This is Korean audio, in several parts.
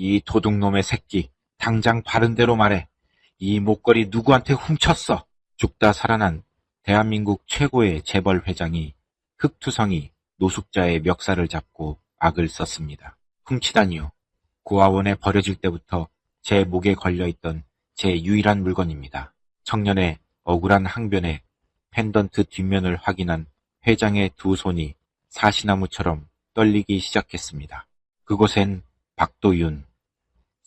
이 도둑놈의 새끼, 당장 바른 대로 말해. 이 목걸이 누구한테 훔쳤어? 죽다 살아난 대한민국 최고의 재벌 회장이 흑투성이 노숙자의 멱살을 잡고 악을 썼습니다. 훔치다니요. 고아원에 버려질 때부터 제 목에 걸려있던 제 유일한 물건입니다. 청년의 억울한 항변에 펜던트 뒷면을 확인한 회장의 두 손이 사시나무처럼 떨리기 시작했습니다. 그곳엔 박도윤,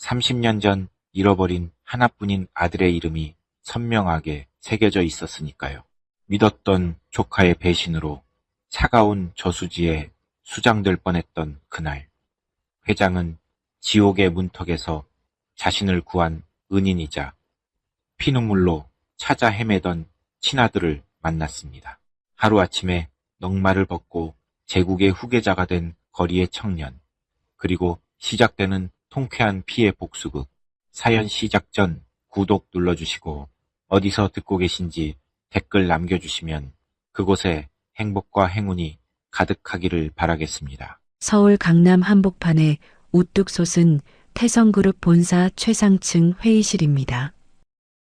30년 전 잃어버린 하나뿐인 아들의 이름이 선명하게 새겨져 있었으니까요. 믿었던 조카의 배신으로 차가운 저수지에 수장될 뻔했던 그날, 회장은 지옥의 문턱에서 자신을 구한 은인이자 피눈물로 찾아 헤매던 친아들을 만났습니다. 하루아침에 넉마를 벗고 제국의 후계자가 된 거리의 청년, 그리고 시작되는 통쾌한 피해 복수극. 사연 시작 전 구독 눌러주시고 어디서 듣고 계신지 댓글 남겨주시면 그곳에 행복과 행운이 가득하기를 바라겠습니다. 서울 강남 한복판에 우뚝 솟은 태성그룹 본사 최상층 회의실입니다.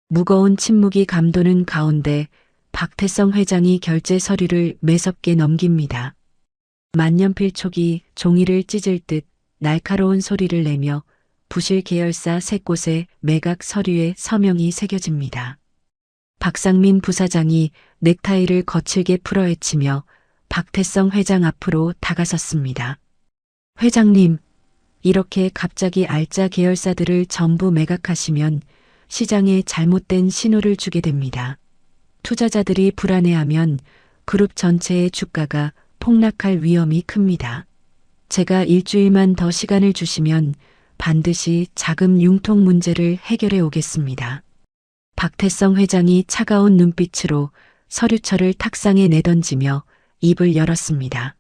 무거운 침묵이 감도는 가운데 박태성 회장이 결제 서류를 매섭게 넘깁니다. 만년필촉이 종이를 찢을 듯 날카로운 소리를 내며 부실 계열사 세 곳의 매각 서류에 서명이 새겨집니다. 박상민 부사장이 넥타이를 거칠게 풀어헤치며 박태성 회장 앞으로 다가섰습니다. 회장님, 이렇게 갑자기 알짜 계열사들을 전부 매각하시면 시장에 잘못된 신호를 주게 됩니다. 투자자들이 불안해하면 그룹 전체의 주가가 폭락할 위험이 큽니다. 제가 일주일만 더 시간을 주시면 반드시 자금 융통 문제를 해결해 오겠습니다. 박태성 회장이 차가운 눈빛으로 서류철을 탁상에 내던지며 입을 열었습니다.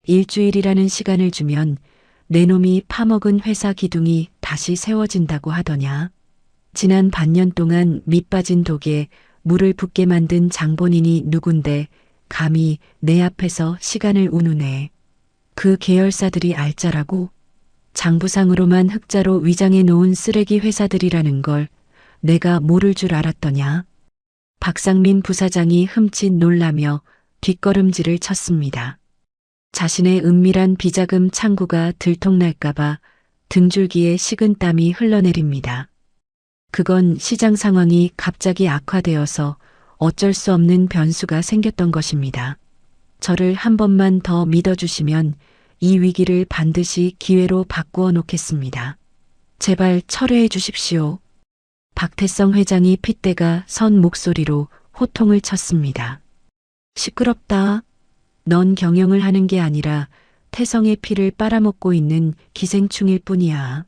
일주일이라는 시간을 주면 내 놈이 파먹은 회사 기둥이 다시 세워진다고 하더냐. 지난 반년 동안 밑빠진 독에 물을 붓게 만든 장본인이 누군데 감히 내 앞에서 시간을 우누네. 그 계열사들이 알짜라고? 장부상으로만 흑자로 위장해 놓은 쓰레기 회사들이라는 걸 내가 모를 줄 알았더냐. 박상민 부사장이 흠칫 놀라며 뒷걸음질을 쳤습니다. 자신의 은밀한 비자금 창구가 들통날까봐 등줄기에 식은땀이 흘러내립니다. 그건 시장 상황이 갑자기 악화되어서 어쩔 수 없는 변수가 생겼던 것입니다. 저를 한 번만 더 믿어주시면 이 위기를 반드시 기회로 바꾸어 놓겠습니다. 제발 철회해 주십시오. 박태성 회장이 핏대가 선 목소리로 호통을 쳤습니다. 시끄럽다. 넌 경영을 하는 게 아니라 태성의 피를 빨아먹고 있는 기생충일 뿐이야.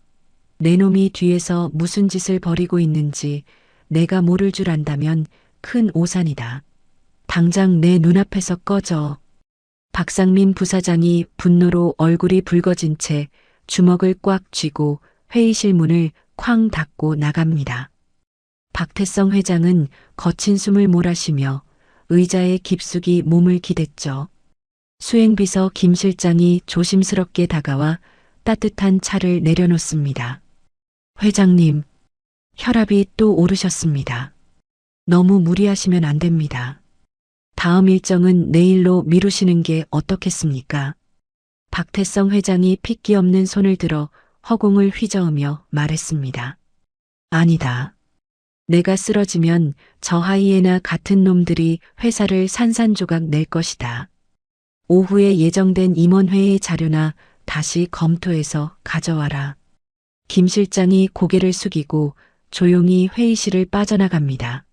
내 놈이 뒤에서 무슨 짓을 벌이고 있는지 내가 모를 줄 안다면 큰 오산이다. 당장 내 눈앞에서 꺼져. 박상민 부사장이 분노로 얼굴이 붉어진 채 주먹을 꽉 쥐고 회의실 문을 쾅 닫고 나갑니다. 박태성 회장은 거친 숨을 몰아쉬며 의자에 깊숙이 몸을 기댔죠. 수행비서 김 실장이 조심스럽게 다가와 따뜻한 차를 내려놓습니다. 회장님, 혈압이 또 오르셨습니다. 너무 무리하시면 안 됩니다. 다음 일정은 내일로 미루시는 게 어떻겠습니까? 박태성 회장이 핏기 없는 손을 들어 허공을 휘저으며 말했습니다. 아니다. 내가 쓰러지면 저 하이에나 같은 놈들이 회사를 산산조각 낼 것이다. 오후에 예정된 임원회의 자료나 다시 검토해서 가져와라. 김 실장이 고개를 숙이고 조용히 회의실을 빠져나갑니다.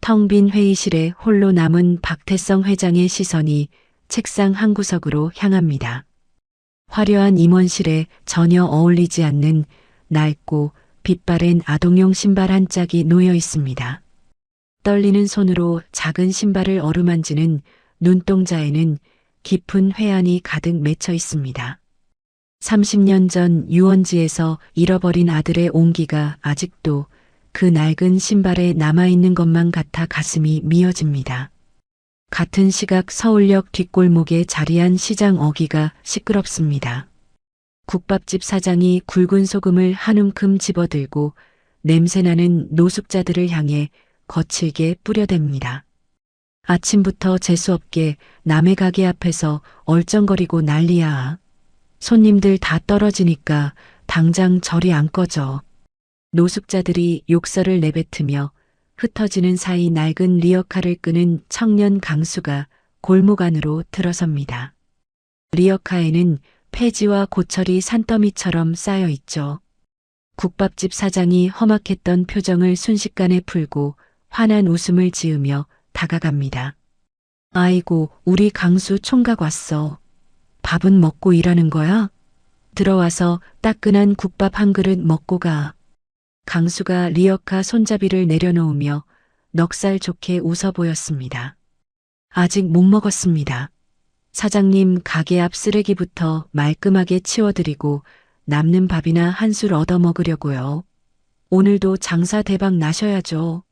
텅 빈 회의실에 홀로 남은 박태성 회장의 시선이 책상 한 구석으로 향합니다. 화려한 임원실에 전혀 어울리지 않는 낡고 빛바랜 아동용 신발 한 짝이 놓여 있습니다. 떨리는 손으로 작은 신발을 어루만지는 눈동자에는 깊은 회한이 가득 맺혀 있습니다. 30년 전 유원지에서 잃어버린 아들의 온기가 아직도 그 낡은 신발에 남아있는 것만 같아 가슴이 미어집니다. 같은 시각 서울역 뒷골목에 자리한 시장 어귀가 시끄럽습니다. 국밥집 사장이 굵은 소금을 한 움큼 집어들고 냄새나는 노숙자들을 향해 거칠게 뿌려댑니다. 아침부터 재수없게 남의 가게 앞에서 얼쩡거리고 난리야. 손님들 다 떨어지니까 당장 절이 안 꺼져. 노숙자들이 욕설을 내뱉으며 흩어지는 사이 낡은 리어카를 끄는 청년 강수가 골목 안으로 들어섭니다. 리어카에는 폐지와 고철이 산더미처럼 쌓여 있죠. 국밥집 사장이 험악했던 표정을 순식간에 풀고 환한 웃음을 지으며 다가갑니다. 아이고, 우리 강수 총각 왔어. 밥은 먹고 일하는 거야? 들어와서 따끈한 국밥 한 그릇 먹고 가. 강수가 리어카 손잡이를 내려놓으며 넉살 좋게 웃어 보였습니다. 아직 못 먹었습니다. 사장님 가게 앞 쓰레기부터 말끔하게 치워드리고 남는 밥이나 한 술 얻어 먹으려고요. 오늘도 장사 대박 나셔야죠.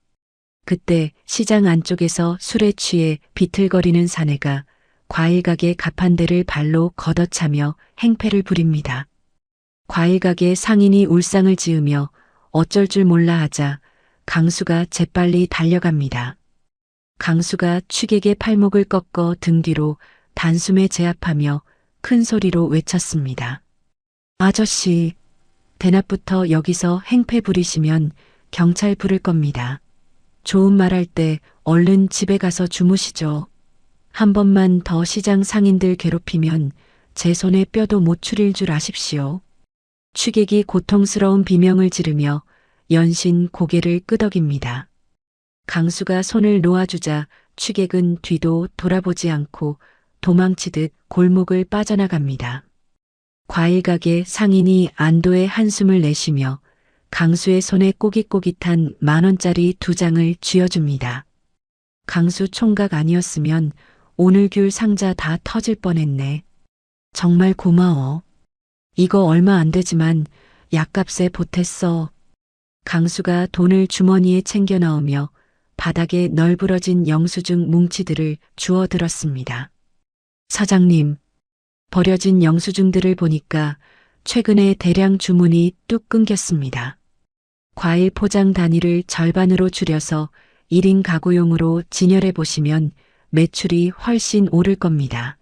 그때 시장 안쪽에서 술에 취해 비틀거리는 사내가 과일 가게 가판대를 발로 걷어차며 행패를 부립니다. 과일 가게 상인이 울상을 지으며 어쩔 줄 몰라 하자 강수가 재빨리 달려갑니다. 강수가 취객의 팔목을 꺾어 등 뒤로 단숨에 제압하며 큰 소리로 외쳤습니다. 아저씨, 대낮부터 여기서 행패 부리시면 경찰 부를 겁니다. 좋은 말 할 때 얼른 집에 가서 주무시죠. 한 번만 더 시장 상인들 괴롭히면 제 손에 뼈도 못 추릴 줄 아십시오. 취객이 고통스러운 비명을 지르며 연신 고개를 끄덕입니다. 강수가 손을 놓아주자 취객은 뒤도 돌아보지 않고 도망치듯 골목을 빠져나갑니다. 과일 가게 상인이 안도의 한숨을 내쉬며 강수의 손에 꼬깃꼬깃한 10,000원짜리 2장을 쥐어줍니다. 강수 총각 아니었으면 오늘 귤 상자 다 터질 뻔했네. 정말 고마워. 이거 얼마 안 되지만 약값에 보탰어. 강수가 돈을 주머니에 챙겨 넣으며 바닥에 널브러진 영수증 뭉치들을 주워 들었습니다. 사장님, 버려진 영수증들을 보니까 최근에 대량 주문이 뚝 끊겼습니다. 과일 포장 단위를 절반으로 줄여서 1인 가구용으로 진열해 보시면 매출이 훨씬 오를 겁니다.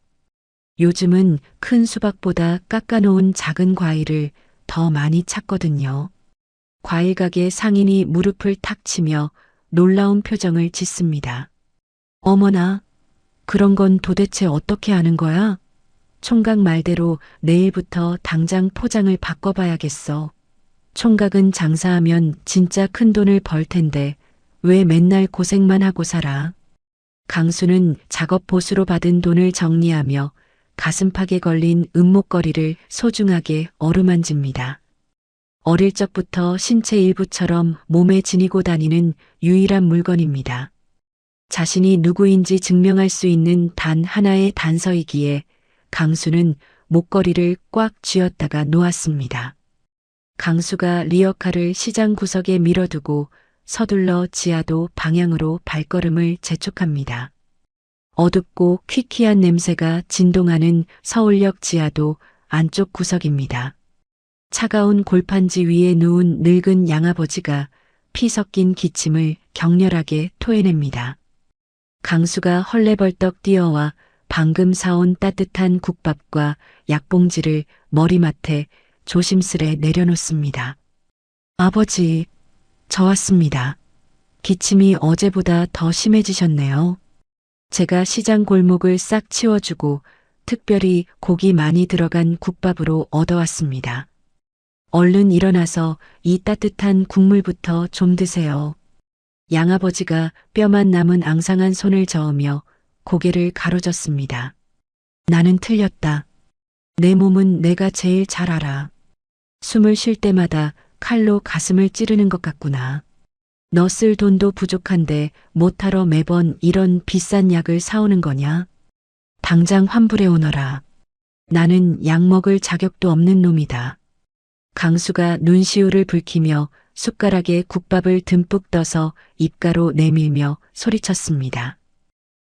요즘은 큰 수박보다 깎아놓은 작은 과일을 더 많이 찾거든요. 과일 가게 상인이 무릎을 탁 치며 놀라운 표정을 짓습니다. 어머나, 그런 건 도대체 어떻게 하는 거야? 총각 말대로 내일부터 당장 포장을 바꿔봐야겠어. 총각은 장사하면 진짜 큰 돈을 벌 텐데 왜 맨날 고생만 하고 살아? 강수는 작업 보수로 받은 돈을 정리하며 가슴팍에 걸린 은목걸이를 소중하게 어루만집니다. 어릴 적부터 신체 일부처럼 몸에 지니고 다니는 유일한 물건입니다. 자신이 누구인지 증명할 수 있는 단 하나의 단서이기에 강수는 목걸이를 꽉 쥐었다가 놓았습니다. 강수가 리어카를 시장 구석에 밀어두고 서둘러 지하도 방향으로 발걸음을 재촉합니다. 어둡고 퀴퀴한 냄새가 진동하는 서울역 지하도 안쪽 구석입니다. 차가운 골판지 위에 누운 늙은 양아버지가 피 섞인 기침을 격렬하게 토해냅니다. 강수가 헐레벌떡 뛰어와 방금 사온 따뜻한 국밥과 약봉지를 머리맡에 조심스레 내려놓습니다. 아버지, 저 왔습니다. 기침이 어제보다 더 심해지셨네요. 제가 시장 골목을 싹 치워주고 특별히 고기 많이 들어간 국밥으로 얻어왔습니다. 얼른 일어나서 이 따뜻한 국물부터 좀 드세요. 양아버지가 뼈만 남은 앙상한 손을 저으며 고개를 가로젓습니다. 나는 틀렸다. 내 몸은 내가 제일 잘 알아. 숨을 쉴 때마다 칼로 가슴을 찌르는 것 같구나. 너 쓸 돈도 부족한데 못하러 매번 이런 비싼 약을 사오는 거냐? 당장 환불해 오너라. 나는 약 먹을 자격도 없는 놈이다. 강수가 눈시울을 붉히며 숟가락에 국밥을 듬뿍 떠서 입가로 내밀며 소리쳤습니다.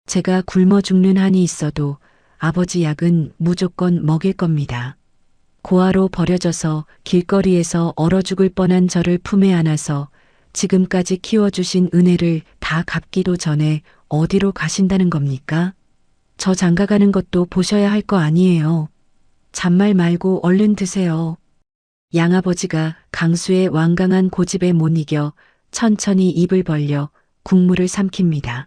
제가 굶어 죽는 한이 있어도 아버지 약은 무조건 먹일 겁니다. 고아로 버려져서 길거리에서 얼어 죽을 뻔한 저를 품에 안아서 지금까지 키워주신 은혜를 다 갚기도 전에 어디로 가신다는 겁니까? 저 장가가는 것도 보셔야 할 거 아니에요. 잔말 말고 얼른 드세요. 양아버지가 강수의 완강한 고집에 못 이겨 천천히 입을 벌려 국물을 삼킵니다.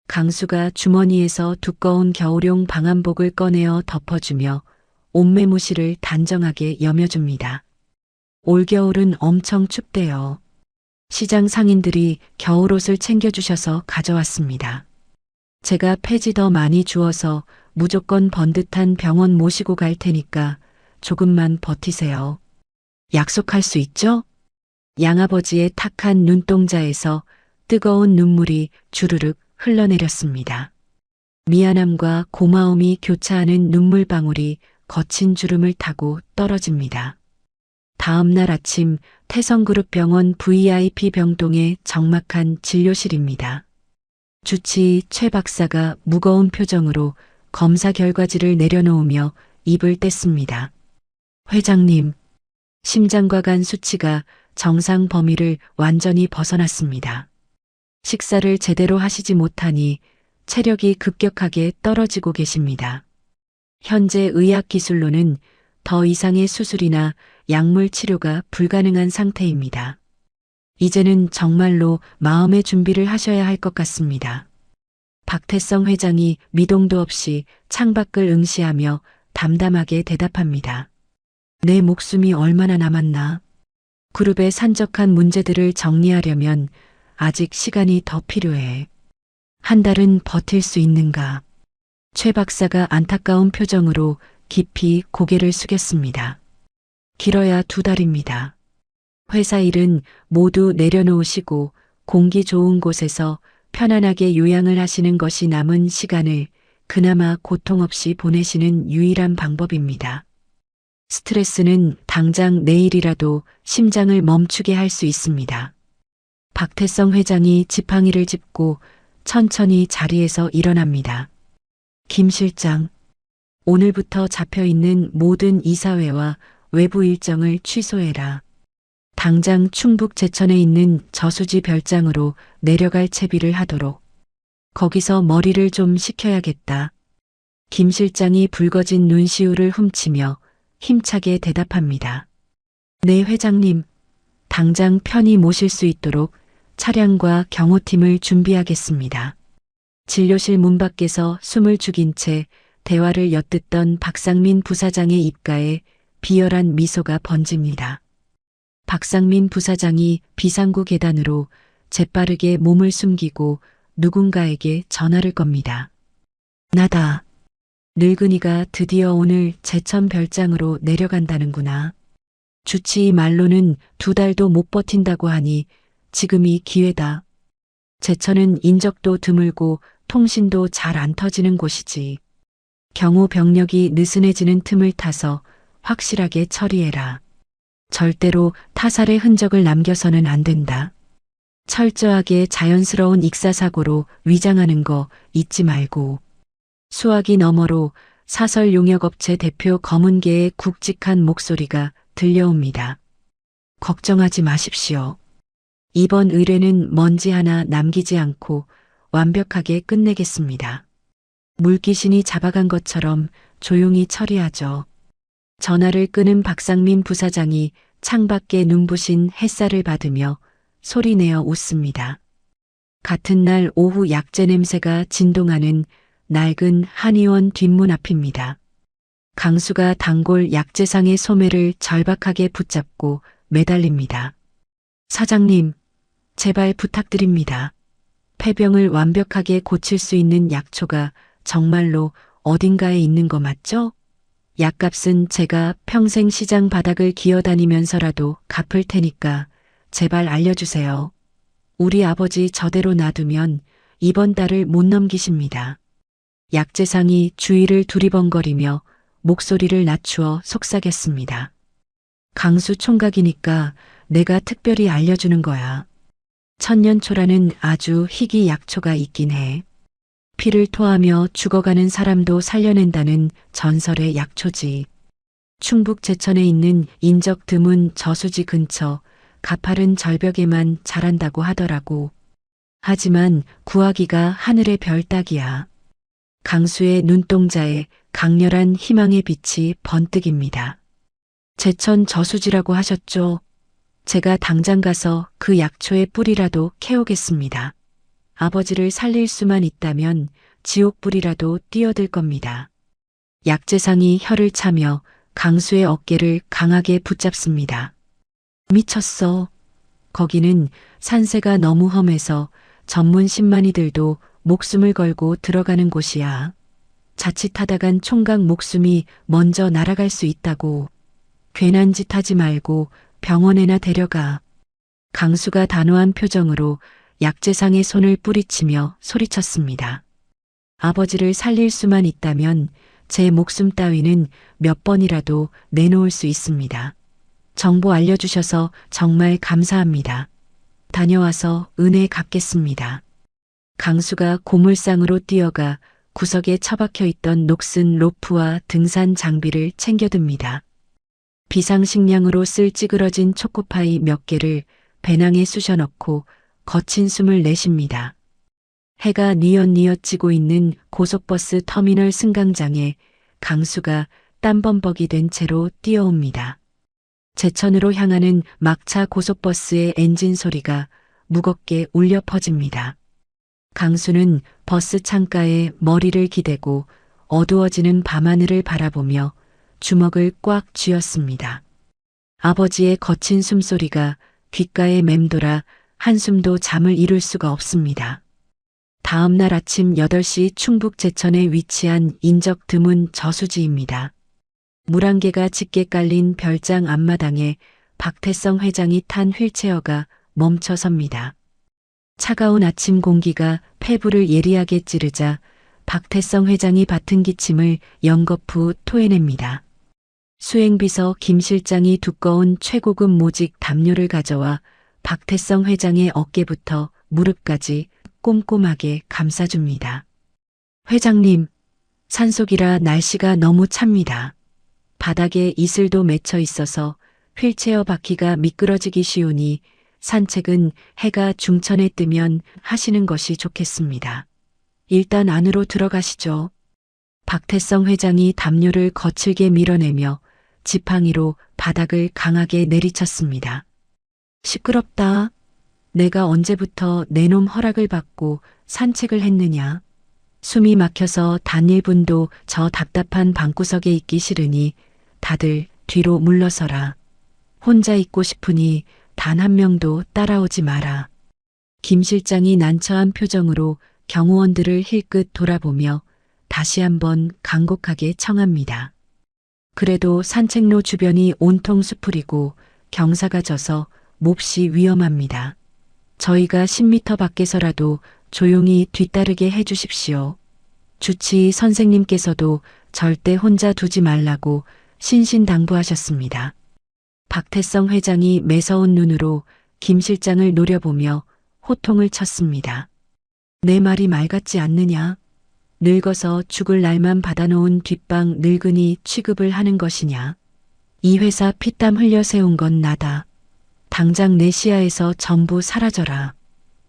강수가 주머니에서 두꺼운 겨울용 방한복을 꺼내어 덮어주며 옷매무시를 단정하게 여며줍니다. 올겨울은 엄청 춥대요. 시장 상인들이 겨울옷을 챙겨주셔서 가져왔습니다. 제가 폐지 더 많이 주어서 무조건 번듯한 병원 모시고 갈 테니까 조금만 버티세요. 약속할 수 있죠? 양아버지의 탁한 눈동자에서 뜨거운 눈물이 주르륵 흘러내렸습니다. 미안함과 고마움이 교차하는 눈물방울이 거친 주름을 타고 떨어집니다. 다음 날 아침 태성그룹병원 VIP 병동의 적막한 진료실입니다. 주치 최 박사가 무거운 표정으로 검사 결과지를 내려놓으며 입을 뗐습니다. 회장님, 심장과 간 수치가 정상 범위를 완전히 벗어났습니다. 식사를 제대로 하시지 못하니 체력이 급격하게 떨어지고 계십니다. 현재 의학 기술로는 더 이상의 수술이나 약물 치료가 불가능한 상태입니다. 이제는 정말로 마음의 준비를 하셔야 할 것 같습니다. 박태성 회장이 미동도 없이 창밖을 응시하며 담담하게 대답합니다. 내 목숨이 얼마나 남았나? 그룹의 산적한 문제들을 정리하려면 아직 시간이 더 필요해. 한 달은 버틸 수 있는가? 최 박사가 안타까운 표정으로 깊이 고개를 숙였습니다. 길어야 2달입니다. 회사 일은 모두 내려놓으시고 공기 좋은 곳에서 편안하게 요양을 하시는 것이 남은 시간을 그나마 고통 없이 보내시는 유일한 방법입니다. 스트레스는 당장 내일이라도 심장을 멈추게 할 수 있습니다. 박태성 회장이 지팡이를 짚고 천천히 자리에서 일어납니다. 김 실장, 오늘부터 잡혀있는 모든 이사회와 외부 일정을 취소해라. 당장 충북 제천에 있는 저수지 별장으로 내려갈 채비를 하도록. 거기서 머리를 좀 식혀야겠다. 김 실장이 붉어진 눈시울을 훔치며 힘차게 대답합니다. 네, 회장님. 당장 편히 모실 수 있도록 차량과 경호팀을 준비하겠습니다. 진료실 문 밖에서 숨을 죽인 채 대화를 엿듣던 박상민 부사장의 입가에 비열한 미소가 번집니다. 박상민 부사장이 비상구 계단으로 재빠르게 몸을 숨기고 누군가에게 전화를 겁니다. 나다. 늙은이가 드디어 오늘 제천 별장으로 내려간다는구나. 주치의 말로는 2달도 못 버틴다고 하니 지금이 기회다. 제천은 인적도 드물고 통신도 잘 안 터지는 곳이지. 경호 병력이 느슨해지는 틈을 타서 확실하게 처리해라. 절대로 타살의 흔적을 남겨서는 안 된다. 철저하게 자연스러운 익사사고로 위장하는 거 잊지 말고. 수화기 너머로 사설용역업체 대표 검은개의 굵직한 목소리가 들려옵니다. 걱정하지 마십시오. 이번 의뢰는 먼지 하나 남기지 않고 완벽하게 끝내겠습니다. 물귀신이 잡아간 것처럼 조용히 처리하죠. 전화를 끊은 박상민 부사장이 창밖에 눈부신 햇살을 받으며 소리내어 웃습니다. 같은 날 오후 약재 냄새가 진동하는 낡은 한의원 뒷문 앞입니다. 강수가 단골 약재상의 소매를 절박하게 붙잡고 매달립니다. 사장님, 제발 부탁드립니다. 폐병을 완벽하게 고칠 수 있는 약초가 정말로 어딘가에 있는 거 맞죠? 약값은 제가 평생 시장 바닥을 기어다니면서라도 갚을 테니까 제발 알려주세요. 우리 아버지 저대로 놔두면 이번 달을 못 넘기십니다. 약재상이 주위를 두리번거리며 목소리를 낮추어 속삭였습니다. 강수 총각이니까 내가 특별히 알려주는 거야. 천년초라는 아주 희귀 약초가 있긴 해. 피를 토하며 죽어가는 사람도 살려낸다는 전설의 약초지. 충북 제천에 있는 인적 드문 저수지 근처 가파른 절벽에만 자란다고 하더라고. 하지만 구하기가 하늘의 별 따기야. 강수의 눈동자에 강렬한 희망의 빛이 번뜩입니다. 제천 저수지라고 하셨죠? 제가 당장 가서 그 약초의 뿌리라도 캐오겠습니다. 아버지를 살릴 수만 있다면 지옥불이라도 뛰어들 겁니다. 약재상이 혀를 차며 강수의 어깨를 강하게 붙잡습니다. 미쳤어. 거기는 산세가 너무 험해서 전문 신만이들도 목숨을 걸고 들어가는 곳이야. 자칫하다간 총각 목숨이 먼저 날아갈 수 있다고. 괜한 짓 하지 말고 병원에나 데려가. 강수가 단호한 표정으로 약재상의 손을 뿌리치며 소리쳤습니다. 아버지를 살릴 수만 있다면 제 목숨 따위는 몇 번이라도 내놓을 수 있습니다. 정보 알려주셔서 정말 감사합니다. 다녀와서 은혜 갚겠습니다. 강수가 고물상으로 뛰어가 구석에 처박혀 있던 녹슨 로프와 등산 장비를 챙겨듭니다. 비상식량으로 쓸 찌그러진 초코파이 몇 개를 배낭에 쑤셔넣고 거친 숨을 내쉽니다. 해가 뉘엿뉘엿 지고 있는 고속버스 터미널 승강장에 강수가 땀범벅이 된 채로 뛰어옵니다. 제천으로 향하는 막차 고속버스의 엔진 소리가 무겁게 울려 퍼집니다. 강수는 버스 창가에 머리를 기대고 어두워지는 밤하늘을 바라보며 주먹을 꽉 쥐었습니다. 아버지의 거친 숨소리가 귓가에 맴돌아 한숨도 잠을 이룰 수가 없습니다. 다음 날 아침 8시 충북 제천에 위치한 인적 드문 저수지입니다. 물 한 개가 짙게 깔린 별장 앞마당에 박태성 회장이 탄 휠체어가 멈춰 섭니다. 차가운 아침 공기가 폐부를 예리하게 찌르자 박태성 회장이 맡은 기침을 연거푸 토해냅니다. 수행비서 김 실장이 두꺼운 최고급 모직 담요를 가져와 박태성 회장의 어깨부터 무릎까지 꼼꼼하게 감싸줍니다. 회장님, 산속이라 날씨가 너무 찹니다. 바닥에 이슬도 맺혀 있어서 휠체어 바퀴가 미끄러지기 쉬우니 산책은 해가 중천에 뜨면 하시는 것이 좋겠습니다. 일단 안으로 들어가시죠. 박태성 회장이 담요를 거칠게 밀어내며 지팡이로 바닥을 강하게 내리쳤습니다. 시끄럽다. 내가 언제부터 내놈 허락을 받고 산책을 했느냐. 숨이 막혀서 단 1분도 저 답답한 방구석에 있기 싫으니 다들 뒤로 물러서라. 혼자 있고 싶으니 단 한 명도 따라오지 마라. 김 실장이 난처한 표정으로 경호원들을 힐끗 돌아보며 다시 한번 간곡하게 청합니다. 그래도 산책로 주변이 온통 수풀이고 경사가 져서 몹시 위험합니다. 저희가 10m 밖에서라도 조용히 뒤따르게 해주십시오. 주치의 선생님께서도 절대 혼자 두지 말라고 신신당부하셨습니다. 박태성 회장이 매서운 눈으로 김 실장을 노려보며 호통을 쳤습니다. 내 말이 말 같지 않느냐? 늙어서 죽을 날만 받아놓은 뒷방 늙은이 취급을 하는 것이냐? 이 회사 피땀 흘려 세운 건 나다. 당장 내 시야에서 전부 사라져라.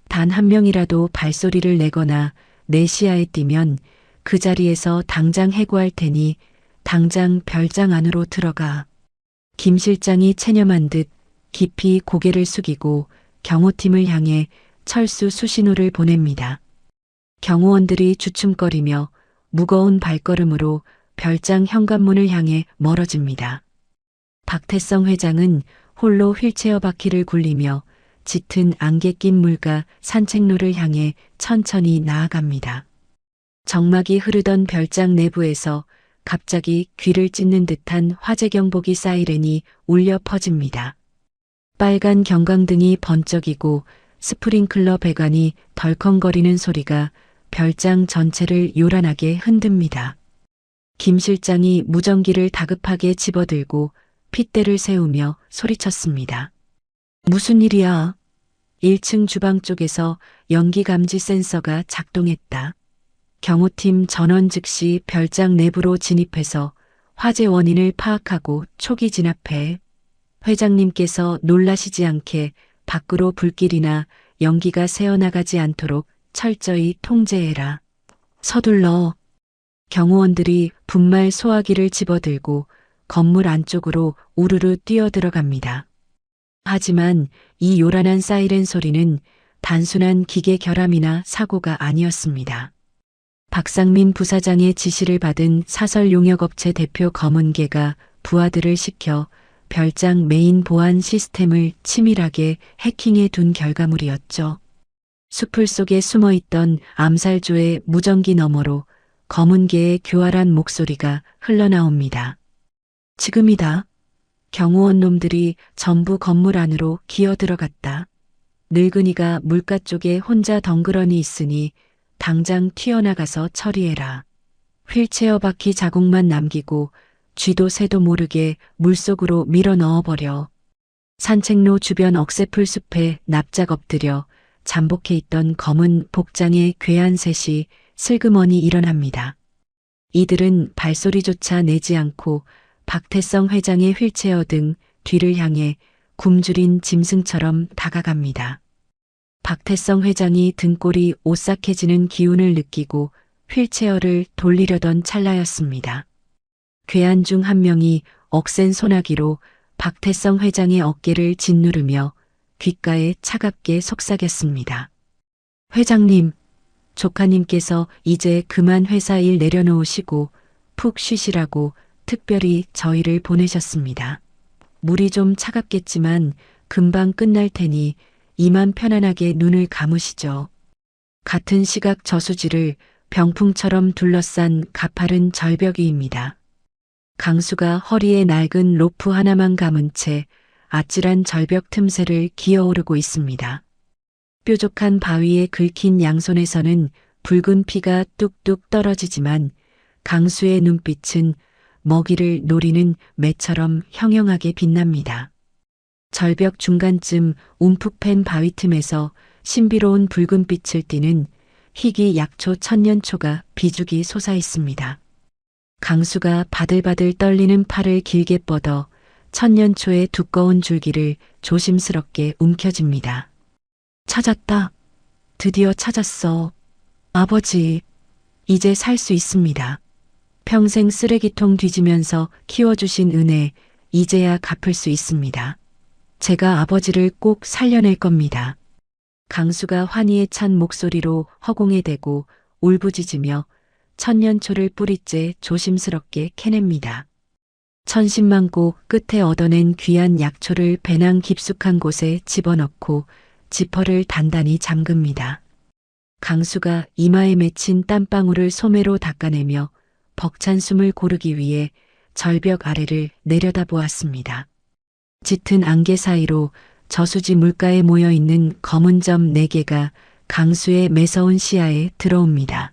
단 한 명이라도 발소리를 내거나 내 시야에 띄면 그 자리에서 당장 해고할 테니 당장 별장 안으로 들어가. 김 실장이 체념한 듯 깊이 고개를 숙이고 경호팀을 향해 철수 수신호를 보냅니다. 경호원들이 주춤거리며 무거운 발걸음으로 별장 현관문을 향해 멀어집니다. 박태성 회장은 홀로 휠체어 바퀴를 굴리며 짙은 안개 낀 물가 산책로를 향해 천천히 나아갑니다. 정막이 흐르던 별장 내부에서 갑자기 귀를 찢는 듯한 화재 경보기 사이렌이 울려 퍼집니다. 빨간 경광등이 번쩍이고 스프링클러 배관이 덜컹거리는 소리가 별장 전체를 요란하게 흔듭니다. 김 실장이 무전기를 다급하게 집어들고 핏대를 세우며 소리쳤습니다. 무슨 일이야? 1층 주방 쪽에서 연기 감지 센서가 작동했다. 경호팀 전원 즉시 별장 내부로 진입해서 화재 원인을 파악하고 초기 진압해. 회장님께서 놀라시지 않게 밖으로 불길이나 연기가 새어나가지 않도록 철저히 통제해라. 서둘러. 경호원들이 분말 소화기를 집어들고 건물 안쪽으로 우르르 뛰어들어갑니다. 하지만 이 요란한 사이렌 소리는 단순한 기계 결함이나 사고가 아니었습니다. 박상민 부사장의 지시를 받은 사설용역업체 대표 검은개가 부하들을 시켜 별장 메인 보안 시스템을 치밀하게 해킹해 둔 결과물이었죠. 수풀 속에 숨어있던 암살조의 무전기 너머로 검은개의 교활한 목소리가 흘러나옵니다. 지금이다. 경호원 놈들이 전부 건물 안으로 기어 들어갔다. 늙은이가 물가 쪽에 혼자 덩그러니 있으니 당장 튀어나가서 처리해라. 휠체어 바퀴 자국만 남기고 쥐도 새도 모르게 물속으로 밀어 넣어버려. 산책로 주변 억새풀 숲에 납작 엎드려 잠복해 있던 검은 복장의 괴한 셋이 슬그머니 일어납니다. 이들은 발소리조차 내지 않고 박태성 회장의 휠체어 등 뒤를 향해 굶주린 짐승처럼 다가갑니다. 박태성 회장이 등골이 오싹해지는 기운을 느끼고 휠체어를 돌리려던 찰나였습니다. 괴한 중 한 명이 억센 소나기로 박태성 회장의 어깨를 짓누르며 귓가에 차갑게 속삭였습니다. 회장님, 조카님께서 이제 그만 회사 일 내려놓으시고 푹 쉬시라고 특별히 저희를 보내셨습니다. 물이 좀 차갑겠지만 금방 끝날 테니 이만 편안하게 눈을 감으시죠. 같은 시각 저수지를 병풍처럼 둘러싼 가파른 절벽 위입니다. 강수가 허리에 낡은 로프 하나만 감은 채 아찔한 절벽 틈새를 기어오르고 있습니다. 뾰족한 바위에 긁힌 양손에서는 붉은 피가 뚝뚝 떨어지지만 강수의 눈빛은 먹이를 노리는 매처럼 형형하게 빛납니다. 절벽 중간쯤 움푹 팬 바위 틈에서 신비로운 붉은 빛을 띠는 희귀 약초 천년초가 비죽이 솟아 있습니다. 강수가 바들바들 떨리는 팔을 길게 뻗어 천년초의 두꺼운 줄기를 조심스럽게 움켜쥡니다. 찾았다. 드디어 찾았어. 아버지, 이제 살 수 있습니다. 평생 쓰레기통 뒤지면서 키워주신 은혜, 이제야 갚을 수 있습니다. 제가 아버지를 꼭 살려낼 겁니다. 강수가 환희에 찬 목소리로 허공에 대고 울부짖으며 천년초를 뿌리째 조심스럽게 캐냅니다. 천신만고 끝에 얻어낸 귀한 약초를 배낭 깊숙한 곳에 집어넣고 지퍼를 단단히 잠깁니다. 강수가 이마에 맺힌 땀방울을 소매로 닦아내며 벅찬 숨을 고르기 위해 절벽 아래를 내려다보았습니다. 짙은 안개 사이로 저수지 물가에 모여있는 검은 점 4개가 강수의 매서운 시야에 들어옵니다.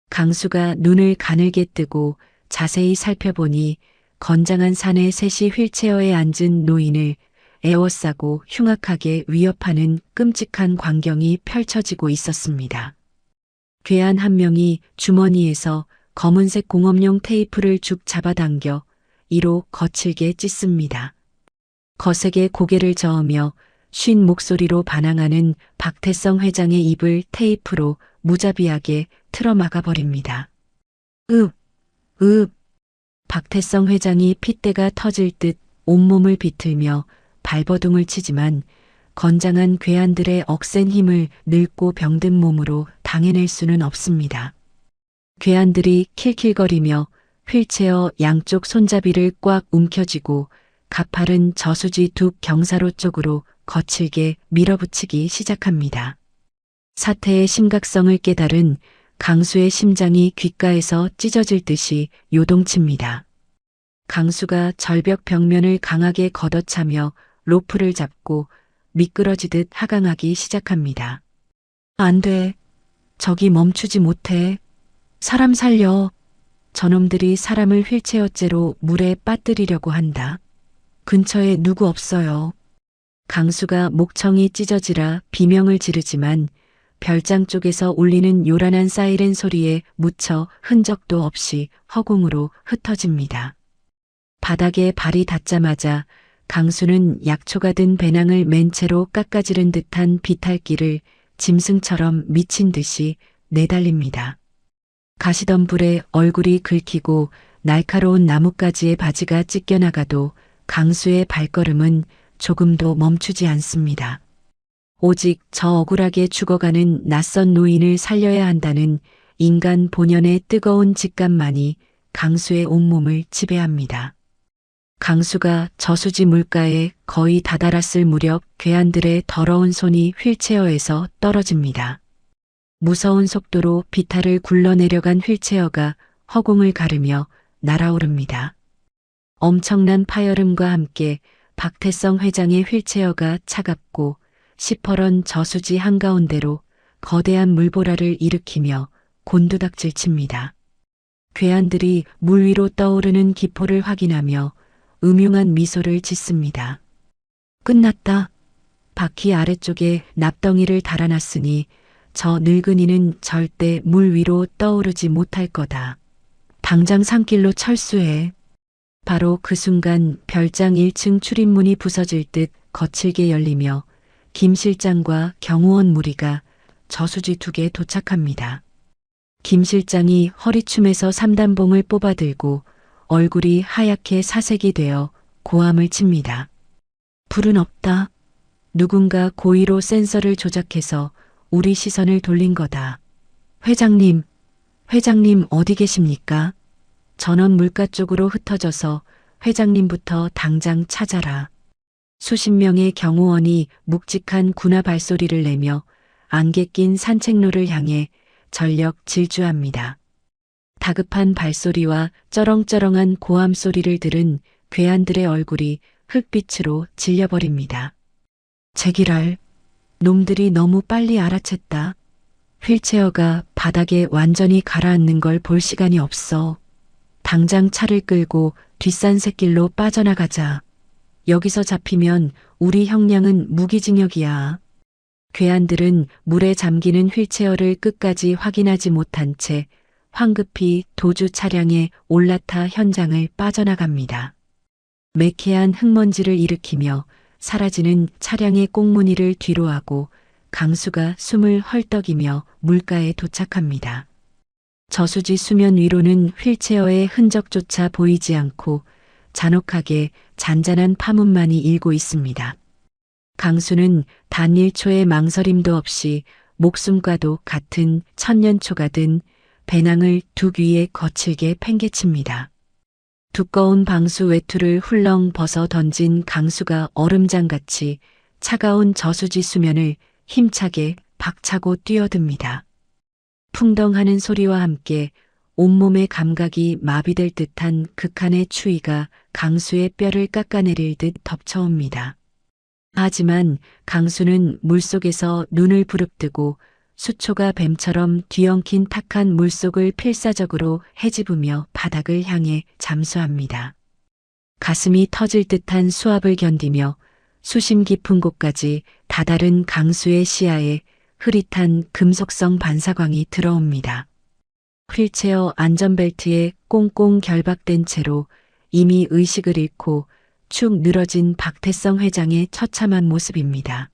강수가 눈을 가늘게 뜨고 자세히 살펴보니 건장한 산의 셋이 휠체어에 앉은 노인을 에워싸고 흉악하게 위협하는 끔찍한 광경이 펼쳐지고 있었습니다. 괴한 한 명이 주머니에서 검은색 공업용 테이프를 죽 잡아당겨 이로 거칠게 찢습니다. 거세게 고개를 저으며 쉰 목소리로 반항하는 박태성 회장의 입을 테이프로 무자비하게 틀어막아 버립니다. 박태성 회장이 핏대가 터질 듯 온몸을 비틀며 발버둥을 치지만 건장한 괴한들의 억센 힘을 늙고 병든 몸으로 당해낼 수는 없습니다. 괴한들이 킬킬거리며 휠체어 양쪽 손잡이를 꽉 움켜쥐고 가파른 저수지 둑 경사로 쪽으로 거칠게 밀어붙이기 시작합니다. 사태의 심각성을 깨달은 강수의 심장이 귓가에서 찢어질 듯이 요동칩니다. 강수가 절벽 벽면을 강하게 걷어차며 로프를 잡고 미끄러지듯 하강하기 시작합니다. 안 돼. 저기 멈추지 못해. 사람 살려. 저놈들이 사람을 휠체어째로 물에 빠뜨리려고 한다. 근처에 누구 없어요. 강수가 목청이 찢어지라 비명을 지르지만 별장 쪽에서 울리는 요란한 사이렌 소리에 묻혀 흔적도 없이 허공으로 흩어집니다. 바닥에 발이 닿자마자 강수는 약초가 든 배낭을 맨 채로 깎아지른 듯한 비탈길을 짐승처럼 미친 듯이 내달립니다. 가시던 불에 얼굴이 긁히고 날카로운 나뭇가지에 바지가 찢겨나가도 강수의 발걸음은 조금도 멈추지 않습니다. 오직 저 억울하게 죽어가는 낯선 노인을 살려야 한다는 인간 본연의 뜨거운 직감만이 강수의 온몸을 지배합니다. 강수가 저수지 물가에 거의 다다랐을 무렵 괴한들의 더러운 손이 휠체어에서 떨어집니다. 무서운 속도로 비탈을 굴러내려간 휠체어가 허공을 가르며 날아오릅니다. 엄청난 파열음과 함께 박태성 회장의 휠체어가 차갑고 시퍼런 저수지 한가운데로 거대한 물보라를 일으키며 곤두닥질 칩니다. 괴한들이 물 위로 떠오르는 기포를 확인하며 음흉한 미소를 짓습니다. 끝났다. 바퀴 아래쪽에 납덩이를 달아놨으니 저 늙은이는 절대 물 위로 떠오르지 못할 거다. 당장 산길로 철수해. 바로 그 순간 별장 1층 출입문이 부서질 듯 거칠게 열리며 김 실장과 경호원 무리가 저수지 둑에 도착합니다. 김 실장이 허리춤에서 삼단봉을 뽑아들고 얼굴이 하얗게 사색이 되어 고함을 칩니다. 불은 없다. 누군가 고의로 센서를 조작해서 우리 시선을 돌린 거다. 회장님 어디 계십니까? 전원 물가 쪽으로 흩어져서 회장님부터 당장 찾아라. 수십 명의 경호원이 묵직한 군화 발소리를 내며 안개 낀 산책로를 향해 전력 질주합니다. 다급한 발소리와 쩌렁쩌렁한 고함 소리를 들은 괴한들의 얼굴이 흙빛으로 질려버립니다. 제기랄, 놈들이 너무 빨리 알아챘다. 휠체어가 바닥에 완전히 가라앉는 걸 볼 시간이 없어. 당장 차를 끌고 뒷산새길로 빠져나가자. 여기서 잡히면 우리 형량은 무기징역이야. 괴한들은 물에 잠기는 휠체어를 끝까지 확인하지 못한 채 황급히 도주 차량에 올라타 현장을 빠져나갑니다. 매캐한 흙먼지를 일으키며 사라지는 차량의 꽁무니를 뒤로하고 강수가 숨을 헐떡이며 물가에 도착합니다. 저수지 수면 위로는 휠체어의 흔적조차 보이지 않고 잔혹하게 잔잔한 파문만이 일고 있습니다. 강수는 단 1초의 망설임도 없이 목숨과도 같은 천년초가 든 배낭을 둑 위에 거칠게 팽개칩니다. 두꺼운 방수 외투를 훌렁 벗어 던진 강수가 얼음장같이 차가운 저수지 수면을 힘차게 박차고 뛰어듭니다. 풍덩하는 소리와 함께 온몸의 감각이 마비될 듯한 극한의 추위가 강수의 뼈를 깎아내릴 듯 덮쳐옵니다. 하지만 강수는 물속에서 눈을 부릅뜨고 수초가 뱀처럼 뒤엉킨 탁한 물속을 필사적으로 헤집으며 바닥을 향해 잠수합니다. 가슴이 터질 듯한 수압을 견디며 수심 깊은 곳까지 다다른 강수의 시야에 흐릿한 금속성 반사광이 들어옵니다. 휠체어 안전벨트에 꽁꽁 결박된 채로 이미 의식을 잃고 축 늘어진 박태성 회장의 처참한 모습입니다.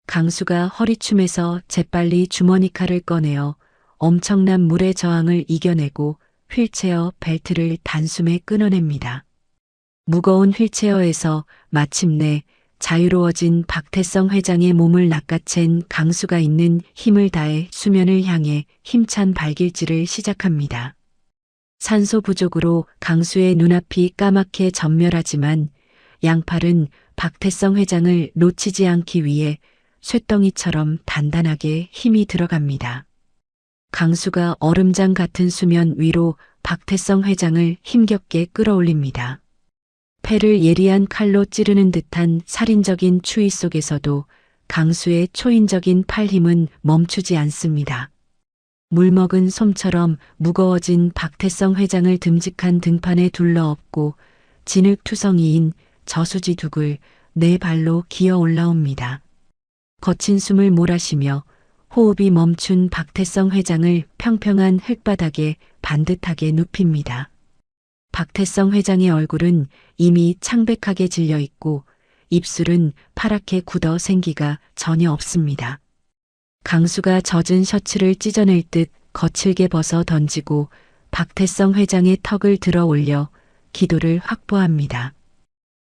강수가 허리춤에서 재빨리 주머니 칼을 꺼내어 엄청난 물의 저항을 이겨내고 휠체어 벨트를 단숨에 끊어냅니다. 무거운 휠체어에서 마침내 자유로워진 박태성 회장의 몸을 낚아챈 강수가 있는 힘을 다해 수면을 향해 힘찬 발길질을 시작합니다. 산소 부족으로 강수의 눈앞이 까맣게 전멸하지만 양팔은 박태성 회장을 놓치지 않기 위해 쇳덩이처럼 단단하게 힘이 들어갑니다. 강수가 얼음장 같은 수면 위로 박태성 회장을 힘겹게 끌어올립니다. 폐를 예리한 칼로 찌르는 듯한 살인적인 추위 속에서도 강수의 초인적인 팔힘은 멈추지 않습니다. 물먹은 솜처럼 무거워진 박태성 회장을 듬직한 등판에 둘러엎고 진흙투성이인 저수지 둑을 네 발로 기어 올라옵니다. 거친 숨을 몰아쉬며 호흡이 멈춘 박태성 회장을 평평한 흙바닥에 반듯하게 눕힙니다. 박태성 회장의 얼굴은 이미 창백하게 질려 있고 입술은 파랗게 굳어 생기가 전혀 없습니다. 강수가 젖은 셔츠를 찢어낼 듯 거칠게 벗어 던지고 박태성 회장의 턱을 들어 올려 기도를 확보합니다.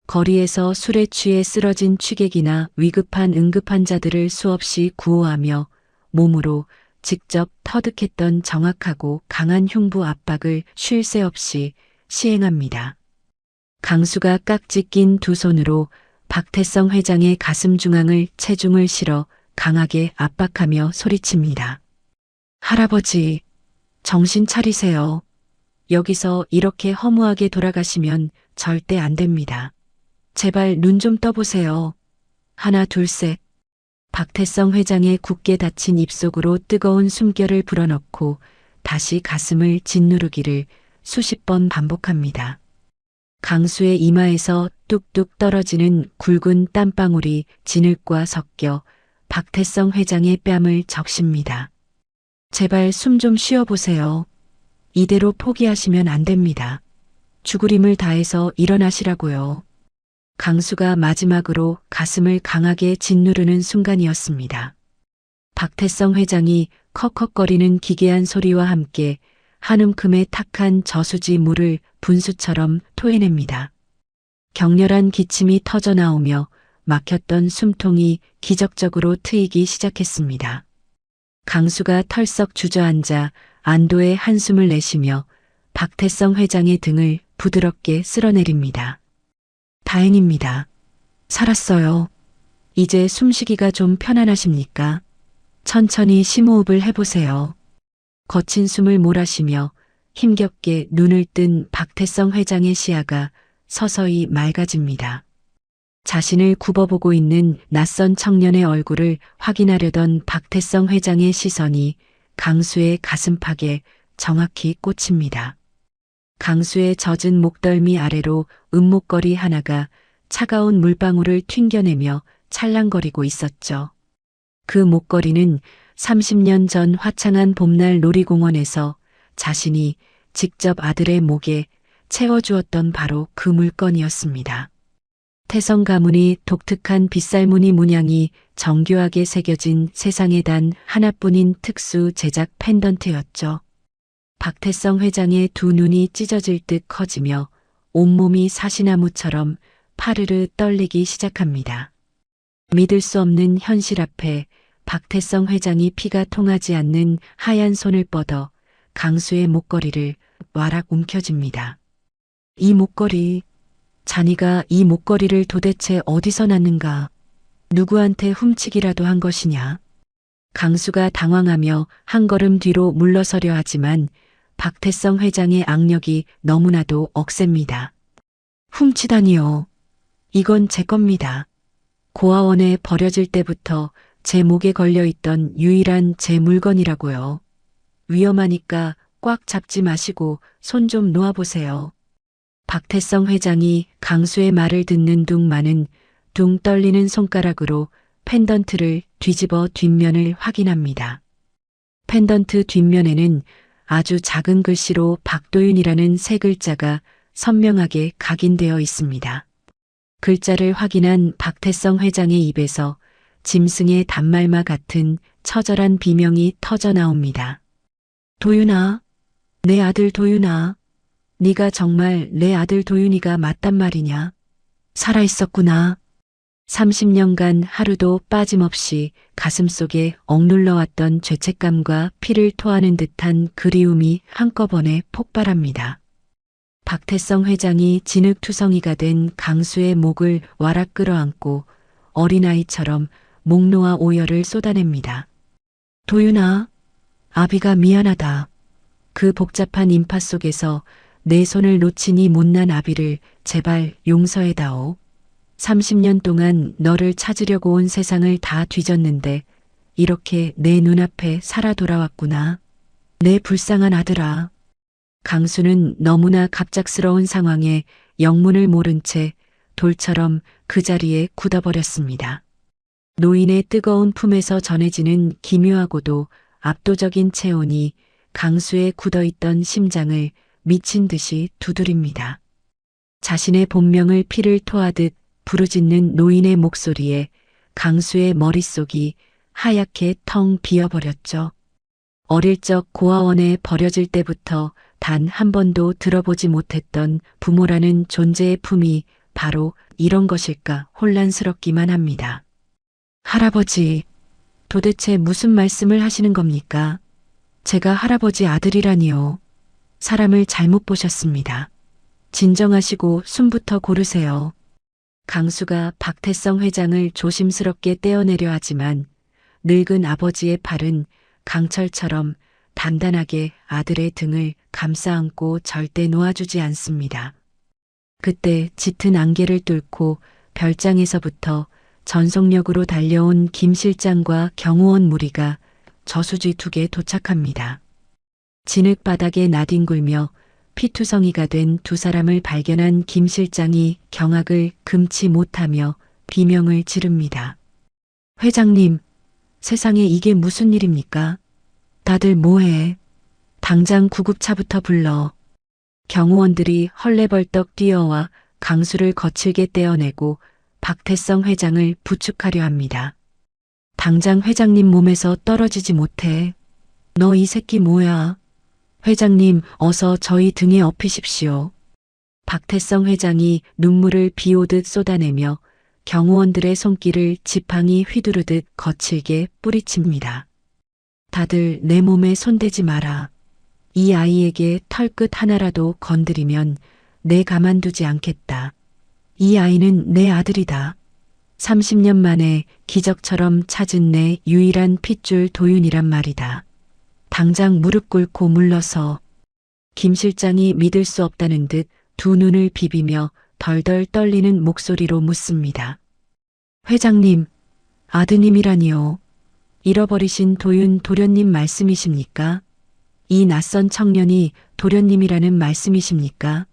거리에서 술에 취해 쓰러진 취객이나 위급한 응급환자들을 수없이 구호하며 몸으로 직접 터득했던 정확하고 강한 흉부 압박을 쉴 새 없이 시행합니다. 강수가 깍지 낀 두 손으로 박태성 회장의 가슴 중앙을 체중을 실어 강하게 압박하며 소리칩니다. 할아버지, 정신 차리세요. 여기서 이렇게 허무하게 돌아가시면 절대 안 됩니다. 제발 눈 좀 떠보세요. 하나, 둘, 셋. 박태성 회장의 굳게 닫힌 입속으로 뜨거운 숨결을 불어넣고 다시 가슴을 짓누르기를 수십 번 반복합니다. 강수의 이마에서 뚝뚝 떨어지는 굵은 땀방울이 진흙과 섞여 박태성 회장의 뺨을 적십니다. 제발 숨 좀 쉬어보세요. 이대로 포기하시면 안 됩니다. 죽을 힘을 다해서 일어나시라고요. 강수가 마지막으로 가슴을 강하게 짓누르는 순간이었습니다. 박태성 회장이 컥컥거리는 기괴한 소리와 함께 한 움큼의 탁한 저수지 물을 분수처럼 토해냅니다. 격렬한 기침이 터져나오며 막혔던 숨통이 기적적으로 트이기 시작했습니다. 강수가 털썩 주저앉아 안도의 한숨을 내쉬며 박태성 회장의 등을 부드럽게 쓸어내립니다. 다행입니다. 살았어요. 이제 숨쉬기가 좀 편안하십니까? 천천히 심호흡을 해보세요. 거친 숨을 몰아쉬며 힘겹게 눈을 뜬 박태성 회장의 시야가 서서히 맑아집니다. 자신을 굽어보고 있는 낯선 청년의 얼굴을 확인하려던 박태성 회장의 시선이 강수의 가슴팍에 정확히 꽂힙니다. 강수의 젖은 목덜미 아래로 은목걸이 하나가 차가운 물방울을 튕겨내며 찰랑거리고 있었죠. 그 목걸이는 30년 전 화창한 봄날 놀이공원에서 자신이 직접 아들의 목에 채워주었던 바로 그 물건이었습니다. 태성 가문이 독특한 빗살무늬 문양이 정교하게 새겨진 세상에 단 하나뿐인 특수 제작 펜던트였죠. 박태성 회장의 두 눈이 찢어질 듯 커지며 온몸이 사시나무처럼 파르르 떨리기 시작합니다. 믿을 수 없는 현실 앞에 박태성 회장이 피가 통하지 않는 하얀 손을 뻗어 강수의 목걸이를 와락 움켜쥡니다. 이 목걸이, 자니가 이 목걸이를 도대체 어디서 났는가? 누구한테 훔치기라도 한 것이냐? 강수가 당황하며 한 걸음 뒤로 물러서려 하지만 박태성 회장의 악력이 너무나도 억셉니다. 훔치다니요. 이건 제 겁니다. 고아원에 버려질 때부터 제 목에 걸려있던 유일한 제 물건이라고요. 위험하니까 꽉 잡지 마시고 손 좀 놓아보세요. 박태성 회장이 강수의 말을 듣는 둥마는 둥 떨리는 손가락으로 펜던트를 뒤집어 뒷면을 확인합니다. 펜던트 뒷면에는 아주 작은 글씨로 박도윤이라는 세 글자가 선명하게 각인되어 있습니다. 글자를 확인한 박태성 회장의 입에서 짐승의 단말마 같은 처절한 비명이 터져 나옵니다. 도윤아, 내 아들 도윤아, 네가 정말 내 아들 도윤이가 맞단 말이냐? 살아있었구나. 30년간 하루도 빠짐없이 가슴속에 억눌러왔던 죄책감과 피를 토하는 듯한 그리움이 한꺼번에 폭발합니다. 박태성 회장이 진흙투성이가 된 강수의 목을 와락 끌어안고 어린아이처럼 목 놓아 오열을 쏟아냅니다. 도윤아, 아비가 미안하다. 그 복잡한 인파 속에서 내 손을 놓친 이 못난 아비를 제발 용서해다오. 30년 동안 너를 찾으려고 온 세상을 다 뒤졌는데 이렇게 내 눈앞에 살아 돌아왔구나. 내 불쌍한 아들아. 강수는 너무나 갑작스러운 상황에 영문을 모른 채 돌처럼 그 자리에 굳어버렸습니다. 노인의 뜨거운 품에서 전해지는 기묘하고도 압도적인 체온이 강수의 굳어있던 심장을 미친 듯이 두드립니다. 자신의 본명을 피를 토하듯 부르짖는 노인의 목소리에 강수의 머릿속이 하얗게 텅 비어버렸죠. 어릴 적 고아원에 버려질 때부터 단 한 번도 들어보지 못했던 부모라는 존재의 품이 바로 이런 것일까 혼란스럽기만 합니다. 할아버지, 도대체 무슨 말씀을 하시는 겁니까? 제가 할아버지 아들이라니요. 사람을 잘못 보셨습니다. 진정하시고 숨부터 고르세요. 강수가 박태성 회장을 조심스럽게 떼어내려 하지만 늙은 아버지의 팔은 강철처럼 단단하게 아들의 등을 감싸 안고 절대 놓아주지 않습니다. 그때 짙은 안개를 뚫고 별장에서부터 전속력으로 달려온 김 실장과 경호원 무리가 저수지 2개 도착합니다. 진흙바닥에 나뒹굴며 피투성이가 된 2사람을 발견한 김 실장이 경악을 금치 못하며 비명을 지릅니다. 회장님, 세상에 이게 무슨 일입니까? 다들 뭐해? 당장 구급차부터 불러. 경호원들이 헐레벌떡 뛰어와 강수를 거칠게 떼어내고 박태성 회장을 부축하려 합니다. 당장 회장님 몸에서 떨어지지 못해. 너 이 새끼 뭐야? 회장님, 어서 저희 등에 업히십시오. 박태성 회장이 눈물을 비오듯 쏟아내며 경호원들의 손길을 지팡이 휘두르듯 거칠게 뿌리칩니다. 다들 내 몸에 손대지 마라. 이 아이에게 털끝 하나라도 건드리면 내 가만두지 않겠다. 이 아이는 내 아들이다. 30년 만에 기적처럼 찾은 내 유일한 핏줄 도윤이란 말이다. 당장 무릎 꿇고 물러서. 김 실장이 믿을 수 없다는 듯 2눈을 비비며 덜덜 떨리는 목소리로 묻습니다. 회장님, 아드님이라니요. 잃어버리신 도윤 도련님 말씀이십니까? 이 낯선 청년이 도련님이라는 말씀이십니까?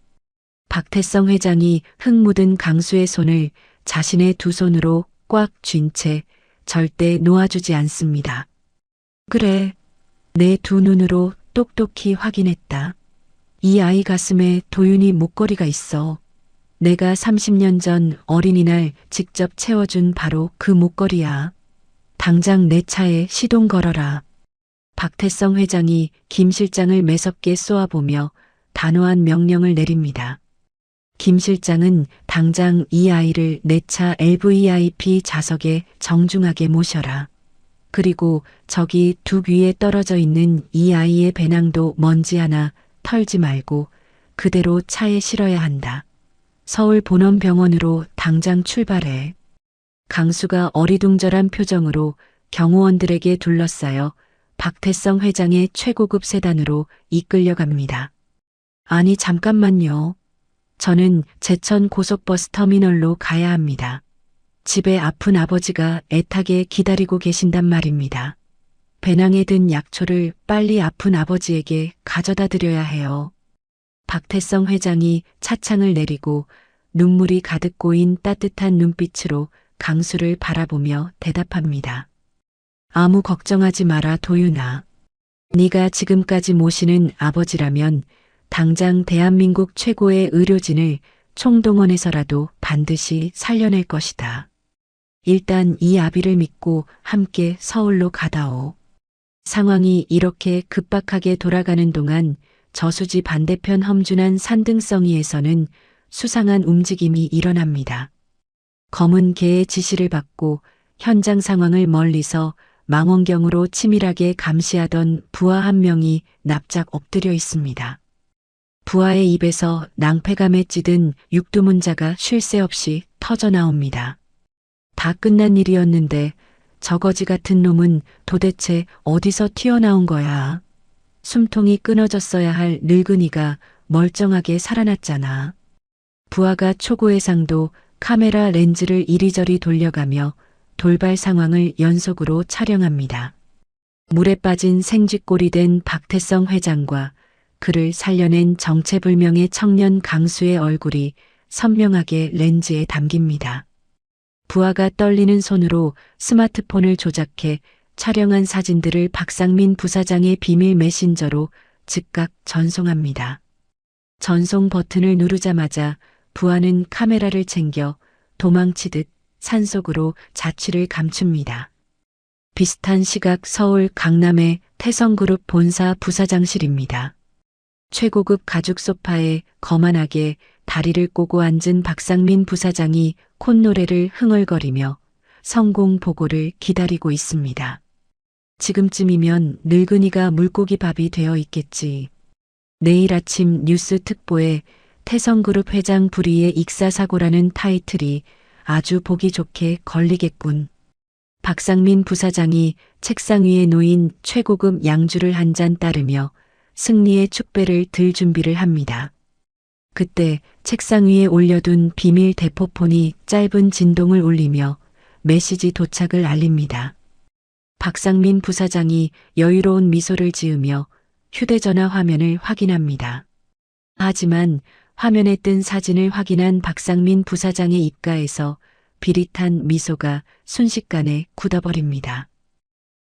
박태성 회장이 흙 묻은 강수의 손을 자신의 2 손으로 꽉 쥔 채 절대 놓아주지 않습니다. 그래, 내 2눈으로 똑똑히 확인했다. 이 아이 가슴에 도윤이 목걸이가 있어. 내가 30년 전 어린이날 직접 채워준 바로 그 목걸이야. 당장 내 차에 시동 걸어라. 박태성 회장이 김 실장을 매섭게 쏘아보며 단호한 명령을 내립니다. 김 실장은 당장 이 아이를 내 차 LVIP 좌석에 정중하게 모셔라. 그리고 저기 둑 위에 떨어져 있는 이 아이의 배낭도 먼지 하나 털지 말고 그대로 차에 실어야 한다. 서울 본원병원으로 당장 출발해. 강수가 어리둥절한 표정으로 경호원들에게 둘러싸여 박태성 회장의 최고급 세단으로 이끌려갑니다. 아니 잠깐만요. 저는 제천 고속버스 터미널로 가야 합니다. 집에 아픈 아버지가 애타게 기다리고 계신단 말입니다. 배낭에 든 약초를 빨리 아픈 아버지에게 가져다 드려야 해요. 박태성 회장이 차창을 내리고 눈물이 가득 고인 따뜻한 눈빛으로 강수를 바라보며 대답합니다. 아무 걱정하지 마라 도윤아. 네가 지금까지 모시는 아버지라면 당장 대한민국 최고의 의료진을 총동원해서라도 반드시 살려낼 것이다. 일단 이 아비를 믿고 함께 서울로 가다오. 상황이 이렇게 급박하게 돌아가는 동안 저수지 반대편 험준한 산등성이에서는 수상한 움직임이 일어납니다. 검은 개의 지시를 받고 현장 상황을 멀리서 망원경으로 치밀하게 감시하던 부하 한 명이 납작 엎드려 있습니다. 부하의 입에서 낭패감에 찌든 육두문자가 쉴 새 없이 터져 나옵니다. 다 끝난 일이었는데 저 거지 같은 놈은 도대체 어디서 튀어나온 거야. 숨통이 끊어졌어야 할 늙은이가 멀쩡하게 살아났잖아. 부하가 초고해상도 카메라 렌즈를 이리저리 돌려가며 돌발 상황을 연속으로 촬영합니다. 물에 빠진 생쥐꼴이 된 박태성 회장과 그를 살려낸 정체불명의 청년 강수의 얼굴이 선명하게 렌즈에 담깁니다. 부하가 떨리는 손으로 스마트폰을 조작해 촬영한 사진들을 박상민 부사장의 비밀 메신저로 즉각 전송합니다. 전송 버튼을 누르자마자 부하는 카메라를 챙겨 도망치듯 산속으로 자취를 감춥니다. 비슷한 시각 서울 강남의 태성그룹 본사 부사장실입니다. 최고급 가죽 소파에 거만하게 다리를 꼬고 앉은 박상민 부사장이 콧노래를 흥얼거리며 성공 보고를 기다리고 있습니다. 지금쯤이면 늙은이가 물고기 밥이 되어 있겠지. 내일 아침 뉴스 특보에 태성그룹 회장 불의의 익사사고라는 타이틀이 아주 보기 좋게 걸리겠군. 박상민 부사장이 책상 위에 놓인 최고급 양주를 한 잔 따르며 승리의 축배를 들 준비를 합니다. 그때 책상 위에 올려둔 비밀 대포폰이 짧은 진동을 울리며 메시지 도착을 알립니다. 박상민 부사장이 여유로운 미소를 지으며 휴대전화 화면을 확인합니다. 하지만 화면에 뜬 사진을 확인한 박상민 부사장의 입가에서 비릿한 미소가 순식간에 굳어버립니다.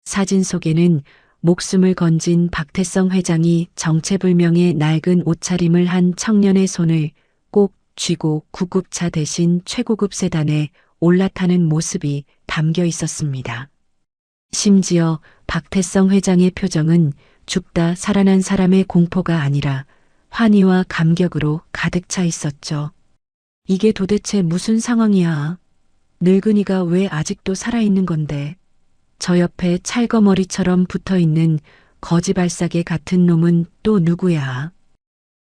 사진 속에는 목숨을 건진 박태성 회장이 정체불명의 낡은 옷차림을 한 청년의 손을 꼭 쥐고 구급차 대신 최고급 세단에 올라타는 모습이 담겨 있었습니다. 심지어 박태성 회장의 표정은 죽다 살아난 사람의 공포가 아니라 환희와 감격으로 가득 차 있었죠. 이게 도대체 무슨 상황이야? 늙은이가 왜 아직도 살아있는 건데? 저 옆에 찰거머리처럼 붙어있는 거지발사계 같은 놈은 또 누구야?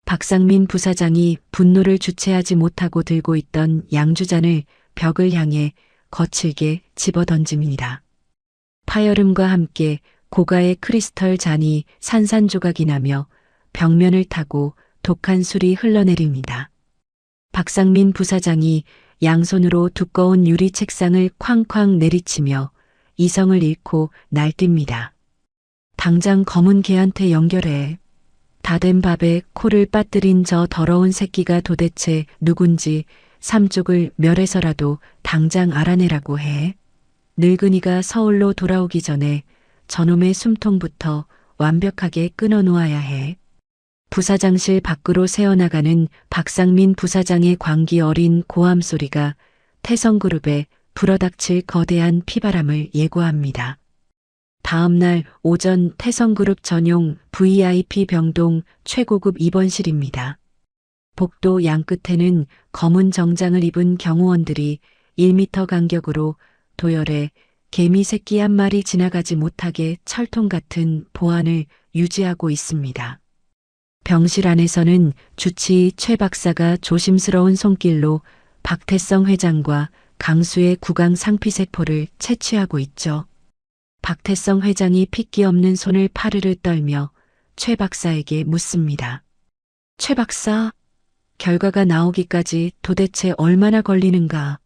박상민 부사장이 분노를 주체하지 못하고 들고 있던 양주잔을 벽을 향해 거칠게 집어던집니다. 파열음과 함께 고가의 크리스털 잔이 산산조각이 나며 벽면을 타고 독한 술이 흘러내립니다. 박상민 부사장이 양손으로 두꺼운 유리 책상을 쾅쾅 내리치며 이성을 잃고 날뜁니다. 당장 검은 개한테 연결해. 다 된 밥에 코를 빠뜨린 저 더러운 새끼가 도대체 누군지 삼쪽을 멸해서라도 당장 알아내라고 해. 늙은이가 서울로 돌아오기 전에 저놈의 숨통부터 완벽하게 끊어놓아야 해. 부사장실 밖으로 새어나가는 박상민 부사장의 광기 어린 고함 소리가 태성그룹에 불어닥칠 거대한 피바람을 예고합니다. 다음 날 오전 태성그룹 전용 VIP 병동 최고급 입원실입니다. 복도 양끝에는 검은 정장을 입은 경호원들이 1m 간격으로 도열에 개미 새끼 한 마리 지나가지 못하게 철통 같은 보안을 유지하고 있습니다. 병실 안에서는 주치의 최 박사가 조심스러운 손길로 박태성 회장과 강수의 구강 상피세포를 채취하고 있죠. 박태성 회장이 핏기 없는 손을 파르르 떨며 최 박사에게 묻습니다. 최 박사, 결과가 나오기까지 도대체 얼마나 걸리는가?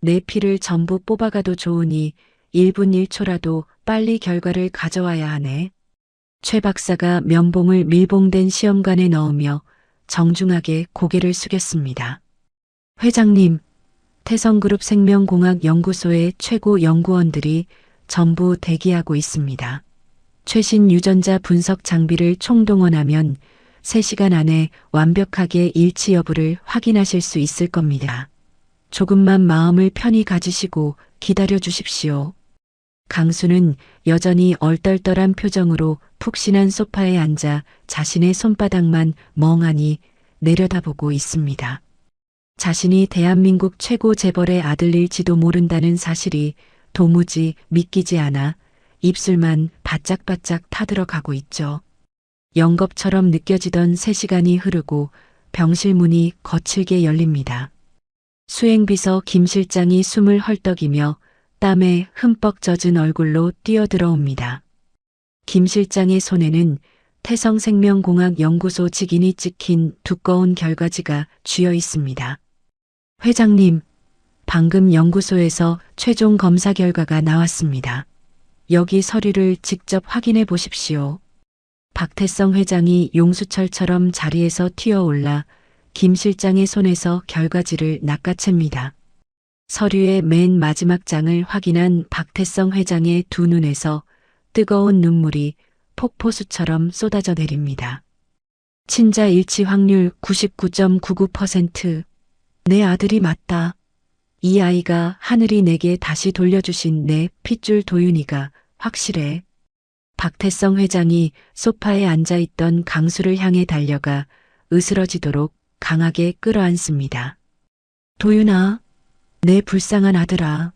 내 피를 전부 뽑아가도 좋으니 1분 1초라도 빨리 결과를 가져와야 하네. 최 박사가 면봉을 밀봉된 시험관에 넣으며 정중하게 고개를 숙였습니다. 회장님, 태성그룹 생명공학연구소의 최고 연구원들이 전부 대기하고 있습니다. 최신 유전자 분석 장비를 총동원하면 3시간 안에 완벽하게 일치 여부를 확인하실 수 있을 겁니다. 조금만 마음을 편히 가지시고 기다려 주십시오. 강수는 여전히 얼떨떨한 표정으로 푹신한 소파에 앉아 자신의 손바닥만 멍하니 내려다보고 있습니다. 자신이 대한민국 최고 재벌의 아들일지도 모른다는 사실이 도무지 믿기지 않아 입술만 바짝바짝 타들어가고 있죠. 영겁처럼 느껴지던 3시간이 흐르고 병실 문이 거칠게 열립니다. 수행비서 김 실장이 숨을 헐떡이며 땀에 흠뻑 젖은 얼굴로 뛰어들어옵니다. 김 실장의 손에는 태성생명공학연구소 직인이 찍힌 두꺼운 결과지가 쥐어 있습니다. 회장님, 방금 연구소에서 최종 검사 결과가 나왔습니다. 여기 서류를 직접 확인해 보십시오. 박태성 회장이 용수철처럼 자리에서 튀어올라 김 실장의 손에서 결과지를 낚아챕니다. 서류의 맨 마지막 장을 확인한 박태성 회장의 두 눈에서 뜨거운 눈물이 폭포수처럼 쏟아져 내립니다. 친자 일치 확률 99.99%. 내 아들이 맞다. 이 아이가 하늘이 내게 다시 돌려주신 내 핏줄 도윤이가 확실해. 박태성 회장이 소파에 앉아있던 강수를 향해 달려가 으스러지도록 강하게 끌어안습니다. 도윤아, 내 불쌍한 아들아.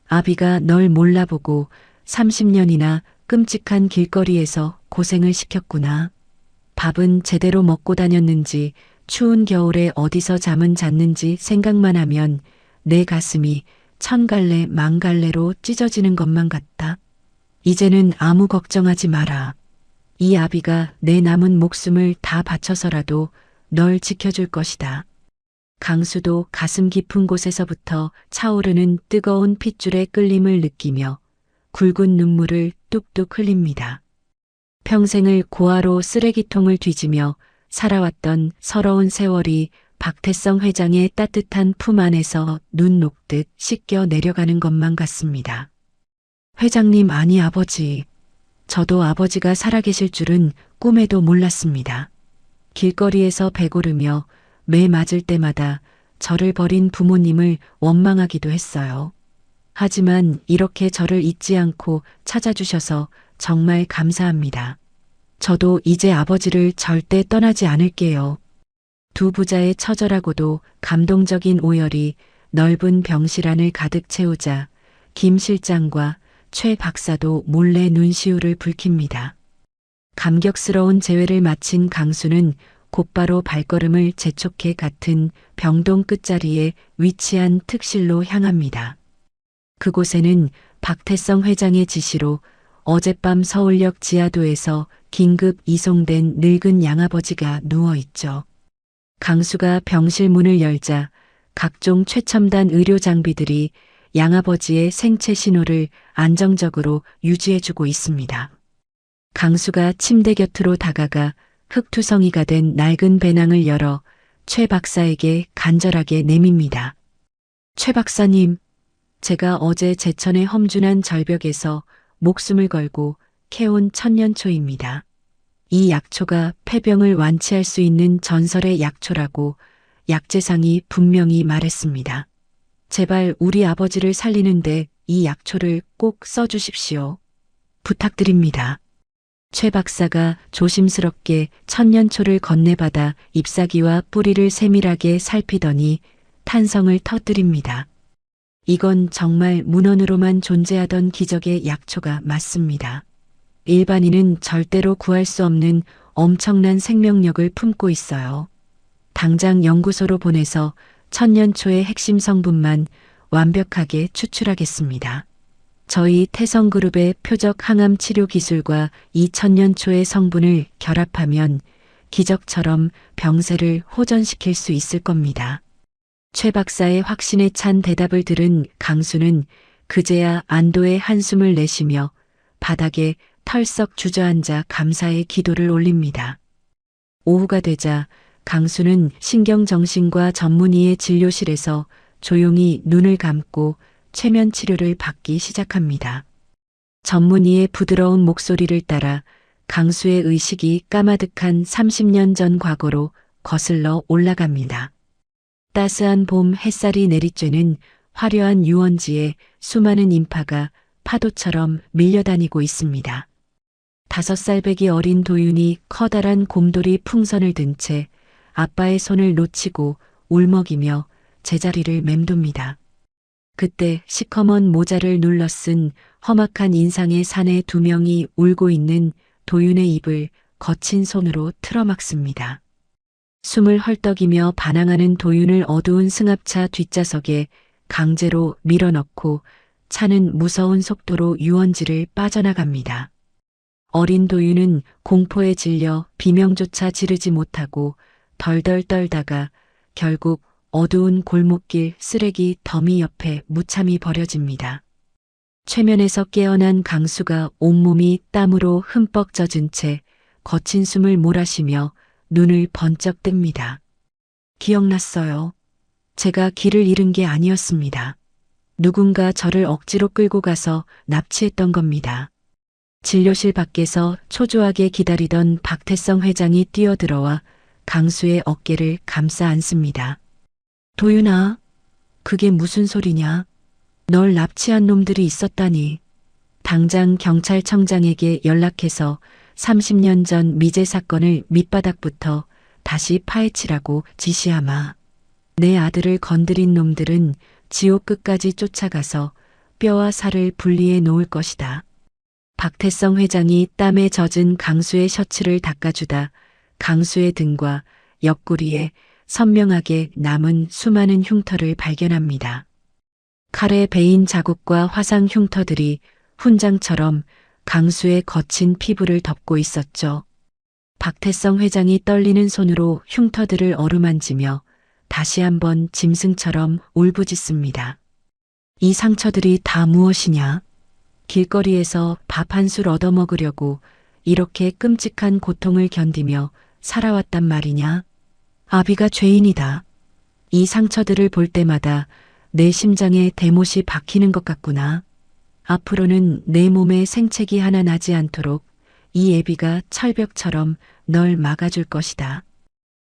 아비가 널 몰라보고 30년이나 끔찍한 길거리에서 고생을 시켰구나. 밥은 제대로 먹고 다녔는지 추운 겨울에 어디서 잠은 잤는지 생각만 하면 내 가슴이 천갈래 만갈래로 찢어지는 것만 같다. 이제는 아무 걱정하지 마라. 이 아비가 내 남은 목숨을 다 바쳐서라도 널 지켜줄 것이다. 강수도 가슴 깊은 곳에서부터 차오르는 뜨거운 핏줄의 끌림을 느끼며 굵은 눈물을 뚝뚝 흘립니다. 평생을 고아로 쓰레기통을 뒤지며 살아왔던 서러운 세월이 박태성 회장의 따뜻한 품 안에서 눈 녹듯 씻겨 내려가는 것만 같습니다. 회장님, 아니 아버지. 저도 아버지가 살아계실 줄은 꿈에도 몰랐습니다. 길거리에서 배고르며 매 맞을 때마다 저를 버린 부모님을 원망하기도 했어요. 하지만 이렇게 저를 잊지 않고 찾아주셔서 정말 감사합니다. 저도 이제 아버지를 절대 떠나지 않을게요. 두 부자의 처절하고도 감동적인 오열이 넓은 병실 안을 가득 채우자 김 실장과 최 박사도 몰래 눈시울을 붉힙니다. 감격스러운 재회를 마친 강수는 곧바로 발걸음을 재촉해 같은 병동 끝자리에 위치한 특실로 향합니다. 그곳에는 박태성 회장의 지시로 어젯밤 서울역 지하도에서 긴급 이송된 늙은 양아버지가 누워있죠. 강수가 병실 문을 열자 각종 최첨단 의료 장비들이 양아버지의 생체 신호를 안정적으로 유지해주고 있습니다. 강수가 침대 곁으로 다가가 흙투성이가 된 낡은 배낭을 열어 최 박사에게 간절하게 내밉니다. 최 박사님, 제가 어제 제천의 험준한 절벽에서 목숨을 걸고 캐온 천년초입니다. 이 약초가 폐병을 완치할 수 있는 전설의 약초라고 약재상이 분명히 말했습니다. 제발 우리 아버지를 살리는데 이 약초를 꼭 써주십시오. 부탁드립니다. 최 박사가 조심스럽게 천년초를 건네받아 잎사귀와 뿌리를 세밀하게 살피더니 탄성을 터뜨립니다. 이건 정말 문헌으로만 존재하던 기적의 약초가 맞습니다. 일반인은 절대로 구할 수 없는 엄청난 생명력을 품고 있어요. 당장 연구소로 보내서 천년초의 핵심 성분만 완벽하게 추출하겠습니다. 저희 태성그룹의 표적 항암 치료 기술과 이 천년초의 성분을 결합하면 기적처럼 병세를 호전시킬 수 있을 겁니다. 최 박사의 확신에 찬 대답을 들은 강수는 그제야 안도의 한숨을 내쉬며 바닥에 털썩 주저앉아 감사의 기도를 올립니다. 오후가 되자 강수는 신경정신과 전문의의 진료실에서 조용히 눈을 감고 최면 치료를 받기 시작합니다. 전문의의 부드러운 목소리를 따라 강수의 의식이 까마득한 30년 전 과거로 거슬러 올라갑니다. 따스한 봄 햇살이 내리쬐는 화려한 유원지에 수많은 인파가 파도처럼 밀려다니고 있습니다. 5살배기 어린 도윤이 커다란 곰돌이 풍선을 든 채 아빠의 손을 놓치고 울먹이며 제자리를 맴돕니다. 그때 시커먼 모자를 눌러 쓴 험악한 인상의 사내 2명이 울고 있는 도윤의 입을 거친 손으로 틀어막습니다. 숨을 헐떡이며 반항하는 도윤을 어두운 승합차 뒷좌석에 강제로 밀어넣고 차는 무서운 속도로 유원지를 빠져나갑니다. 어린 도윤은 공포에 질려 비명조차 지르지 못하고 덜덜 떨다가 결국 어두운 골목길 쓰레기 더미 옆에 무참히 버려집니다. 최면에서 깨어난 강수가 온몸이 땀으로 흠뻑 젖은 채 거친 숨을 몰아쉬며 눈을 번쩍 뜹니다. 기억났어요. 제가 길을 잃은 게 아니었습니다. 누군가 저를 억지로 끌고 가서 납치했던 겁니다. 진료실 밖에서 초조하게 기다리던 박태성 회장이 뛰어들어와 강수의 어깨를 감싸 안습니다. 도윤아, 그게 무슨 소리냐? 널 납치한 놈들이 있었다니. 당장 경찰청장에게 연락해서 30년 전 미제 사건을 밑바닥부터 다시 파헤치라고 지시하마. 내 아들을 건드린 놈들은 지옥 끝까지 쫓아가서 뼈와 살을 분리해 놓을 것이다. 박태성 회장이 땀에 젖은 강수의 셔츠를 닦아주다 강수의 등과 옆구리에 선명하게 남은 수많은 흉터를 발견합니다. 칼에 베인 자국과 화상 흉터들이 훈장처럼 강수의 거친 피부를 덮고 있었죠. 박태성 회장이 떨리는 손으로 흉터들을 어루만지며 다시 한번 짐승처럼 울부짖습니다. 이 상처들이 다 무엇이냐? 길거리에서 밥 한 술 얻어먹으려고 이렇게 끔찍한 고통을 견디며 살아왔단 말이냐? 아비가 죄인이다. 이 상처들을 볼 때마다 내 심장에 대못이 박히는 것 같구나. 앞으로는 내 몸에 생채기 하나 나지 않도록 이 애비가 철벽처럼 널 막아줄 것이다.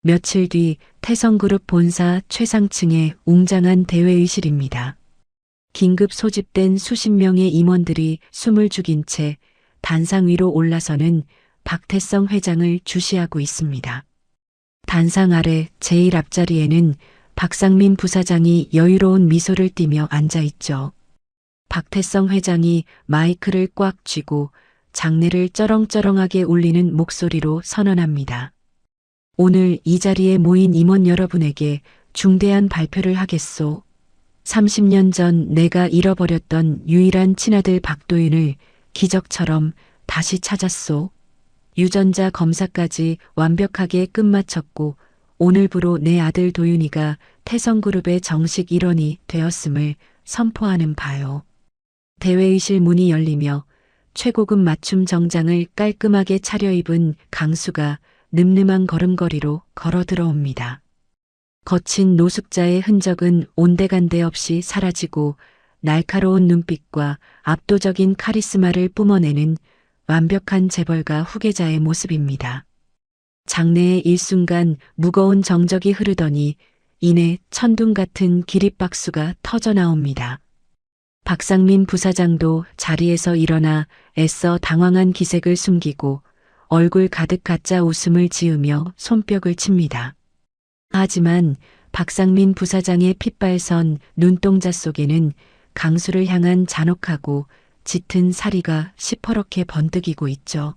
며칠 뒤 태성그룹 본사 최상층의 웅장한 대회의실입니다. 긴급 소집된 수십 명의 임원들이 숨을 죽인 채 단상 위로 올라서는 박태성 회장을 주시하고 있습니다. 단상 아래 제일 앞자리에는 박상민 부사장이 여유로운 미소를 띠며 앉아 있죠. 박태성 회장이 마이크를 꽉 쥐고 장내를 쩌렁쩌렁하게 울리는 목소리로 선언합니다. 오늘 이 자리에 모인 임원 여러분에게 중대한 발표를 하겠소. 30년 전 내가 잃어버렸던 유일한 친아들 박도윤을 기적처럼 다시 찾았소. 유전자 검사까지 완벽하게 끝마쳤고 오늘부로 내 아들 도윤이가 태성그룹의 정식 일원이 되었음을 선포하는 바요. 대회의실 문이 열리며 최고급 맞춤 정장을 깔끔하게 차려입은 강수가 늠름한 걸음걸이로 걸어 들어옵니다. 거친 노숙자의 흔적은 온데간데 없이 사라지고 날카로운 눈빛과 압도적인 카리스마를 뿜어내는 완벽한 재벌가 후계자의 모습입니다. 장내에 일순간 무거운 정적이 흐르더니 이내 천둥 같은 기립박수가 터져 나옵니다. 박상민 부사장도 자리에서 일어나 애써 당황한 기색을 숨기고 얼굴 가득 가짜 웃음을 지으며 손뼉을 칩니다. 하지만 박상민 부사장의 핏발선 눈동자 속에는 강수를 향한 잔혹하고 짙은 사리가 시퍼렇게 번뜩이고 있죠.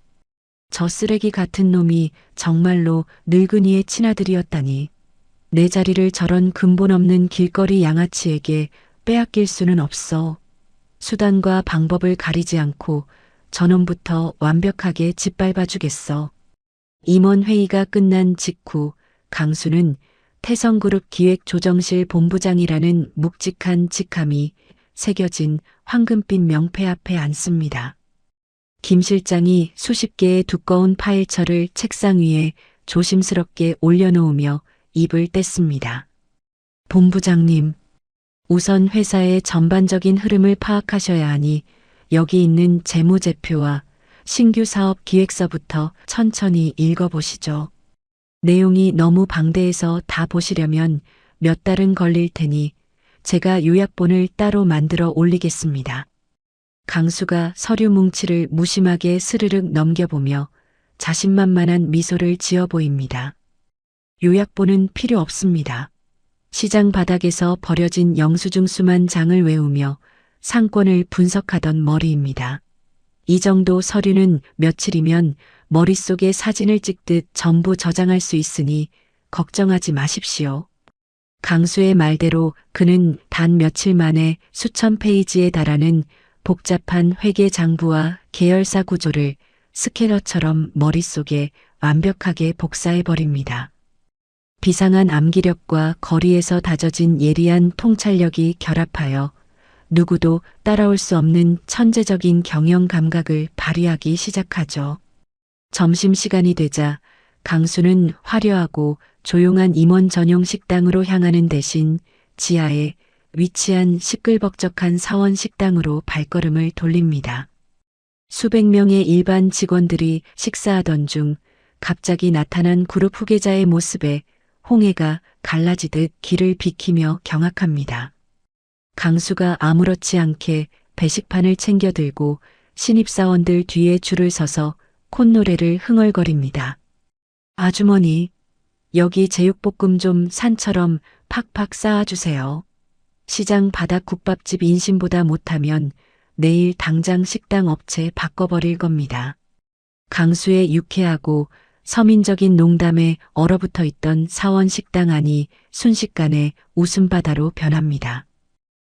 저 쓰레기 같은 놈이 정말로 늙은이의 친아들이었다니. 내 자리를 저런 근본 없는 길거리 양아치에게 빼앗길 수는 없어. 수단과 방법을 가리지 않고 저놈부터 완벽하게 짓밟아 주겠어. 임원 회의가 끝난 직후 강수는 태성그룹 기획조정실 본부장이라는 묵직한 직함이 새겨진 황금빛 명패 앞에 앉습니다. 김 실장이 수십 개의 두꺼운 파일철을 책상 위에 조심스럽게 올려놓으며 입을 뗐습니다. 본부장님, 우선 회사의 전반적인 흐름을 파악하셔야 하니 여기 있는 재무제표와 신규 사업 기획서부터 천천히 읽어보시죠. 내용이 너무 방대해서 다 보시려면 몇 달은 걸릴 테니 제가 요약본을 따로 만들어 올리겠습니다. 강수가 서류 뭉치를 무심하게 스르륵 넘겨보며 자신만만한 미소를 지어 보입니다. 요약본은 필요 없습니다. 시장 바닥에서 버려진 영수증 수만 장을 외우며 상권을 분석하던 머리입니다. 이 정도 서류는 며칠이면 머릿속에 사진을 찍듯 전부 저장할 수 있으니 걱정하지 마십시오. 강수의 말대로 그는 단 며칠 만에 수천 페이지에 달하는 복잡한 회계 장부와 계열사 구조를 스캐너처럼 머릿속에 완벽하게 복사해버립니다. 비상한 암기력과 거리에서 다져진 예리한 통찰력이 결합하여 누구도 따라올 수 없는 천재적인 경영 감각을 발휘하기 시작하죠. 점심시간이 되자 강수는 화려하고 조용한 임원 전용 식당으로 향하는 대신 지하에 위치한 시끌벅적한 사원 식당으로 발걸음을 돌립니다. 수백 명의 일반 직원들이 식사하던 중 갑자기 나타난 그룹 후계자의 모습에 홍해가 갈라지듯 길을 비키며 경악합니다. 강수가 아무렇지 않게 배식판을 챙겨 들고 신입사원들 뒤에 줄을 서서 콧노래를 흥얼거립니다. 아주머니, 여기 제육볶음 좀 산처럼 팍팍 쌓아주세요. 시장 바닥 국밥집 인심보다 못하면 내일 당장 식당 업체 바꿔버릴 겁니다. 강수의 유쾌하고 서민적인 농담에 얼어붙어 있던 사원 식당 안이 순식간에 웃음바다로 변합니다.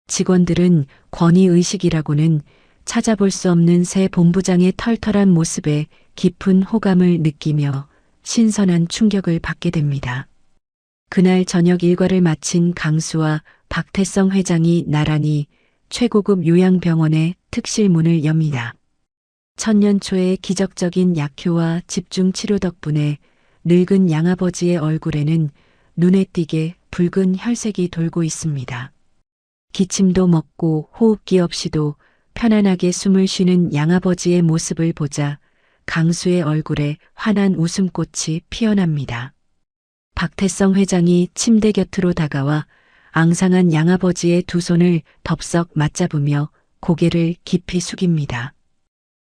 직원들은 권위의식이라고는 찾아볼 수 없는 새 본부장의 털털한 모습에 깊은 호감을 느끼며 신선한 충격을 받게 됩니다. 그날 저녁 일과를 마친 강수와 박태성 회장이 나란히 최고급 요양병원의 특실문을 엽니다. 천년초의 기적적인 약효와 집중 치료 덕분에 늙은 양아버지의 얼굴에는 눈에 띄게 붉은 혈색이 돌고 있습니다. 기침도 먹고 호흡기 없이도 편안하게 숨을 쉬는 양아버지의 모습을 보자 강수의 얼굴에 환한 웃음꽃이 피어납니다. 박태성 회장이 침대 곁으로 다가와 앙상한 양아버지의 두 손을 덥석 맞잡으며 고개를 깊이 숙입니다.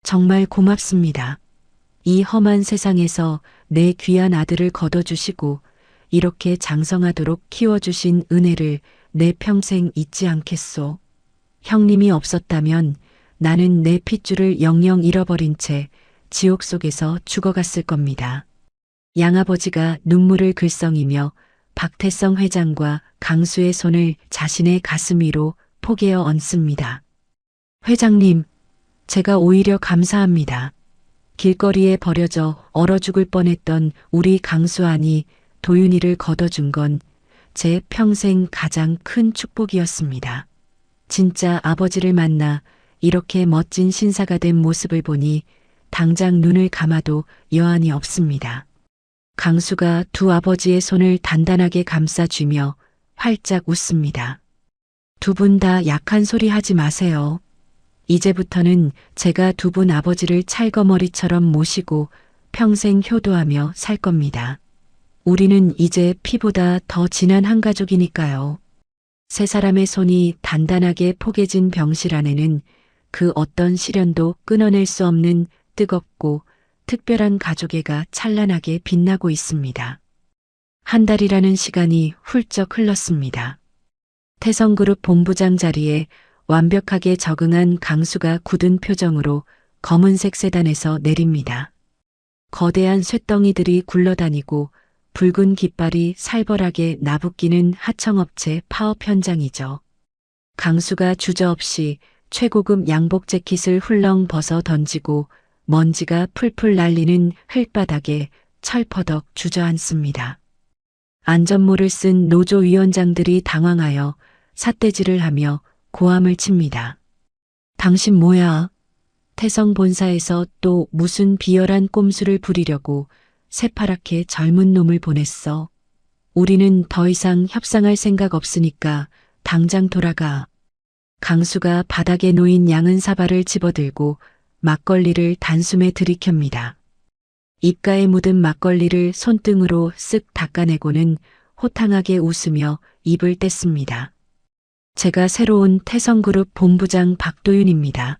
정말 고맙습니다. 이 험한 세상에서 내 귀한 아들을 거둬주시고 이렇게 장성하도록 키워주신 은혜를 내 평생 잊지 않겠소. 형님이 없었다면 나는 내 핏줄을 영영 잃어버린 채 지옥 속에서 죽어갔을 겁니다. 양아버지가 눈물을 글썽이며 박태성 회장과 강수의 손을 자신의 가슴 위로 포개어 얹습니다. 회장님, 제가 오히려 감사합니다. 길거리에 버려져 얼어 죽을 뻔했던 우리 강수안이 도윤이를 거둬준 건 제 평생 가장 큰 축복이었습니다. 진짜 아버지를 만나 이렇게 멋진 신사가 된 모습을 보니 당장 눈을 감아도 여한이 없습니다. 강수가 두 아버지의 손을 단단하게 감싸쥐며 활짝 웃습니다. 두 분 다 약한 소리 하지 마세요. 이제부터는 제가 두 분 아버지를 찰거머리처럼 모시고 평생 효도하며 살 겁니다. 우리는 이제 피보다 더 진한 한 가족이니까요. 세 사람의 손이 단단하게 포개진 병실 안에는 그 어떤 시련도 끊어낼 수 없는 뜨겁고 특별한 가족애가 찬란하게 빛나고 있습니다. 한 달이라는 시간이 훌쩍 흘렀습니다. 태성그룹 본부장 자리에 완벽하게 적응한 강수가 굳은 표정으로 검은색 세단에서 내립니다. 거대한 쇳덩이들이 굴러다니고 붉은 깃발이 살벌하게 나부끼는 하청업체 파업 현장이죠. 강수가 주저없이 최고급 양복 재킷을 훌렁 벗어 던지고 먼지가 풀풀 날리는 흙바닥에 철퍼덕 주저앉습니다. 안전모를 쓴 노조위원장들이 당황하여 삿대질을 하며 고함을 칩니다. 당신 뭐야? 태성 본사에서 또 무슨 비열한 꼼수를 부리려고 새파랗게 젊은 놈을 보냈어. 우리는 더 이상 협상할 생각 없으니까 당장 돌아가. 강수가 바닥에 놓인 양은 사발을 집어들고 막걸리를 단숨에 들이켭니다. 입가에 묻은 막걸리를 손등으로 쓱 닦아내고는 호탕하게 웃으며 입을 뗐습니다. 제가 새로운 태성그룹 본부장 박도윤입니다.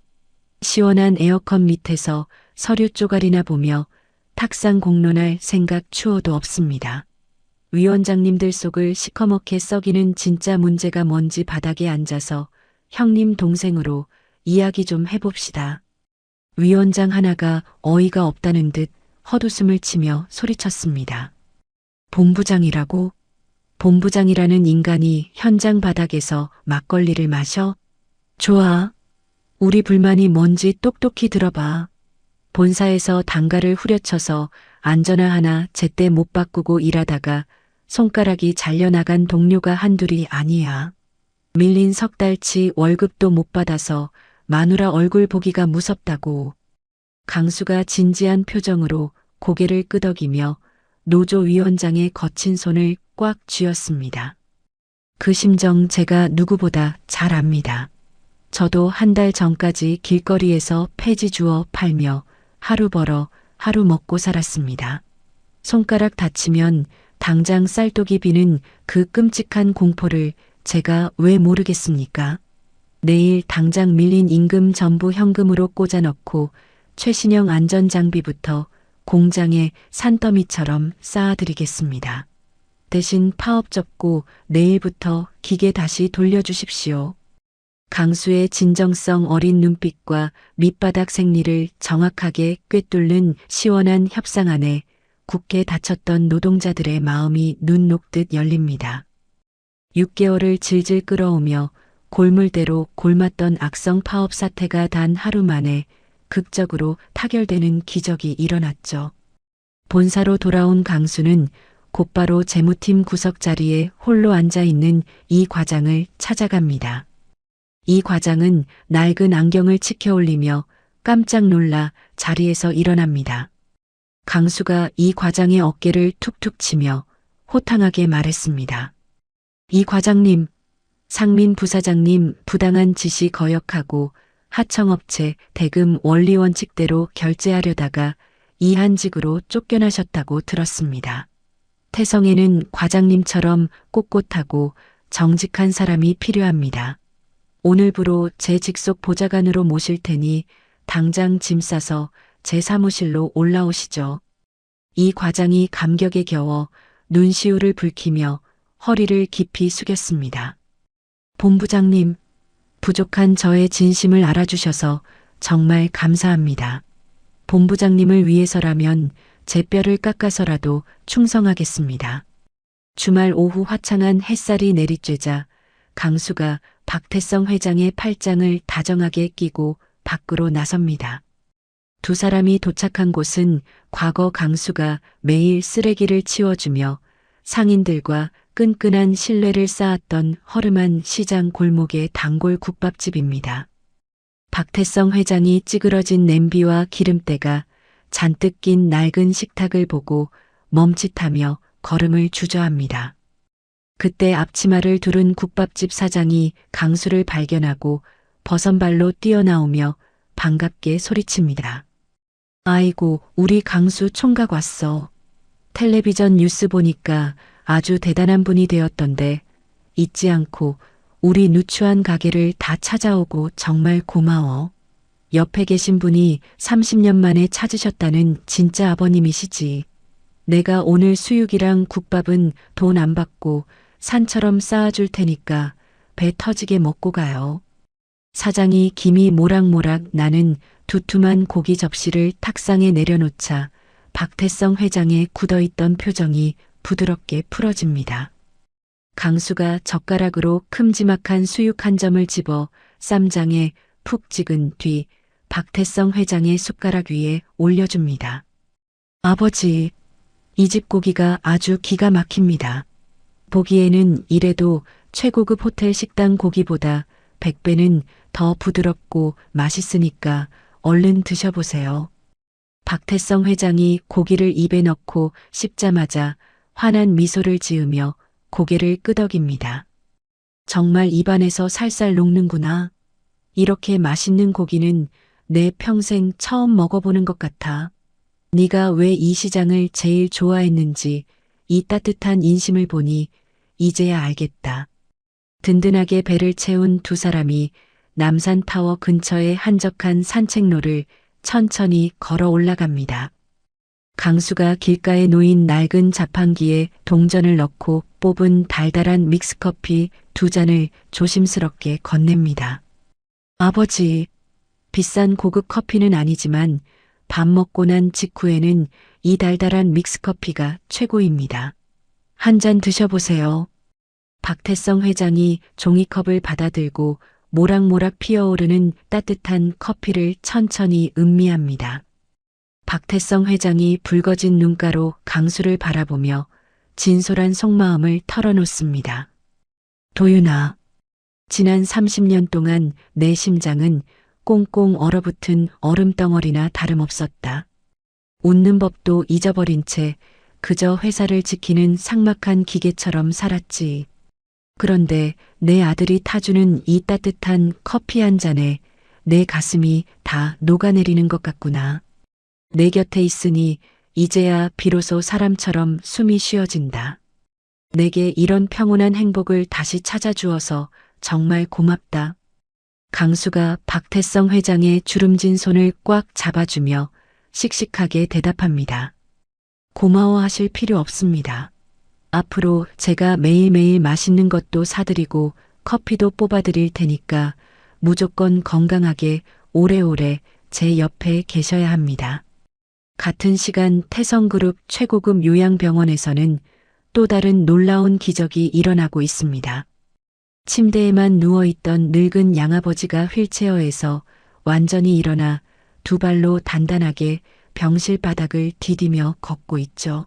시원한 에어컨 밑에서 서류 쪼가리나 보며 탁상 공론할 생각 추호도 없습니다. 위원장님들 속을 시커멓게 썩이는 진짜 문제가 뭔지 바닥에 앉아서 형님 동생으로 이야기 좀 해봅시다. 위원장 하나가 어이가 없다는 듯 헛웃음을 치며 소리쳤습니다. 본부장이라고? 본부장이라는 인간이 현장 바닥에서 막걸리를 마셔? 좋아. 우리 불만이 뭔지 똑똑히 들어봐. 본사에서 단가를 후려쳐서 안전화 하나 제때 못 바꾸고 일하다가 손가락이 잘려나간 동료가 한둘이 아니야. 밀린 석 달치 월급도 못 받아서 마누라 얼굴 보기가 무섭다고. 강수가 진지한 표정으로 고개를 끄덕이며 노조위원장의 거친 손을 꽉 쥐었습니다. 그 심정 제가 누구보다 잘 압니다. 저도 한 달 전까지 길거리에서 폐지 주워 팔며 하루 벌어 하루 먹고 살았습니다. 손가락 다치면 당장 쌀독이 비는 그 끔찍한 공포를 제가 왜 모르겠습니까? 내일 당장 밀린 임금 전부 현금으로 꽂아 넣고 최신형 안전장비부터 공장에 산더미처럼 쌓아드리겠습니다. 대신 파업 접고 내일부터 기계 다시 돌려주십시오. 강수의 진정성 어린 눈빛과 밑바닥 생리를 정확하게 꿰뚫는 시원한 협상 안에 굳게 닫혔던 노동자들의 마음이 눈 녹듯 열립니다. 6개월을 질질 끌어오며 골물대로 골맞던 악성 파업 사태가 단 하루 만에 극적으로 타결되는 기적이 일어났죠. 본사로 돌아온 강수는 곧바로 재무팀 구석 자리에 홀로 앉아 있는 이 과장을 찾아갑니다. 이 과장은 낡은 안경을 치켜 올리며 깜짝 놀라 자리에서 일어납니다. 강수가 이 과장의 어깨를 툭툭 치며 호탕하게 말했습니다. 이 과장님, 상민 부사장님 부당한 지시 거역하고 하청업체 대금 원리 원칙대로 결제하려다가 이한직으로 쫓겨나셨다고 들었습니다. 태성에는 과장님처럼 꼿꼿하고 정직한 사람이 필요합니다. 오늘부로 제 직속 보좌관으로 모실 테니 당장 짐 싸서 제 사무실로 올라오시죠. 이 과장이 감격에 겨워 눈시울을 붉히며 허리를 깊이 숙였습니다. 본부장님, 부족한 저의 진심을 알아주셔서 정말 감사합니다. 본부장님을 위해서라면 제 뼈를 깎아서라도 충성하겠습니다. 주말 오후 화창한 햇살이 내리쬐자 강수가 박태성 회장의 팔짱을 다정하게 끼고 밖으로 나섭니다. 두 사람이 도착한 곳은 과거 강수가 매일 쓰레기를 치워주며 상인들과 끈끈한 신뢰를 쌓았던 허름한 시장 골목의 단골 국밥집입니다. 박태성 회장이 찌그러진 냄비와 기름때가 잔뜩 낀 낡은 식탁을 보고 멈칫하며 걸음을 주저합니다. 그때 앞치마를 두른 국밥집 사장이 강수를 발견하고 버선발로 뛰어나오며 반갑게 소리칩니다. 아이고, 우리 강수 총각 왔어. 텔레비전 뉴스 보니까 아주 대단한 분이 되었던데 잊지 않고 우리 누추한 가게를 다 찾아오고 정말 고마워. 옆에 계신 분이 30년 만에 찾으셨다는 진짜 아버님이시지. 내가 오늘 수육이랑 국밥은 돈 안 받고 산처럼 쌓아줄 테니까 배 터지게 먹고 가요. 사장이 김이 모락모락 나는 두툼한 고기 접시를 탁상에 내려놓자 박태성 회장의 굳어있던 표정이 부드럽게 풀어집니다. 강수가 젓가락으로 큼지막한 수육 한 점을 집어 쌈장에 푹 찍은 뒤 박태성 회장의 숟가락 위에 올려줍니다. 아버지, 이 집 고기가 아주 기가 막힙니다. 보기에는 이래도 최고급 호텔 식당 고기보다 100배는 더 부드럽고 맛있으니까 얼른 드셔보세요. 박태성 회장이 고기를 입에 넣고 씹자마자 환한 미소를 지으며 고개를 끄덕입니다. 정말 입안에서 살살 녹는구나. 이렇게 맛있는 고기는 내 평생 처음 먹어보는 것 같아. 네가 왜 이 시장을 제일 좋아했는지 이 따뜻한 인심을 보니 이제야 알겠다. 든든하게 배를 채운 두 사람이 남산타워 근처의 한적한 산책로를 천천히 걸어 올라갑니다. 강수가 길가에 놓인 낡은 자판기에 동전을 넣고 뽑은 달달한 믹스커피 2잔을 조심스럽게 건넵니다. 아버지, 비싼 고급 커피는 아니지만 밥 먹고 난 직후에는 이 달달한 믹스커피가 최고입니다. 한 잔 드셔보세요. 박태성 회장이 종이컵을 받아들고 모락모락 피어오르는 따뜻한 커피를 천천히 음미합니다. 박태성 회장이 붉어진 눈가로 강수를 바라보며 진솔한 속마음을 털어놓습니다. 도윤아, 지난 30년 동안 내 심장은 꽁꽁 얼어붙은 얼음덩어리나 다름없었다. 웃는 법도 잊어버린 채 그저 회사를 지키는 삭막한 기계처럼 살았지. 그런데 내 아들이 타주는 이 따뜻한 커피 한 잔에 내 가슴이 다 녹아내리는 것 같구나. 내 곁에 있으니 이제야 비로소 사람처럼 숨이 쉬어진다. 내게 이런 평온한 행복을 다시 찾아주어서 정말 고맙다. 강수가 박태성 회장의 주름진 손을 꽉 잡아주며 씩씩하게 대답합니다. 고마워하실 필요 없습니다. 앞으로 제가 매일매일 맛있는 것도 사드리고 커피도 뽑아드릴 테니까 무조건 건강하게 오래오래 제 옆에 계셔야 합니다. 같은 시간 태성그룹 최고급 요양병원에서는 또 다른 놀라운 기적이 일어나고 있습니다. 침대에만 누워있던 늙은 양아버지가 휠체어에서 완전히 일어나 두 발로 단단하게 병실 바닥을 디디며 걷고 있죠.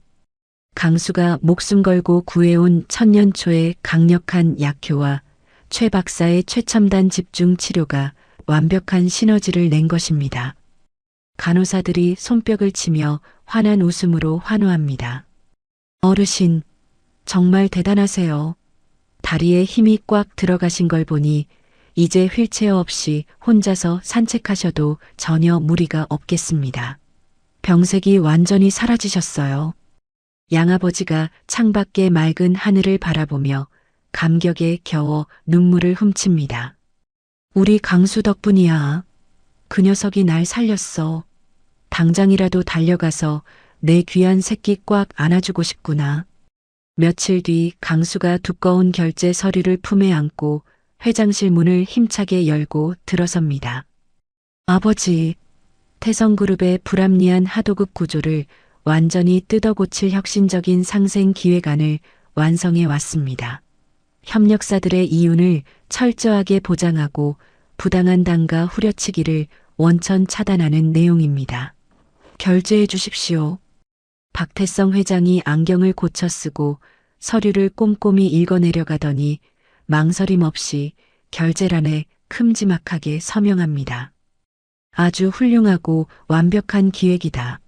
강수가 목숨 걸고 구해온 천년초의 강력한 약효와 최 박사의 최첨단 집중 치료가 완벽한 시너지를 낸 것입니다. 간호사들이 손뼉을 치며 환한 웃음으로 환호합니다. 어르신, 정말 대단하세요. 다리에 힘이 꽉 들어가신 걸 보니 이제 휠체어 없이 혼자서 산책하셔도 전혀 무리가 없겠습니다. 병색이 완전히 사라지셨어요. 양아버지가 창밖의 맑은 하늘을 바라보며 감격에 겨워 눈물을 훔칩니다. 우리 강수 덕분이야. 그 녀석이 날 살렸어. 당장이라도 달려가서 내 귀한 새끼 꽉 안아주고 싶구나. 며칠 뒤 강수가 두꺼운 결제 서류를 품에 안고 회장실 문을 힘차게 열고 들어섭니다. 아버지, 태성그룹의 불합리한 하도급 구조를 완전히 뜯어고칠 혁신적인 상생 기획안을 완성해 왔습니다. 협력사들의 이윤을 철저하게 보장하고 부당한 단가 후려치기를 원천 차단하는 내용입니다. 결제해 주십시오. 박태성 회장이 안경을 고쳐 쓰고 서류를 꼼꼼히 읽어내려가더니 망설임 없이 결제란에 큼지막하게 서명합니다. 아주 훌륭하고 완벽한 기획이다.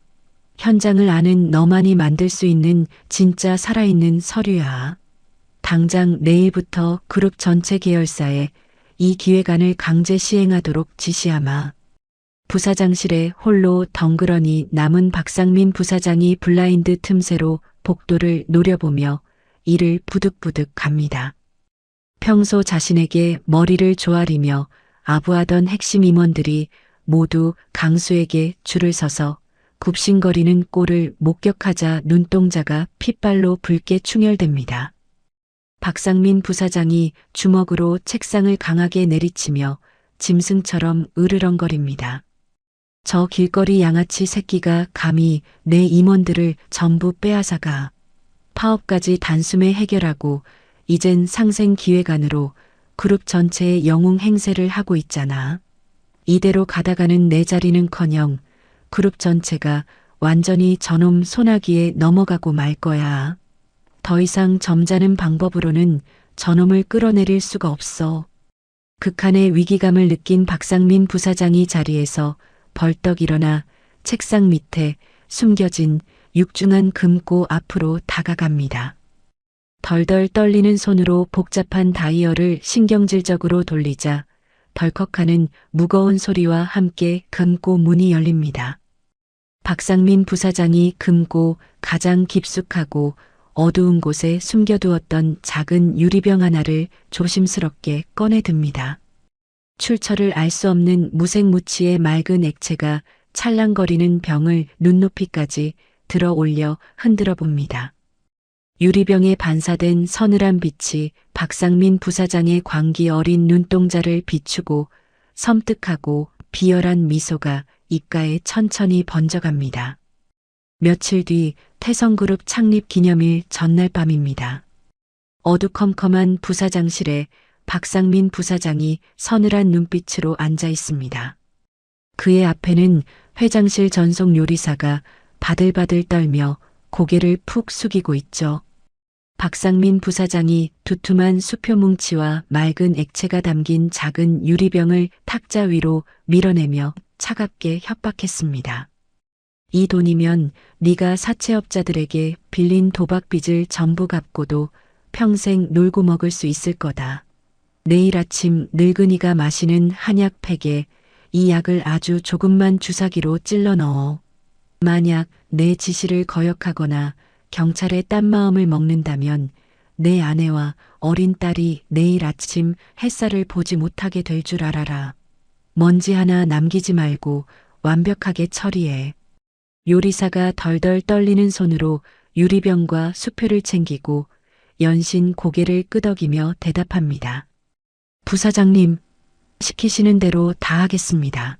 현장을 아는 너만이 만들 수 있는 진짜 살아있는 서류야. 당장 내일부터 그룹 전체 계열사에 이 기획안을 강제 시행하도록 지시하마. 부사장실에 홀로 덩그러니 남은 박상민 부사장이 블라인드 틈새로 복도를 노려보며 이를 부득부득 갑니다. 평소 자신에게 머리를 조아리며 아부하던 핵심 임원들이 모두 강수에게 줄을 서서 굽신거리는 꼴을 목격하자 눈동자가 핏발로 붉게 충혈됩니다. 박상민 부사장이 주먹으로 책상을 강하게 내리치며 짐승처럼 으르렁거립니다. 저 길거리 양아치 새끼가 감히 내 임원들을 전부 빼앗아가 파업까지 단숨에 해결하고 이젠 상생 기획안으로 그룹 전체의 영웅 행세를 하고 있잖아. 이대로 가다가는 내 자리는커녕 그룹 전체가 완전히 저놈 소나기에 넘어가고 말 거야. 더 이상 점잖은 방법으로는 저놈을 끌어내릴 수가 없어. 극한의 위기감을 느낀 박상민 부사장이 자리에서 벌떡 일어나 책상 밑에 숨겨진 육중한 금고 앞으로 다가갑니다. 덜덜 떨리는 손으로 복잡한 다이얼을 신경질적으로 돌리자 덜컥하는 무거운 소리와 함께 금고 문이 열립니다. 박상민 부사장이 금고 가장 깊숙하고 어두운 곳에 숨겨두었던 작은 유리병 하나를 조심스럽게 꺼내듭니다. 출처를 알 수 없는 무색무취의 맑은 액체가 찰랑거리는 병을 눈높이까지 들어 올려 흔들어 봅니다. 유리병에 반사된 서늘한 빛이 박상민 부사장의 광기 어린 눈동자를 비추고 섬뜩하고 비열한 미소가 입가에 천천히 번져갑니다. 며칠 뒤 태성그룹 창립 기념일 전날 밤입니다. 어두컴컴한 부사장실에 박상민 부사장이 서늘한 눈빛으로 앉아 있습니다. 그의 앞에는 회장실 전속 요리사가 바들바들 떨며 고개를 푹 숙이고 있죠. 박상민 부사장이 두툼한 수표 뭉치와 맑은 액체가 담긴 작은 유리병을 탁자 위로 밀어내며 차갑게 협박했습니다. 이 돈이면 네가 사채업자들에게 빌린 도박빚을 전부 갚고도 평생 놀고 먹을 수 있을 거다. 내일 아침 늙은이가 마시는 한약팩에 이 약을 아주 조금만 주사기로 찔러 넣어. 만약 내 지시를 거역하거나 경찰의 딴 마음을 먹는다면 내 아내와 어린 딸이 내일 아침 햇살을 보지 못하게 될 줄 알아라. 먼지 하나 남기지 말고 완벽하게 처리해. 요리사가 덜덜 떨리는 손으로 유리병과 수표를 챙기고 연신 고개를 끄덕이며 대답합니다. 부사장님, 시키시는 대로 다 하겠습니다.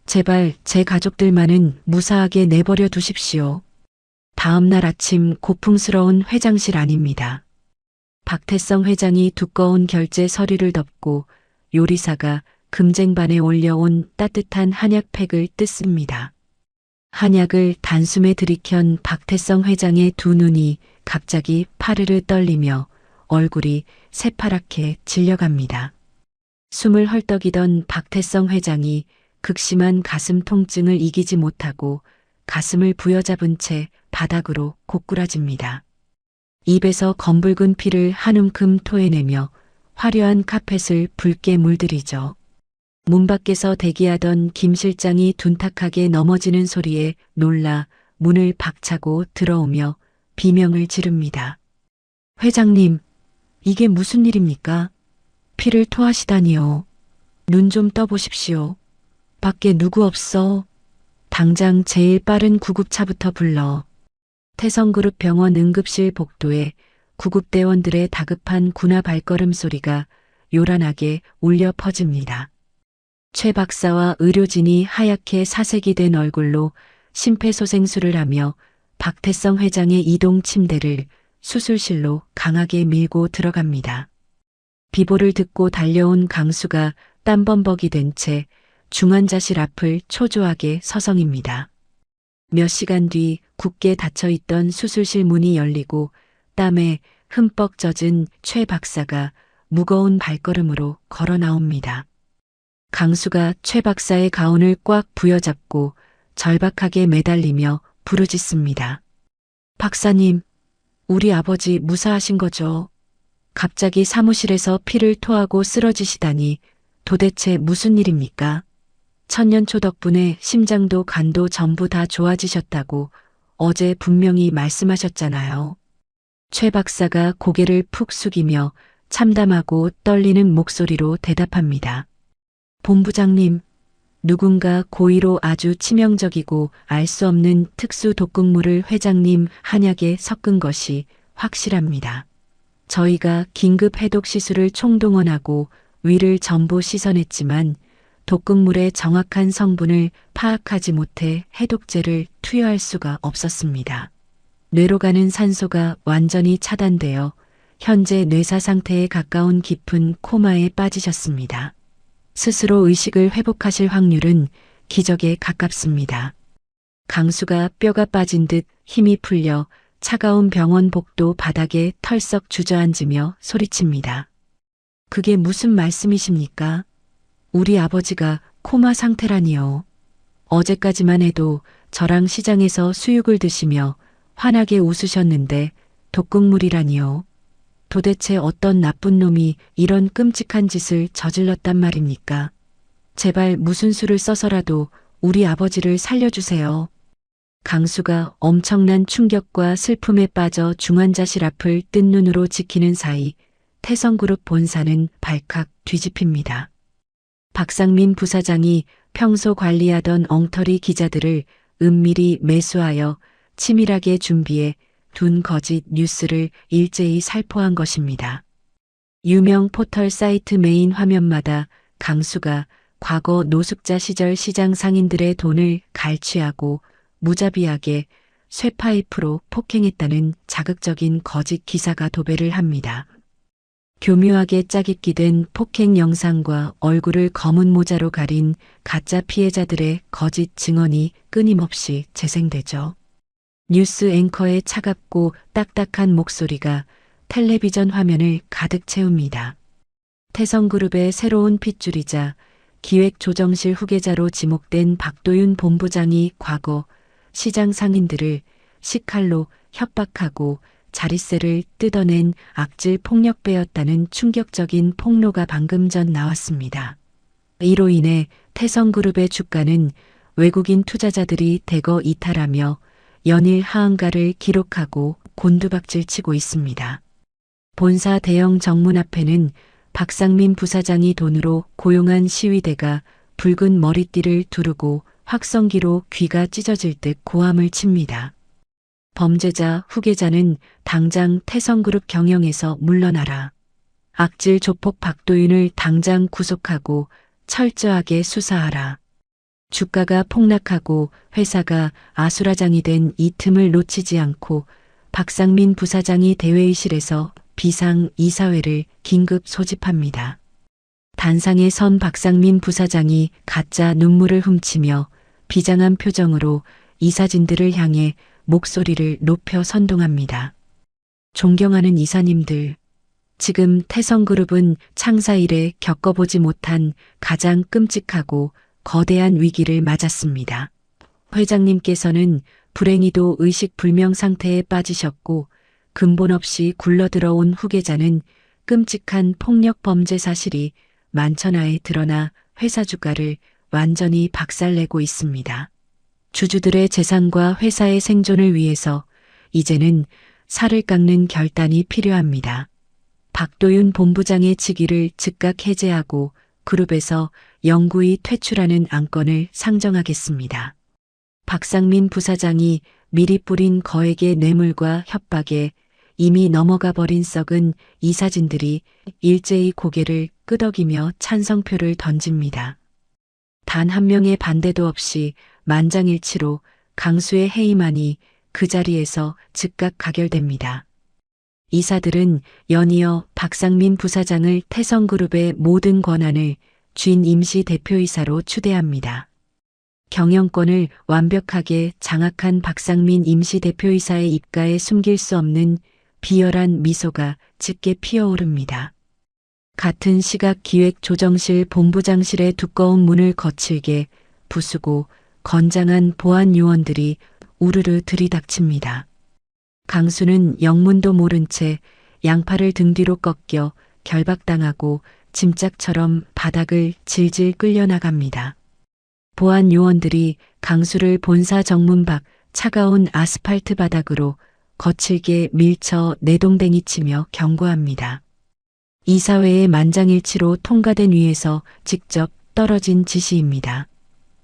제발 제 가족들만은 무사하게 내버려 두십시오. 다음 날 아침 고풍스러운 회장실 안입니다. 박태성 회장이 두꺼운 결제 서류를 덮고 요리사가 금쟁반에 올려온 따뜻한 한약팩을 뜯습니다. 한약을 단숨에 들이켠 박태성 회장의 두 눈이 갑자기 파르르 떨리며 얼굴이 새파랗게 질려갑니다. 숨을 헐떡이던 박태성 회장이 극심한 가슴 통증을 이기지 못하고 가슴을 부여잡은 채 바닥으로 고꾸라집니다. 입에서 검붉은 피를 한 움큼 토해내며 화려한 카펫을 붉게 물들이죠. 문 밖에서 대기하던 김 실장이 둔탁하게 넘어지는 소리에 놀라 문을 박차고 들어오며 비명을 지릅니다. 회장님, 이게 무슨 일입니까? 피를 토하시다니요. 눈 좀 떠보십시오. 밖에 누구 없어. 당장 제일 빠른 구급차부터 불러. 태성그룹 병원 응급실 복도에 구급대원들의 다급한 군화 발걸음 소리가 요란하게 울려 퍼집니다. 최 박사와 의료진이 하얗게 사색이 된 얼굴로 심폐소생술을 하며 박태성 회장의 이동 침대를 수술실로 강하게 밀고 들어갑니다. 비보를 듣고 달려온 강수가 땀범벅이 된 채 중환자실 앞을 초조하게 서성입니다. 몇 시간 뒤 굳게 닫혀있던 수술실 문이 열리고 땀에 흠뻑 젖은 최 박사가 무거운 발걸음으로 걸어 나옵니다. 강수가 최 박사의 가운을 꽉 부여잡고 절박하게 매달리며 부르짖습니다. 박사님, 우리 아버지 무사하신 거죠? 갑자기 사무실에서 피를 토하고 쓰러지시다니 도대체 무슨 일입니까? 천년초 덕분에 심장도 간도 전부 다 좋아지셨다고 어제 분명히 말씀하셨잖아요. 최 박사가 고개를 푹 숙이며 참담하고 떨리는 목소리로 대답합니다. 본부장님, 누군가 고의로 아주 치명적이고 알 수 없는 특수 독극물을 회장님 한약에 섞은 것이 확실합니다. 저희가 긴급 해독 시술을 총동원하고 위를 전부 씻어냈지만 독극물의 정확한 성분을 파악하지 못해 해독제를 투여할 수가 없었습니다. 뇌로 가는 산소가 완전히 차단되어 현재 뇌사 상태에 가까운 깊은 코마에 빠지셨습니다. 스스로 의식을 회복하실 확률은 기적에 가깝습니다. 강수가 뼈가 빠진 듯 힘이 풀려 차가운 병원 복도 바닥에 털썩 주저앉으며 소리칩니다. 그게 무슨 말씀이십니까? 우리 아버지가 코마 상태라니요. 어제까지만 해도 저랑 시장에서 수육을 드시며 환하게 웃으셨는데 독극물이라니요. 도대체 어떤 나쁜 놈이 이런 끔찍한 짓을 저질렀단 말입니까? 제발 무슨 수를 써서라도 우리 아버지를 살려주세요. 강수가 엄청난 충격과 슬픔에 빠져 중환자실 앞을 뜬 눈으로 지키는 사이 태성그룹 본사는 발칵 뒤집힙니다. 박상민 부사장이 평소 관리하던 엉터리 기자들을 은밀히 매수하여 치밀하게 준비해 둔 거짓 뉴스를 일제히 살포한 것입니다. 유명 포털 사이트 메인 화면마다 강수가 과거 노숙자 시절 시장 상인들의 돈을 갈취하고 무자비하게 쇠파이프로 폭행했다는 자극적인 거짓 기사가 도배를 합니다. 교묘하게 짜깁기 된 폭행 영상과 얼굴을 검은 모자로 가린 가짜 피해자들의 거짓 증언이 끊임없이 재생되죠. 뉴스 앵커의 차갑고 딱딱한 목소리가 텔레비전 화면을 가득 채웁니다. 태성그룹의 새로운 핏줄이자 기획조정실 후계자로 지목된 박도윤 본부장이 과거 시장 상인들을 식칼로 협박하고 자릿세를 뜯어낸 악질 폭력배였다는 충격적인 폭로가 방금 전 나왔습니다. 이로 인해 태성그룹의 주가는 외국인 투자자들이 대거 이탈하며 연일 하한가를 기록하고 곤두박질치고 있습니다. 본사 대형 정문 앞에는 박상민 부사장이 돈으로 고용한 시위대가 붉은 머리띠를 두르고 확성기로 귀가 찢어질 듯 고함을 칩니다. 범죄자, 후계자는 당장 태성그룹 경영에서 물러나라. 악질 조폭 박도윤을 당장 구속하고 철저하게 수사하라. 주가가 폭락하고 회사가 아수라장이 된 이 틈을 놓치지 않고 박상민 부사장이 대회의실에서 비상 이사회를 긴급 소집합니다. 단상에 선 박상민 부사장이 가짜 눈물을 훔치며 비장한 표정으로 이사진들을 향해 목소리를 높여 선동합니다. 존경하는 이사님들, 지금 태성그룹은 창사 이래 겪어보지 못한 가장 끔찍하고 거대한 위기를 맞았습니다. 회장님께서는 불행히도 의식불명 상태에 빠지셨고 근본 없이 굴러들어온 후계자는 끔찍한 폭력 범죄 사실이 만천하에 드러나 회사 주가를 완전히 박살내고 있습니다. 주주들의 재산과 회사의 생존을 위해서 이제는 살을 깎는 결단이 필요합니다. 박도윤 본부장의 직위를 즉각 해제하고 그룹에서 영구히 퇴출하는 안건을 상정하겠습니다. 박상민 부사장이 미리 뿌린 거액의 뇌물과 협박에 이미 넘어가 버린 썩은 이사진들이 일제히 고개를 끄덕이며 찬성표를 던집니다. 단 한 명의 반대도 없이 만장일치로 강수의 해임안이 그 자리에서 즉각 가결됩니다. 이사들은 연이어 박상민 부사장을 태성그룹의 모든 권한을 쥔 임시 대표이사로 추대합니다. 경영권을 완벽하게 장악한 박상민 임시 대표이사의 입가에 숨길 수 없는 비열한 미소가 짙게 피어오릅니다. 같은 시각 기획조정실 본부장실의 두꺼운 문을 거칠게 부수고 건장한 보안 요원들이 우르르 들이닥칩니다. 강수는 영문도 모른 채 양팔을 등 뒤로 꺾여 결박당하고 짐짝처럼 바닥을 질질 끌려나갑니다. 보안 요원들이 강수를 본사 정문 밖 차가운 아스팔트 바닥으로 거칠게 밀쳐 내동댕이 치며 경고합니다. 이사회의 만장일치로 통과된 위에서 직접 떨어진 지시입니다.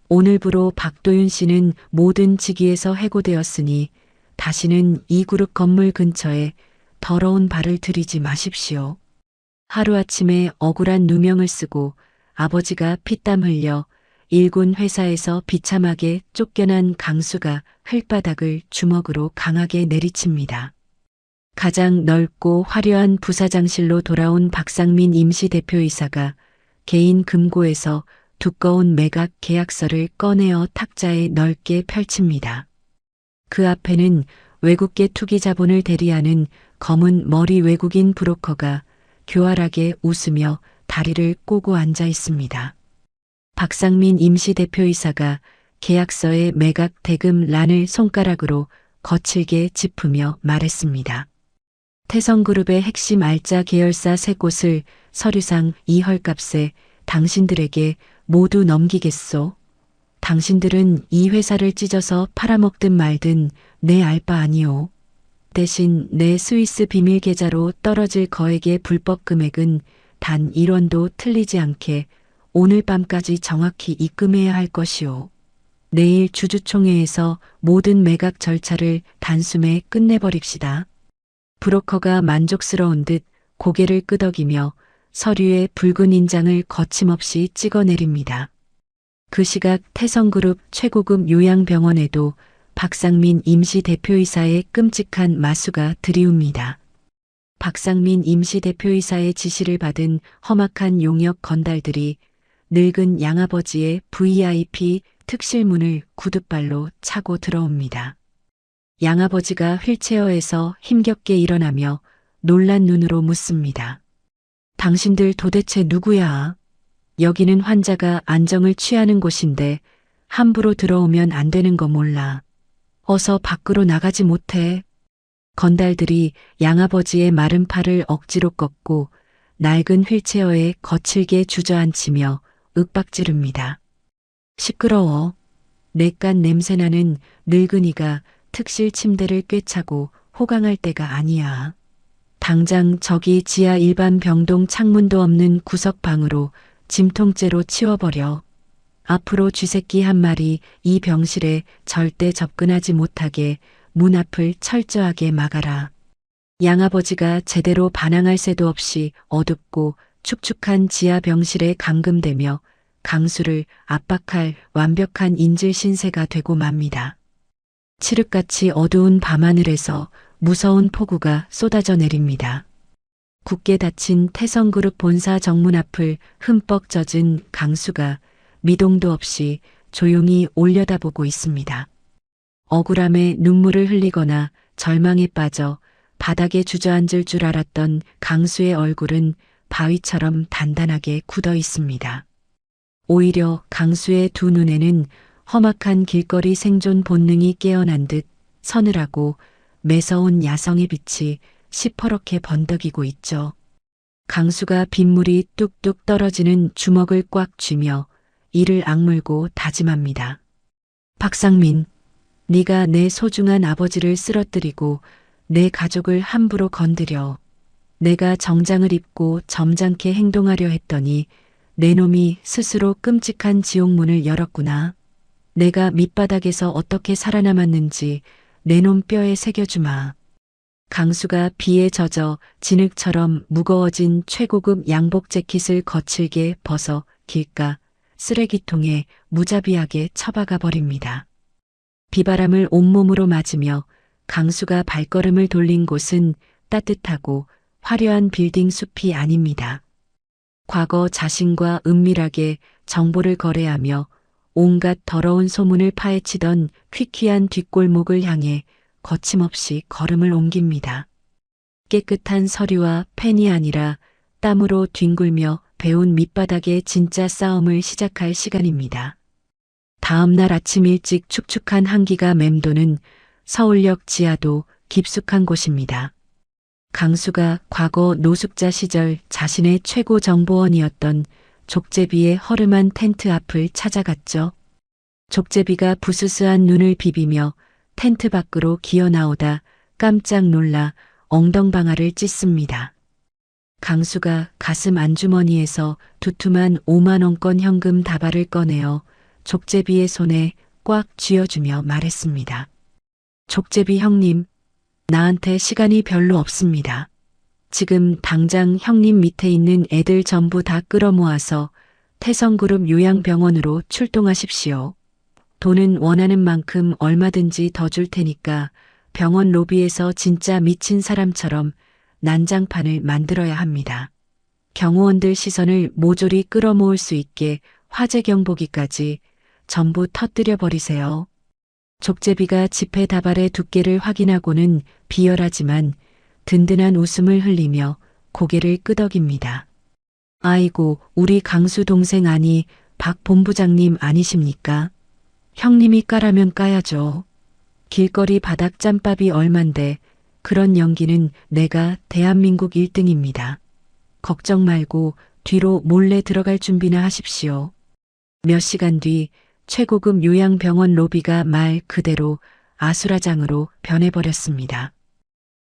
오늘부로 박도윤 씨는 모든 직위에서 해고되었으니 다시는 이 그룹 건물 근처에 더러운 발을 들이지 마십시오. 하루아침에 억울한 누명을 쓰고 아버지가 피땀 흘려 일군 회사에서 비참하게 쫓겨난 강수가 흙바닥을 주먹으로 강하게 내리칩니다. 가장 넓고 화려한 부사장실로 돌아온 박상민 임시대표이사가 개인 금고에서 두꺼운 매각 계약서를 꺼내어 탁자에 넓게 펼칩니다. 그 앞에는 외국계 투기 자본을 대리하는 검은 머리 외국인 브로커가 교활하게 웃으며 다리를 꼬고 앉아 있습니다. 박상민 임시대표이사가 계약서의 매각 대금 란을 손가락으로 거칠게 짚으며 말했습니다. 태성그룹의 핵심 알짜 계열사 3곳을 서류상 이 헐값에 당신들에게 모두 넘기겠소. 당신들은 이 회사를 찢어서 팔아먹든 말든 내 알 바 아니오. 대신 내 스위스 비밀 계좌로 떨어질 거액의 불법 금액은 단 1원도 틀리지 않게 오늘 밤까지 정확히 입금해야 할 것이오. 내일 주주총회에서 모든 매각 절차를 단숨에 끝내버립시다. 브로커가 만족스러운 듯 고개를 끄덕이며 서류에 붉은 인장을 거침없이 찍어내립니다. 그 시각 태성그룹 최고급 요양병원에도 박상민 임시대표이사의 끔찍한 마수가 들이웁니다. 박상민 임시대표이사의 지시를 받은 험악한 용역 건달들이 늙은 양아버지의 VIP 특실문을 구둣발로 차고 들어옵니다. 양아버지가 휠체어에서 힘겹게 일어나며 놀란 눈으로 묻습니다. 당신들 도대체 누구야? 여기는 환자가 안정을 취하는 곳인데 함부로 들어오면 안 되는 거 몰라. 어서 밖으로 나가지 못해. 건달들이 양아버지의 마른 팔을 억지로 꺾고 낡은 휠체어에 거칠게 주저앉히며 윽박지릅니다. 시끄러워. 내깐 냄새나는 늙은이가 특실 침대를 꿰차고 호강할 때가 아니야. 당장 저기 지하 일반 병동 창문도 없는 구석방으로 짐통째로 치워버려. 앞으로 쥐새끼 한 마리 이 병실에 절대 접근하지 못하게 문 앞을 철저하게 막아라. 양아버지가 제대로 반항할 새도 없이 어둡고 축축한 지하 병실에 감금되며 강수를 압박할 완벽한 인질 신세가 되고 맙니다. 칠흑같이 어두운 밤하늘에서 무서운 폭우가 쏟아져 내립니다. 굳게 닫힌 태성그룹 본사 정문 앞을 흠뻑 젖은 강수가 미동도 없이 조용히 올려다보고 있습니다. 억울함에 눈물을 흘리거나 절망에 빠져 바닥에 주저앉을 줄 알았던 강수의 얼굴은 바위처럼 단단하게 굳어 있습니다. 오히려 강수의 두 눈에는 험악한 길거리 생존 본능이 깨어난 듯 서늘하고 매서운 야성의 빛이 시퍼렇게 번덕이고 있죠. 강수가 빗물이 뚝뚝 떨어지는 주먹을 꽉 쥐며 이를 악물고 다짐합니다. 박상민, 네가 내 소중한 아버지를 쓰러뜨리고 내 가족을 함부로 건드려. 내가 정장을 입고 점잖게 행동하려 했더니 내 놈이 스스로 끔찍한 지옥문을 열었구나. 내가 밑바닥에서 어떻게 살아남았는지 내 놈 뼈에 새겨주마. 강수가 비에 젖어 진흙처럼 무거워진 최고급 양복 재킷을 거칠게 벗어 길가 쓰레기통에 무자비하게 처박아 버립니다. 비바람을 온몸으로 맞으며 강수가 발걸음을 돌린 곳은 따뜻하고 화려한 빌딩 숲이 아닙니다. 과거 자신과 은밀하게 정보를 거래하며 온갖 더러운 소문을 파헤치던 퀴퀴한 뒷골목을 향해 거침없이 걸음을 옮깁니다. 깨끗한 서류와 펜이 아니라 땀으로 뒹굴며 배운 밑바닥의 진짜 싸움을 시작할 시간입니다. 다음 날 아침 일찍 축축한 한기가 맴도는 서울역 지하도 깊숙한 곳입니다. 강수가 과거 노숙자 시절 자신의 최고 정보원이었던 족제비의 허름한 텐트 앞을 찾아갔죠. 족제비가 부스스한 눈을 비비며 텐트 밖으로 기어나오다 깜짝 놀라 엉덩방아를 찢습니다. 강수가 가슴 안주머니에서 두툼한 5만 원권 현금 다발을 꺼내어 족제비의 손에 꽉 쥐어주며 말했습니다. 족제비 형님, 나한테 시간이 별로 없습니다. 지금 당장 형님 밑에 있는 애들 전부 다 끌어모아서 태성그룹 요양병원으로 출동하십시오. 돈은 원하는 만큼 얼마든지 더 줄 테니까 병원 로비에서 진짜 미친 사람처럼 난장판을 만들어야 합니다. 경호원들 시선을 모조리 끌어모을 수 있게 화재 경보기까지 전부 터뜨려 버리세요. 족제비가 지폐 다발의 두께를 확인하고는 비열하지만 든든한 웃음을 흘리며 고개를 끄덕입니다. 아이고, 우리 강수 동생 아니 박 본부장님 아니십니까? 형님이 까라면 까야죠. 길거리 바닥 짬밥이 얼만데 그런 연기는 내가 대한민국 1등입니다. 걱정 말고 뒤로 몰래 들어갈 준비나 하십시오. 몇 시간 뒤 최고급 요양병원 로비가 말 그대로 아수라장으로 변해버렸습니다.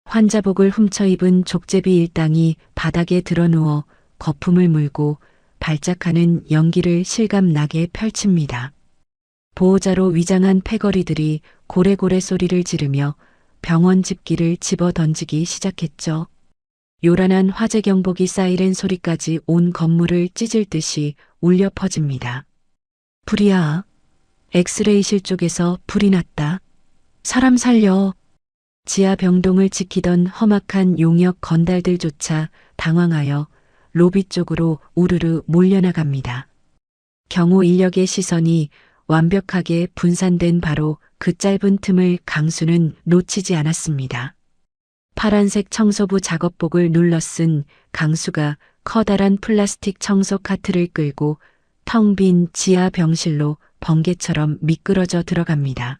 환자복을 훔쳐 입은 족제비 일당이 바닥에 드러누워 거품을 물고 발작하는 연기를 실감나게 펼칩니다. 보호자로 위장한 패거리들이 고래고래 소리를 지르며 병원 집기를 집어 던지기 시작했죠. 요란한 화재 경보기 사이렌 소리까지 온 건물을 찢을 듯이 울려 퍼집니다. 불이야. 엑스레이실 쪽에서 불이 났다. 사람 살려. 지하 병동을 지키던 험악한 용역 건달들조차 당황하여 로비 쪽으로 우르르 몰려나갑니다. 경호 인력의 시선이 완벽하게 분산된 바로 그 짧은 틈을 강수는 놓치지 않았습니다. 파란색 청소부 작업복을 눌러쓴 강수가 커다란 플라스틱 청소 카트를 끌고 텅 빈 지하 병실로 번개처럼 미끄러져 들어갑니다.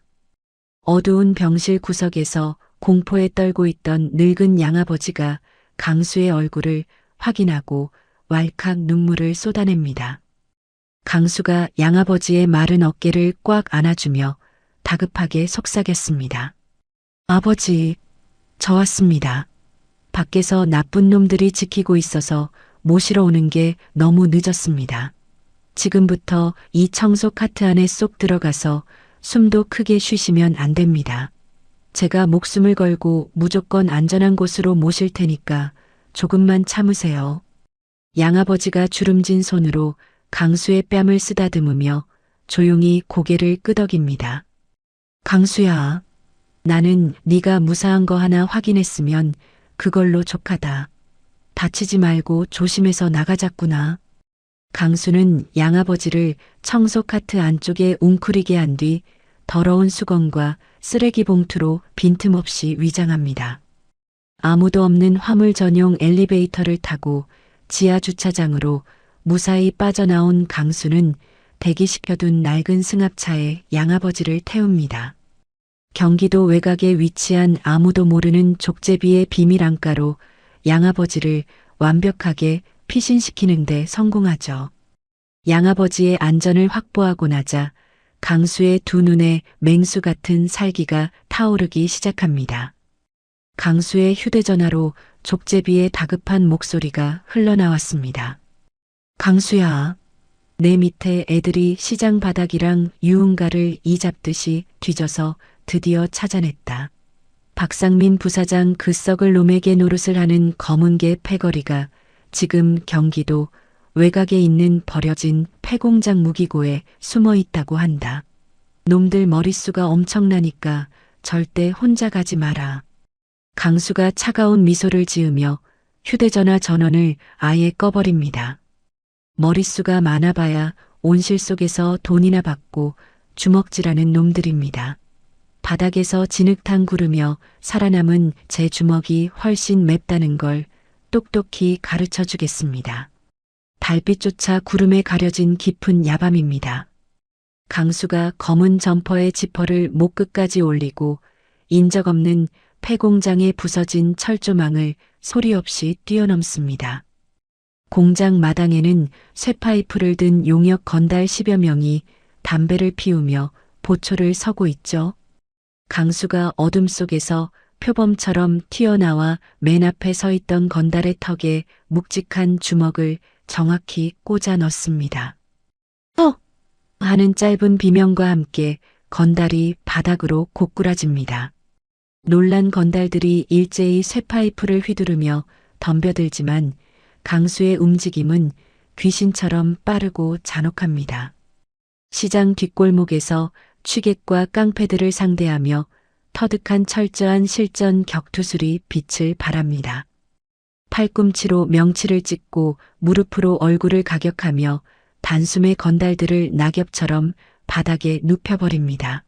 어두운 병실 구석에서 공포에 떨고 있던 늙은 양아버지가 강수의 얼굴을 확인하고 왈칵 눈물을 쏟아냅니다. 강수가 양아버지의 마른 어깨를 꽉 안아주며 다급하게 속삭였습니다. 아버지, 저 왔습니다. 밖에서 나쁜 놈들이 지키고 있어서 모시러 오는 게 너무 늦었습니다. 지금부터 이 청소 카트 안에 쏙 들어가서 숨도 크게 쉬시면 안 됩니다. 제가 목숨을 걸고 무조건 안전한 곳으로 모실 테니까 조금만 참으세요. 양아버지가 주름진 손으로 강수의 뺨을 쓰다듬으며 조용히 고개를 끄덕입니다. 강수야, 나는 네가 무사한 거 하나 확인했으면 그걸로 족하다. 다치지 말고 조심해서 나가자꾸나. 강수는 양아버지를 청소 카트 안쪽에 웅크리게 한 뒤 더러운 수건과 쓰레기 봉투로 빈틈없이 위장합니다. 아무도 없는 화물 전용 엘리베이터를 타고 지하 주차장으로 무사히 빠져나온 강수는 대기시켜둔 낡은 승합차에 양아버지를 태웁니다. 경기도 외곽에 위치한 아무도 모르는 족제비의 비밀 안가로 양아버지를 완벽하게 피신시키는 데 성공하죠. 양아버지의 안전을 확보하고 나자 강수의 두 눈에 맹수 같은 살기가 타오르기 시작합니다. 강수의 휴대전화로 족제비의 다급한 목소리가 흘러나왔습니다. 강수야, 내 밑에 애들이 시장 바닥이랑 유흥가를 이잡듯이 뒤져서 드디어 찾아냈다. 박상민 부사장 그 썩을 놈에게 노릇을 하는 검은 개 패거리가 지금 경기도 외곽에 있는 버려진 폐공장 무기고에 숨어 있다고 한다. 놈들 머릿수가 엄청나니까 절대 혼자 가지 마라. 강수가 차가운 미소를 지으며 휴대전화 전원을 아예 꺼버립니다. 머릿수가 많아봐야 온실 속에서 돈이나 받고 주먹질하는 놈들입니다. 바닥에서 진흙탕 구르며 살아남은 제 주먹이 훨씬 맵다는 걸 똑똑히 가르쳐 주겠습니다. 달빛조차 구름에 가려진 깊은 야밤입니다. 강수가 검은 점퍼의 지퍼를 목 끝까지 올리고 인적 없는 폐공장에 부서진 철조망을 소리 없이 뛰어넘습니다. 공장 마당에는 쇠파이프를 든 용역 건달 10여 명이 담배를 피우며 보초를 서고 있죠. 강수가 어둠 속에서 표범처럼 튀어나와 맨 앞에 서 있던 건달의 턱에 묵직한 주먹을 정확히 꽂아 넣습니다. 하는 짧은 비명과 함께 건달이 바닥으로 고꾸라집니다. 놀란 건달들이 일제히 쇠파이프를 휘두르며 덤벼들지만 강수의 움직임은 귀신처럼 빠르고 잔혹합니다. 시장 뒷골목에서 취객과 깡패들을 상대하며 터득한 철저한 실전 격투술이 빛을 발합니다. 팔꿈치로 명치를 찍고 무릎으로 얼굴을 가격하며 단숨에 건달들을 낙엽처럼 바닥에 눕혀버립니다.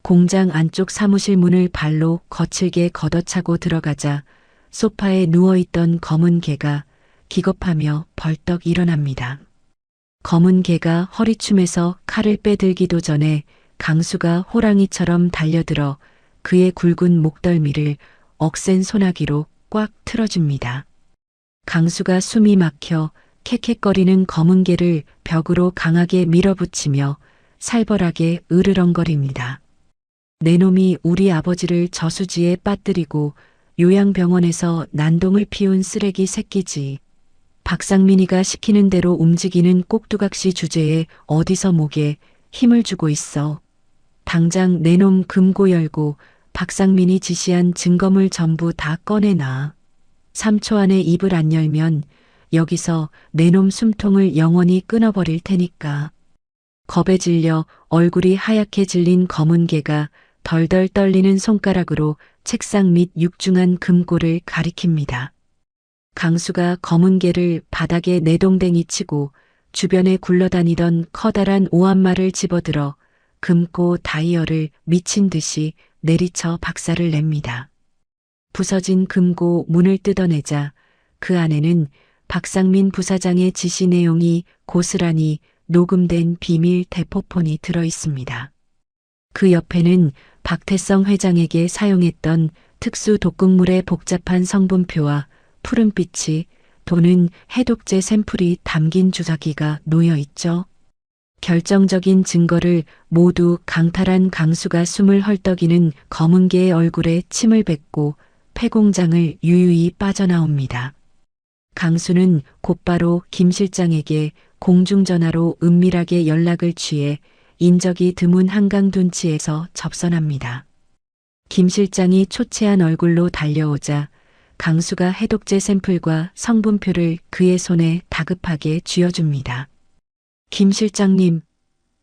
공장 안쪽 사무실 문을 발로 거칠게 걷어차고 들어가자 소파에 누워있던 검은 개가 기겁하며 벌떡 일어납니다. 검은 개가 허리춤에서 칼을 빼들기도 전에 강수가 호랑이처럼 달려들어 그의 굵은 목덜미를 억센 소나기로 꽉 틀어줍니다. 강수가 숨이 막혀 캑캑거리는 검은 개를 벽으로 강하게 밀어붙이며 살벌하게 으르렁거립니다. 내 놈이 우리 아버지를 저수지에 빠뜨리고 요양병원에서 난동을 피운 쓰레기 새끼지. 박상민이가 시키는 대로 움직이는 꼭두각시 주제에 어디서 목에 힘을 주고 있어. 당장 내 놈 금고 열고 박상민이 지시한 증거물 전부 다 꺼내놔. 3초 안에 입을 안 열면 여기서 내 놈 숨통을 영원히 끊어버릴 테니까. 겁에 질려 얼굴이 하얗게 질린 검은 개가 덜덜 떨리는 손가락으로 책상 밑 육중한 금고를 가리킵니다. 강수가 검은 개를 바닥에 내동댕이 치고 주변에 굴러다니던 커다란 오한말을 집어들어 금고 다이얼을 미친 듯이 내리쳐 박살을 냅니다. 부서진 금고 문을 뜯어내자 그 안에는 박상민 부사장의 지시 내용이 고스란히 녹음된 비밀 대포폰이 들어 있습니다. 그 옆에는 박태성 회장에게 사용했던 특수 독극물의 복잡한 성분표와 푸른빛이 도는 해독제 샘플이 담긴 주사기가 놓여 있죠. 결정적인 증거를 모두 강탈한 강수가 숨을 헐떡이는 검은 개의 얼굴에 침을 뱉고 폐공장을 유유히 빠져나옵니다. 강수는 곧바로 김 실장에게 공중전화로 은밀하게 연락을 취해 인적이 드문 한강 둔치에서 접선합니다. 김 실장이 초췌한 얼굴로 달려오자 강수가 해독제 샘플과 성분표를 그의 손에 다급하게 쥐어줍니다. 김 실장님,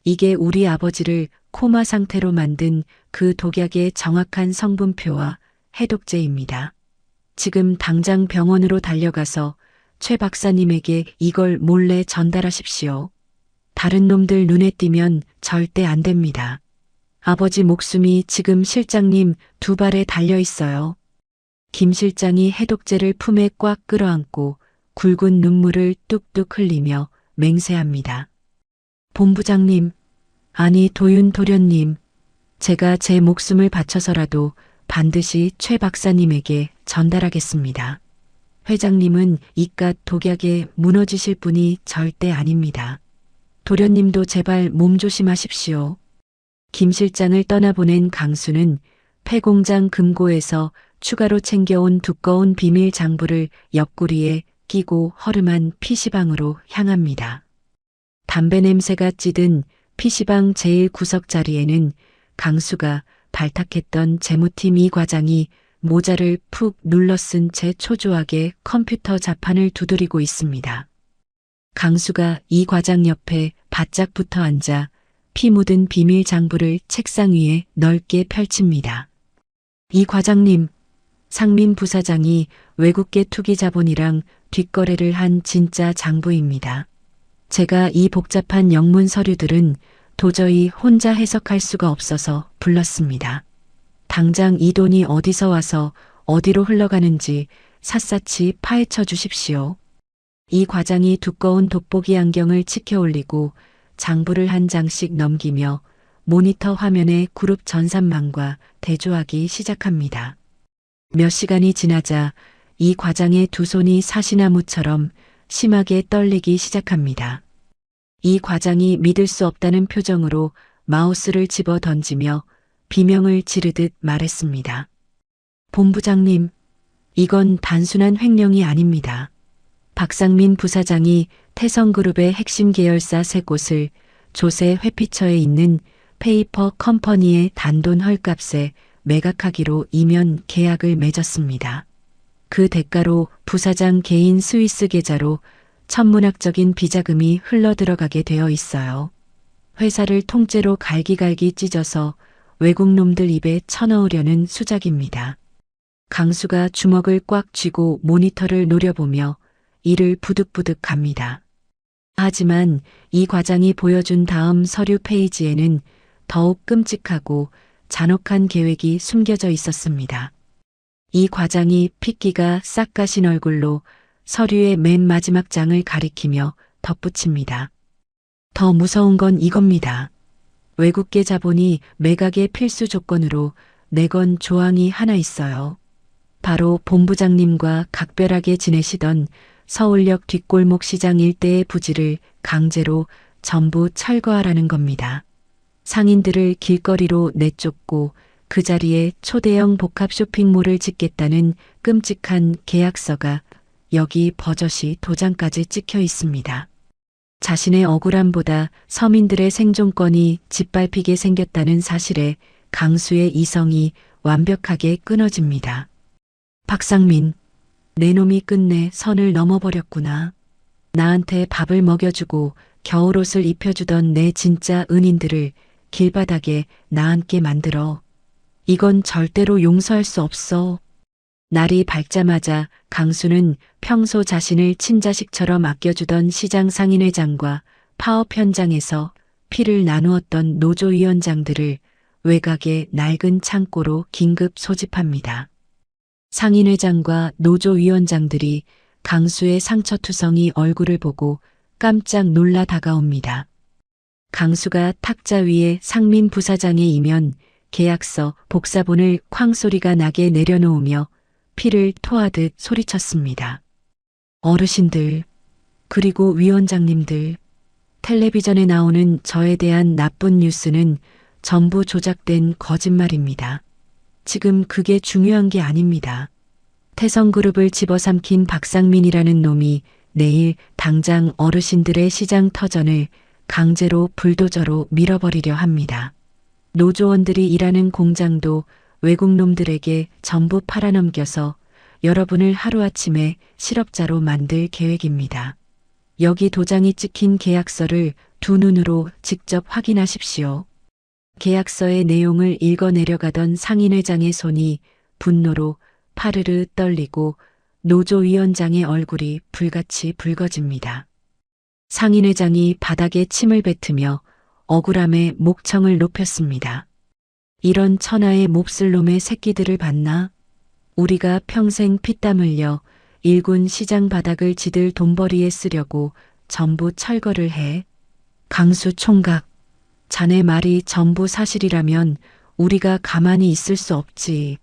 이게 우리 아버지를 코마 상태로 만든 그 독약의 정확한 성분표와 해독제입니다. 지금 당장 병원으로 달려가서 최 박사님에게 이걸 몰래 전달하십시오. 다른 놈들 눈에 띄면 절대 안 됩니다. 아버지 목숨이 지금 실장님 두 발에 달려 있어요. 김 실장이 해독제를 품에 꽉 끌어안고 굵은 눈물을 뚝뚝 흘리며 맹세합니다. 본부장님, 아니 도윤 도련님, 제가 제 목숨을 바쳐서라도 반드시 최 박사님에게 전달하겠습니다. 회장님은 이깟 독약에 무너지실 분이 절대 아닙니다. 도련님도 제발 몸 조심하십시오. 김 실장을 떠나보낸 강수는 폐공장 금고에서 추가로 챙겨온 두꺼운 비밀 장부를 옆구리에 끼고 허름한 PC방으로 향합니다. 담배 냄새가 찌든 PC방 제1구석 자리에는 강수가 발탁했던 재무팀 이 과장이 모자를 푹 눌러 쓴 채 초조하게 컴퓨터 자판을 두드리고 있습니다. 강수가 이 과장 옆에 바짝 붙어 앉아 피 묻은 비밀 장부를 책상 위에 넓게 펼칩니다. 이 과장님, 상민 부사장이 외국계 투기 자본이랑 뒷거래를 한 진짜 장부입니다. 제가 이 복잡한 영문 서류들은 도저히 혼자 해석할 수가 없어서 불렀습니다. 당장 이 돈이 어디서 와서 어디로 흘러가는지 샅샅이 파헤쳐 주십시오. 이 과장이 두꺼운 돋보기 안경을 치켜 올리고 장부를 한 장씩 넘기며 모니터 화면에 그룹 전산망과 대조하기 시작합니다. 몇 시간이 지나자 이 과장의 두 손이 사시나무처럼 심하게 떨리기 시작합니다. 이 과장이 믿을 수 없다는 표정으로 마우스를 집어 던지며 비명을 지르듯 말했습니다. 본부장님, 이건 단순한 횡령이 아닙니다. 박상민 부사장이 태성그룹의 핵심 계열사 세 곳을 조세 회피처에 있는 페이퍼 컴퍼니의 단돈 헐값에 매각하기로 이면 계약을 맺었습니다. 그 대가로 부사장 개인 스위스 계좌로 천문학적인 비자금이 흘러들어가게 되어 있어요. 회사를 통째로 갈기갈기 찢어서 외국 놈들 입에 쳐넣으려는 수작입니다. 강수가 주먹을 꽉 쥐고 모니터를 노려보며 이를 부득부득 갑니다. 하지만 이 과장이 보여준 다음 서류 페이지에는 더욱 끔찍하고 잔혹한 계획이 숨겨져 있었습니다. 이 과장이 핏기가 싹 가신 얼굴로 서류의 맨 마지막 장을 가리키며 덧붙입니다. 더 무서운 건 이겁니다. 외국계 자본이 매각의 필수 조건으로 내건 조항이 하나 있어요. 바로 본부장님과 각별하게 지내시던 서울역 뒷골목 시장 일대의 부지를 강제로 전부 철거하라는 겁니다. 상인들을 길거리로 내쫓고 그 자리에 초대형 복합 쇼핑몰을 짓겠다는 끔찍한 계약서가 여기 버젓이 도장까지 찍혀 있습니다. 자신의 억울함보다 서민들의 생존권이 짓밟히게 생겼다는 사실에 강수의 이성이 완벽하게 끊어집니다. 박상민, 내 놈이 끝내 선을 넘어버렸구나. 나한테 밥을 먹여주고 겨울옷을 입혀주던 내 진짜 은인들을 길바닥에 나앉게 만들어. 이건 절대로 용서할 수 없어. 날이 밝자마자 강수는 평소 자신을 친자식처럼 아껴주던 시장 상인회장과 파업 현장에서 피를 나누었던 노조위원장들을 외곽의 낡은 창고로 긴급 소집합니다. 상인회장과 노조위원장들이 강수의 상처투성이 얼굴을 보고 깜짝 놀라 다가옵니다. 강수가 탁자 위에 상민 부사장의 이면 계약서, 복사본을 쾅 소리가 나게 내려놓으며 피를 토하듯 소리쳤습니다. 어르신들, 그리고 위원장님들, 텔레비전에 나오는 저에 대한 나쁜 뉴스는 전부 조작된 거짓말입니다. 지금 그게 중요한 게 아닙니다. 태성그룹을 집어삼킨 박상민이라는 놈이 내일 당장 어르신들의 시장 터전을 강제로 불도저로 밀어버리려 합니다. 노조원들이 일하는 공장도 외국 놈들에게 전부 팔아넘겨서 여러분을 하루아침에 실업자로 만들 계획입니다. 여기 도장이 찍힌 계약서를 두 눈으로 직접 확인하십시오. 계약서의 내용을 읽어 내려가던 상인회장의 손이 분노로 파르르 떨리고 노조위원장의 얼굴이 불같이 붉어집니다. 상인회장이 바닥에 침을 뱉으며 억울함에 목청을 높였습니다. 이런 천하의 몹쓸 놈의 새끼들을 봤나? 우리가 평생 피땀 흘려 일군 시장 바닥을 지들 돈벌이에 쓰려고 전부 철거를 해. 강수 총각, 자네 말이 전부 사실이라면 우리가 가만히 있을 수 없지.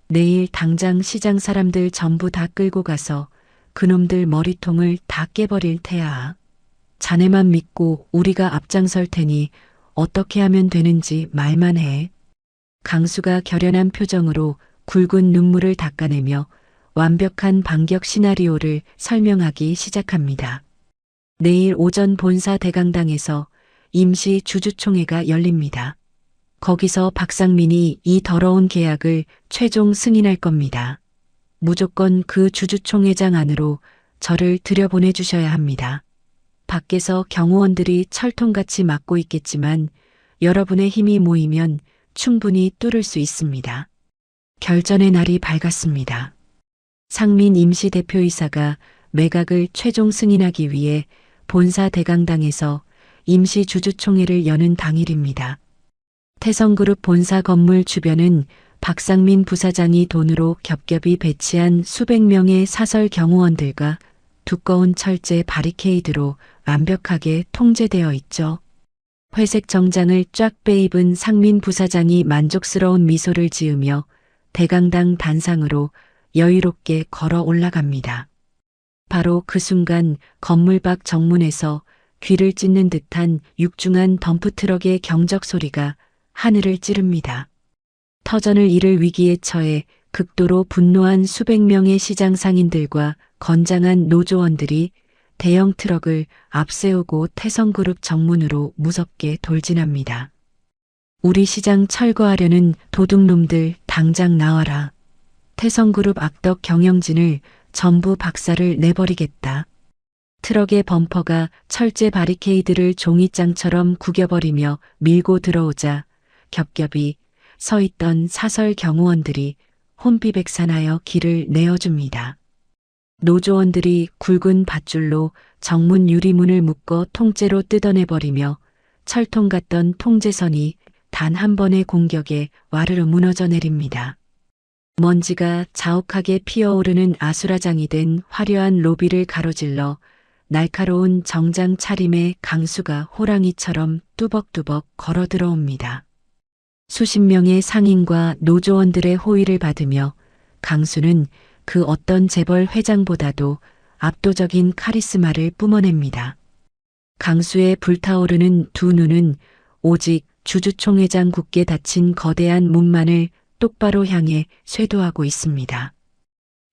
내일 당장 시장 사람들 전부 다 끌고 가서 그놈들 머리통을 다 깨버릴 테야. 자네만 믿고 우리가 앞장설 테니 어떻게 하면 되는지 말만 해. 강수가 결연한 표정으로 굵은 눈물을 닦아내며 완벽한 반격 시나리오를 설명하기 시작합니다. 내일 오전 본사 대강당에서 임시 주주총회가 열립니다. 거기서 박상민이 이 더러운 계약을 최종 승인할 겁니다. 무조건 그 주주총회장 안으로 저를 들여보내 주셔야 합니다. 밖에서 경호원들이 철통같이 막고 있겠지만 여러분의 힘이 모이면 충분히 뚫을 수 있습니다. 결전의 날이 밝았습니다. 상민 임시대표이사가 매각을 최종 승인하기 위해 본사 대강당에서 임시 주주총회를 여는 당일입니다. 태성그룹 본사 건물 주변은 박상민 부사장이 돈으로 겹겹이 배치한 수백 명의 사설 경호원들과 두꺼운 철제 바리케이드로 완벽하게 통제되어 있죠. 회색 정장을 쫙 빼입은 상민 부사장이 만족스러운 미소를 지으며 대강당 단상으로 여유롭게 걸어 올라갑니다. 바로 그 순간 건물 밖 정문에서 귀를 찢는 듯한 육중한 덤프트럭의 경적 소리가 하늘을 찌릅니다. 터전을 잃을 위기에 처해 극도로 분노한 수백 명의 시장 상인들과 건장한 노조원들이 대형 트럭을 앞세우고 태성그룹 정문으로 무섭게 돌진합니다. 우리 시장 철거하려는 도둑놈들 당장 나와라. 태성그룹 악덕 경영진을 전부 박살을 내버리겠다. 트럭의 범퍼가 철제 바리케이드를 종이장처럼 구겨버리며 밀고 들어오자 겹겹이 서 있던 사설 경호원들이 혼비백산하여 길을 내어줍니다. 노조원들이 굵은 밧줄로 정문 유리문을 묶어 통째로 뜯어내버리며 철통 같던 통제선이 단 한 번의 공격에 와르르 무너져 내립니다. 먼지가 자욱하게 피어오르는 아수라장이 된 화려한 로비를 가로질러 날카로운 정장 차림의 강수가 호랑이처럼 뚜벅뚜벅 걸어 들어옵니다. 수십 명의 상인과 노조원들의 호의를 받으며 강수는 그 어떤 재벌 회장보다도 압도적인 카리스마를 뿜어냅니다. 강수의 불타오르는 두 눈은 오직 주주총회장 굳게 닫힌 거대한 문만을 똑바로 향해 쇄도하고 있습니다.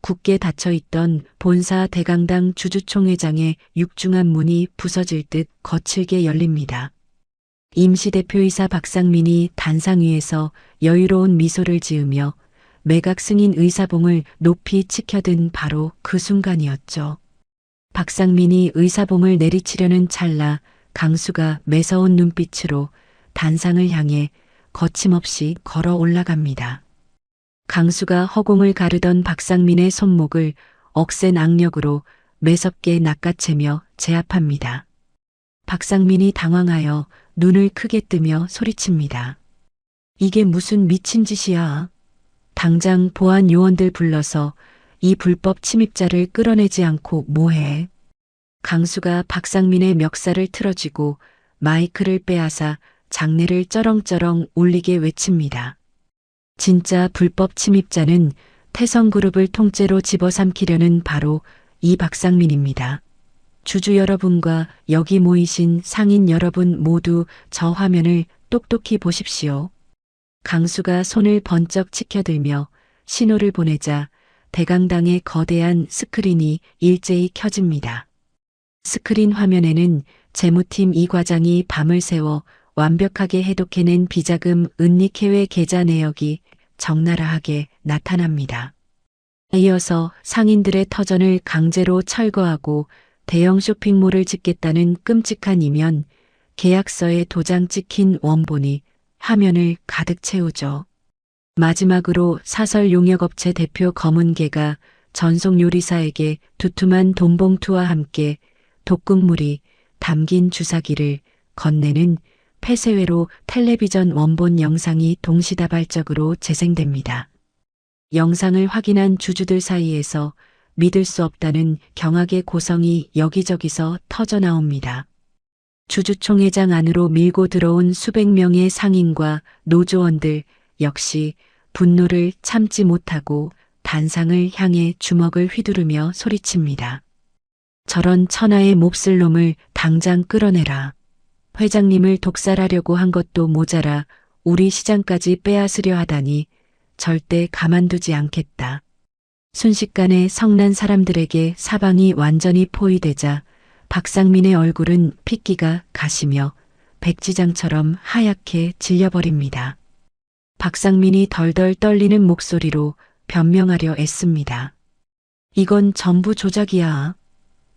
굳게 닫혀있던 본사 대강당 주주총회장의 육중한 문이 부서질 듯 거칠게 열립니다. 임시대표이사 박상민이 단상 위에서 여유로운 미소를 지으며 매각 승인 의사봉을 높이 치켜든 바로 그 순간이었죠. 박상민이 의사봉을 내리치려는 찰나 강수가 매서운 눈빛으로 단상을 향해 거침없이 걸어 올라갑니다. 강수가 허공을 가르던 박상민의 손목을 억센 악력으로 매섭게 낚아채며 제압합니다. 박상민이 당황하여 눈을 크게 뜨며 소리칩니다. 이게 무슨 미친 짓이야. 당장 보안 요원들 불러서 이 불법 침입자를 끌어내지 않고 뭐해. 강수가 박상민의 멱살을 틀어쥐고 마이크를 빼앗아 장내를 쩌렁쩌렁 울리게 외칩니다. 진짜 불법 침입자는 태성그룹을 통째로 집어삼키려는 바로 이 박상민입니다. 주주 여러분과 여기 모이신 상인 여러분 모두 저 화면을 똑똑히 보십시오. 강수가 손을 번쩍 치켜들며 신호를 보내자 대강당의 거대한 스크린이 일제히 켜집니다. 스크린 화면에는 재무팀 이 과장이 밤을 새워 완벽하게 해독해낸 비자금 은닉해외 계좌 내역이 적나라하게 나타납니다. 이어서 상인들의 터전을 강제로 철거하고 대형 쇼핑몰을 짓겠다는 끔찍한 이면, 계약서에 도장 찍힌 원본이 화면을 가득 채우죠. 마지막으로 사설 용역업체 대표 검은개가 전속 요리사에게 두툼한 돈봉투와 함께 독극물이 담긴 주사기를 건네는 폐쇄회로 텔레비전 원본 영상이 동시다발적으로 재생됩니다. 영상을 확인한 주주들 사이에서 믿을 수 없다는 경악의 고성이 여기저기서 터져나옵니다. 주주총회장 안으로 밀고 들어온 수백 명의 상인과 노조원들 역시 분노를 참지 못하고 단상을 향해 주먹을 휘두르며 소리칩니다. 저런 천하의 몹쓸 놈을 당장 끌어내라. 회장님을 독살하려고 한 것도 모자라 우리 시장까지 빼앗으려 하다니 절대 가만두지 않겠다. 순식간에 성난 사람들에게 사방이 완전히 포위되자 박상민의 얼굴은 핏기가 가시며 백지장처럼 하얗게 질려버립니다. 박상민이 덜덜 떨리는 목소리로 변명하려 애씁니다. 이건 전부 조작이야.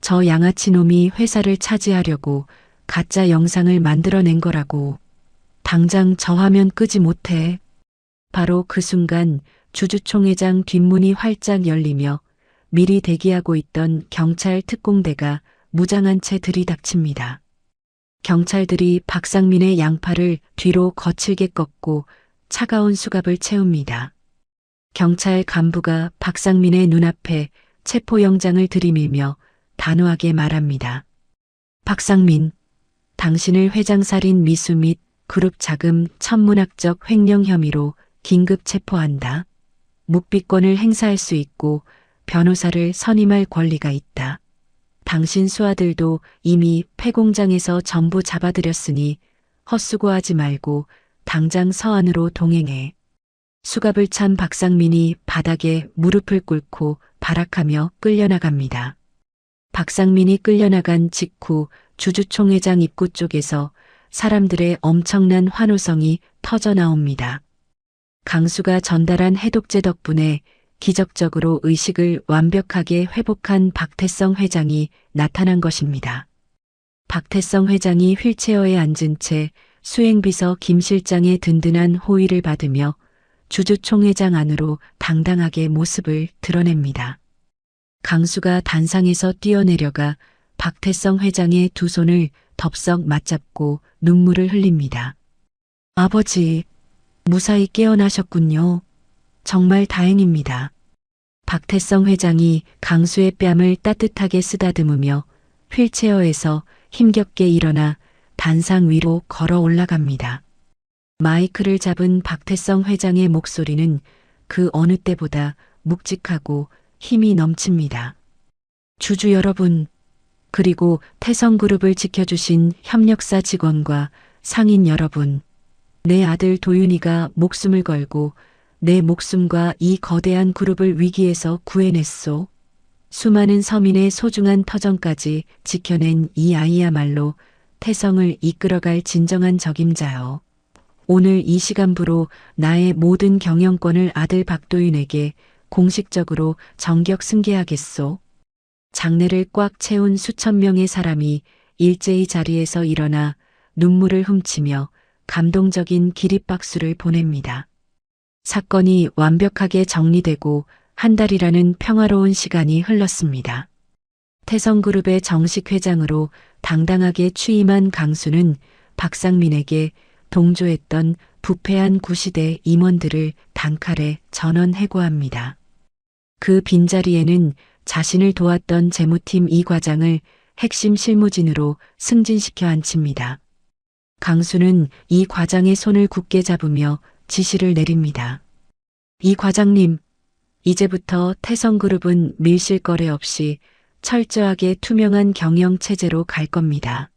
저 양아치 놈이 회사를 차지하려고 가짜 영상을 만들어낸 거라고. 당장 저 화면 끄지 못해. 바로 그 순간 주주총회장 뒷문이 활짝 열리며 미리 대기하고 있던 경찰 특공대가 무장한 채 들이닥칩니다. 경찰들이 박상민의 양팔을 뒤로 거칠게 꺾고 차가운 수갑을 채웁니다. 경찰 간부가 박상민의 눈앞에 체포영장을 들이밀며 단호하게 말합니다. 박상민, 당신을 회장살인 미수 및 그룹 자금 천문학적 횡령 혐의로 긴급 체포한다. 묵비권을 행사할 수 있고 변호사를 선임할 권리가 있다. 당신 수하들도 이미 폐공장에서 전부 잡아들였으니 헛수고하지 말고 당장 서안으로 동행해. 수갑을 찬 박상민이 바닥에 무릎을 꿇고 발악하며 끌려나갑니다. 박상민이 끌려나간 직후 주주총회장 입구 쪽에서 사람들의 엄청난 환호성이 터져나옵니다. 강수가 전달한 해독제 덕분에 기적적으로 의식을 완벽하게 회복한 박태성 회장이 나타난 것입니다. 박태성 회장이 휠체어에 앉은 채 수행비서 김 실장의 든든한 호의를 받으며 주주총회장 안으로 당당하게 모습을 드러냅니다. 강수가 단상에서 뛰어내려가 박태성 회장의 두 손을 덥석 맞잡고 눈물을 흘립니다. 아버지, 무사히 깨어나셨군요. 정말 다행입니다. 박태성 회장이 강수의 뺨을 따뜻하게 쓰다듬으며 휠체어에서 힘겹게 일어나 단상 위로 걸어 올라갑니다. 마이크를 잡은 박태성 회장의 목소리는 그 어느 때보다 묵직하고 힘이 넘칩니다. 주주 여러분, 그리고 태성그룹을 지켜주신 협력사 직원과 상인 여러분, 내 아들 도윤이가 목숨을 걸고 내 목숨과 이 거대한 그룹을 위기에서 구해냈소. 수많은 서민의 소중한 터전까지 지켜낸 이 아이야말로 태성을 이끌어갈 진정한 적임자요. 오늘 이 시간부로 나의 모든 경영권을 아들 박도윤에게 공식적으로 정격 승계하겠소. 장내를 꽉 채운 수천 명의 사람이 일제히 자리에서 일어나 눈물을 훔치며 감동적인 기립박수를 보냅니다. 사건이 완벽하게 정리되고 한 달이라는 평화로운 시간이 흘렀습니다. 태성그룹의 정식 회장으로 당당하게 취임한 강수는 박상민에게 동조했던 부패한 구시대 임원들을 단칼에 전원해고합니다. 그 빈자리에는 자신을 도왔던 재무팀 이 과장을 핵심 실무진으로 승진시켜 앉힙니다. 강수는 이 과장의 손을 굳게 잡으며 지시를 내립니다. 이 과장님, 이제부터 태성그룹은 밀실거래 없이 철저하게 투명한 경영 체제로 갈 겁니다.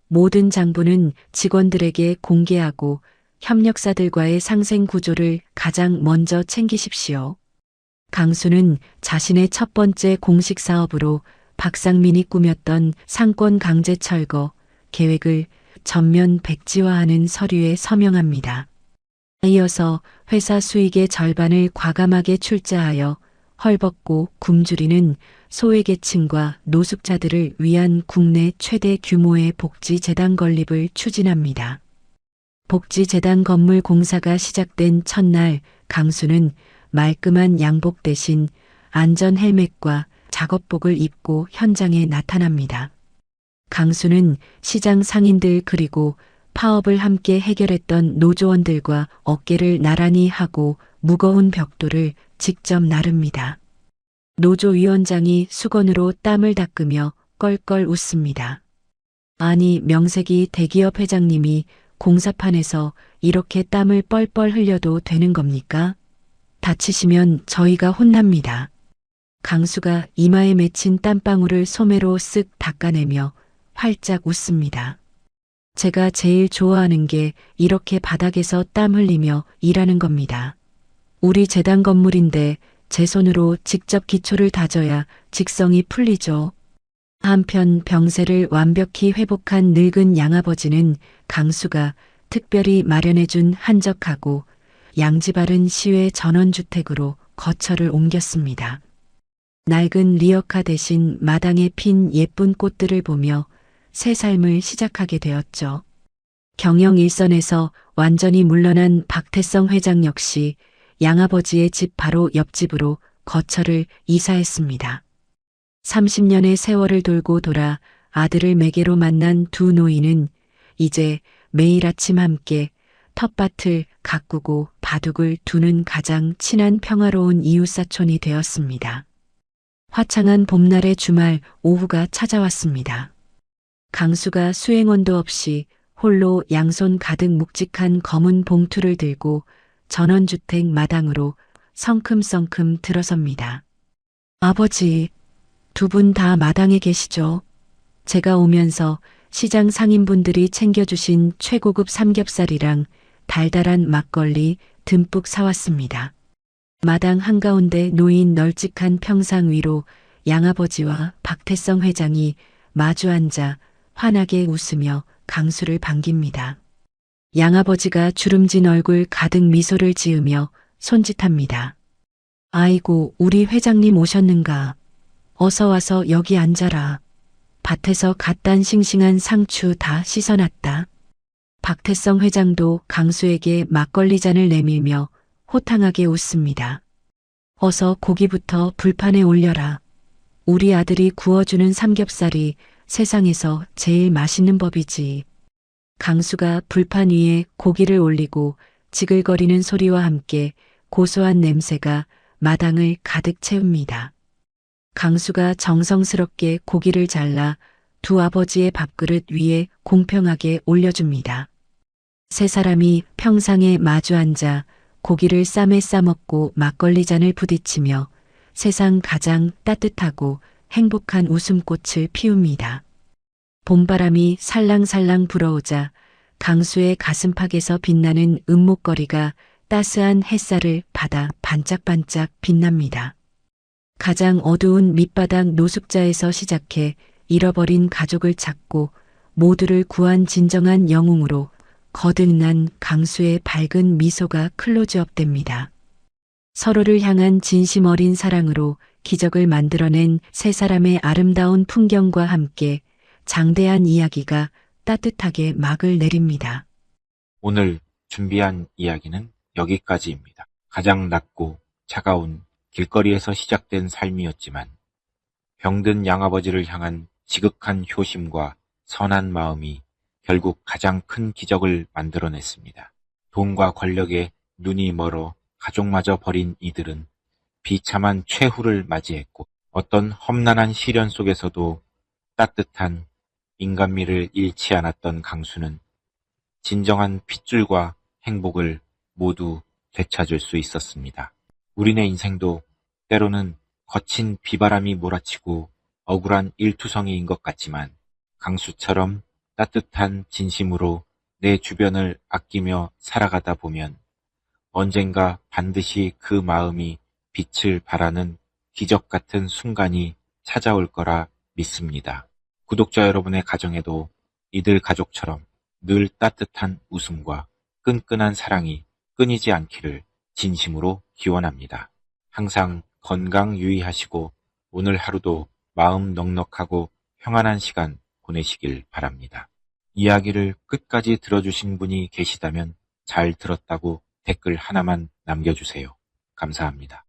모든 장부는 직원들에게 공개하고 협력사들과의 상생 구조를 가장 먼저 챙기십시오. 강수는 자신의 첫 번째 공식 사업으로 박상민이 꾸몄던 상권 강제 철거 계획을 전면 백지화하는 서류에 서명합니다. 이어서 회사 수익의 절반을 과감하게 출자하여 헐벗고 굶주리는 소외계층과 노숙자들을 위한 국내 최대 규모의 복지재단 건립을 추진합니다. 복지재단 건물 공사가 시작된 첫날 강수는 말끔한 양복 대신 안전 헬멧과 작업복을 입고 현장에 나타납니다. 강수는 시장 상인들 그리고 파업을 함께 해결했던 노조원들과 어깨를 나란히 하고 무거운 벽돌을 직접 나릅니다. 노조위원장이 수건으로 땀을 닦으며 껄껄 웃습니다. 아니, 명색이 대기업 회장님이 공사판에서 이렇게 땀을 뻘뻘 흘려도 되는 겁니까? 다치시면 저희가 혼납니다. 강수가 이마에 맺힌 땀방울을 소매로 쓱 닦아내며 활짝 웃습니다. 제가 제일 좋아하는 게 이렇게 바닥에서 땀 흘리며 일하는 겁니다. 우리 재단 건물인데 제 손으로 직접 기초를 다져야 직성이 풀리죠. 한편 병세를 완벽히 회복한 늙은 양아버지는 강수가 특별히 마련해준 한적하고 양지 바른 시외 전원주택으로 거처를 옮겼습니다. 낡은 리어카 대신 마당에 핀 예쁜 꽃들을 보며 새 삶을 시작하게 되었죠. 경영 일선에서 완전히 물러난 박태성 회장 역시 양아버지의 집 바로 옆집으로 거처를 이사했습니다. 30년의 세월을 돌고 돌아 아들을 매개로 만난 두 노인은 이제 매일 아침 함께 텃밭을 가꾸고 바둑을 두는 가장 친한 평화로운 이웃사촌이 되었습니다. 화창한 봄날의 주말 오후가 찾아왔습니다. 강수가 수행원도 없이 홀로 양손 가득 묵직한 검은 봉투를 들고 전원주택 마당으로 성큼성큼 들어섭니다. 아버지, 두 분 다 마당에 계시죠? 제가 오면서 시장 상인분들이 챙겨주신 최고급 삼겹살이랑 달달한 막걸리 듬뿍 사왔습니다. 마당 한가운데 놓인 널찍한 평상 위로 양아버지와 박태성 회장이 마주 앉아 환하게 웃으며 강수를 반깁니다. 양아버지가 주름진 얼굴 가득 미소를 지으며 손짓합니다. 아이고, 우리 회장님 오셨는가? 어서 와서 여기 앉아라. 밭에서 갓 딴 싱싱한 상추 다 씻어놨다. 박태성 회장도 강수에게 막걸리 잔을 내밀며 호탕하게 웃습니다. 어서 고기부터 불판에 올려라. 우리 아들이 구워주는 삼겹살이 세상에서 제일 맛있는 법이지. 강수가 불판 위에 고기를 올리고 지글거리는 소리와 함께 고소한 냄새가 마당을 가득 채웁니다. 강수가 정성스럽게 고기를 잘라 두 아버지의 밥그릇 위에 공평하게 올려줍니다. 세 사람이 평상에 마주 앉아 고기를 쌈에 싸먹고 막걸리 잔을 부딪히며 세상 가장 따뜻하고 행복한 웃음꽃을 피웁니다. 봄바람이 살랑살랑 불어오자 강수의 가슴팍에서 빛나는 은목걸이가 따스한 햇살을 받아 반짝반짝 빛납니다. 가장 어두운 밑바닥 노숙자에서 시작해 잃어버린 가족을 찾고 모두를 구한 진정한 영웅으로 거듭난 강수의 밝은 미소가 클로즈업됩니다. 서로를 향한 진심 어린 사랑으로 기적을 만들어낸 세 사람의 아름다운 풍경과 함께 장대한 이야기가 따뜻하게 막을 내립니다. 오늘 준비한 이야기는 여기까지입니다. 가장 낮고 차가운 길거리에서 시작된 삶이었지만 병든 양아버지를 향한 지극한 효심과 선한 마음이 결국 가장 큰 기적을 만들어냈습니다. 돈과 권력에 눈이 멀어 가족마저 버린 이들은 비참한 최후를 맞이했고 어떤 험난한 시련 속에서도 따뜻한 인간미를 잃지 않았던 강수는 진정한 핏줄과 행복을 모두 되찾을 수 있었습니다. 우리네 인생도 때로는 거친 비바람이 몰아치고 억울한 일투성이인 것 같지만 강수처럼 따뜻한 진심으로 내 주변을 아끼며 살아가다 보면 언젠가 반드시 그 마음이 빛을 발하는 기적 같은 순간이 찾아올 거라 믿습니다. 구독자 여러분의 가정에도 이들 가족처럼 늘 따뜻한 웃음과 끈끈한 사랑이 끊이지 않기를 진심으로 기원합니다. 항상 건강 유의하시고 오늘 하루도 마음 넉넉하고 평안한 시간 보내시길 바랍니다. 이야기를 끝까지 들어주신 분이 계시다면 잘 들었다고 댓글 하나만 남겨주세요. 감사합니다.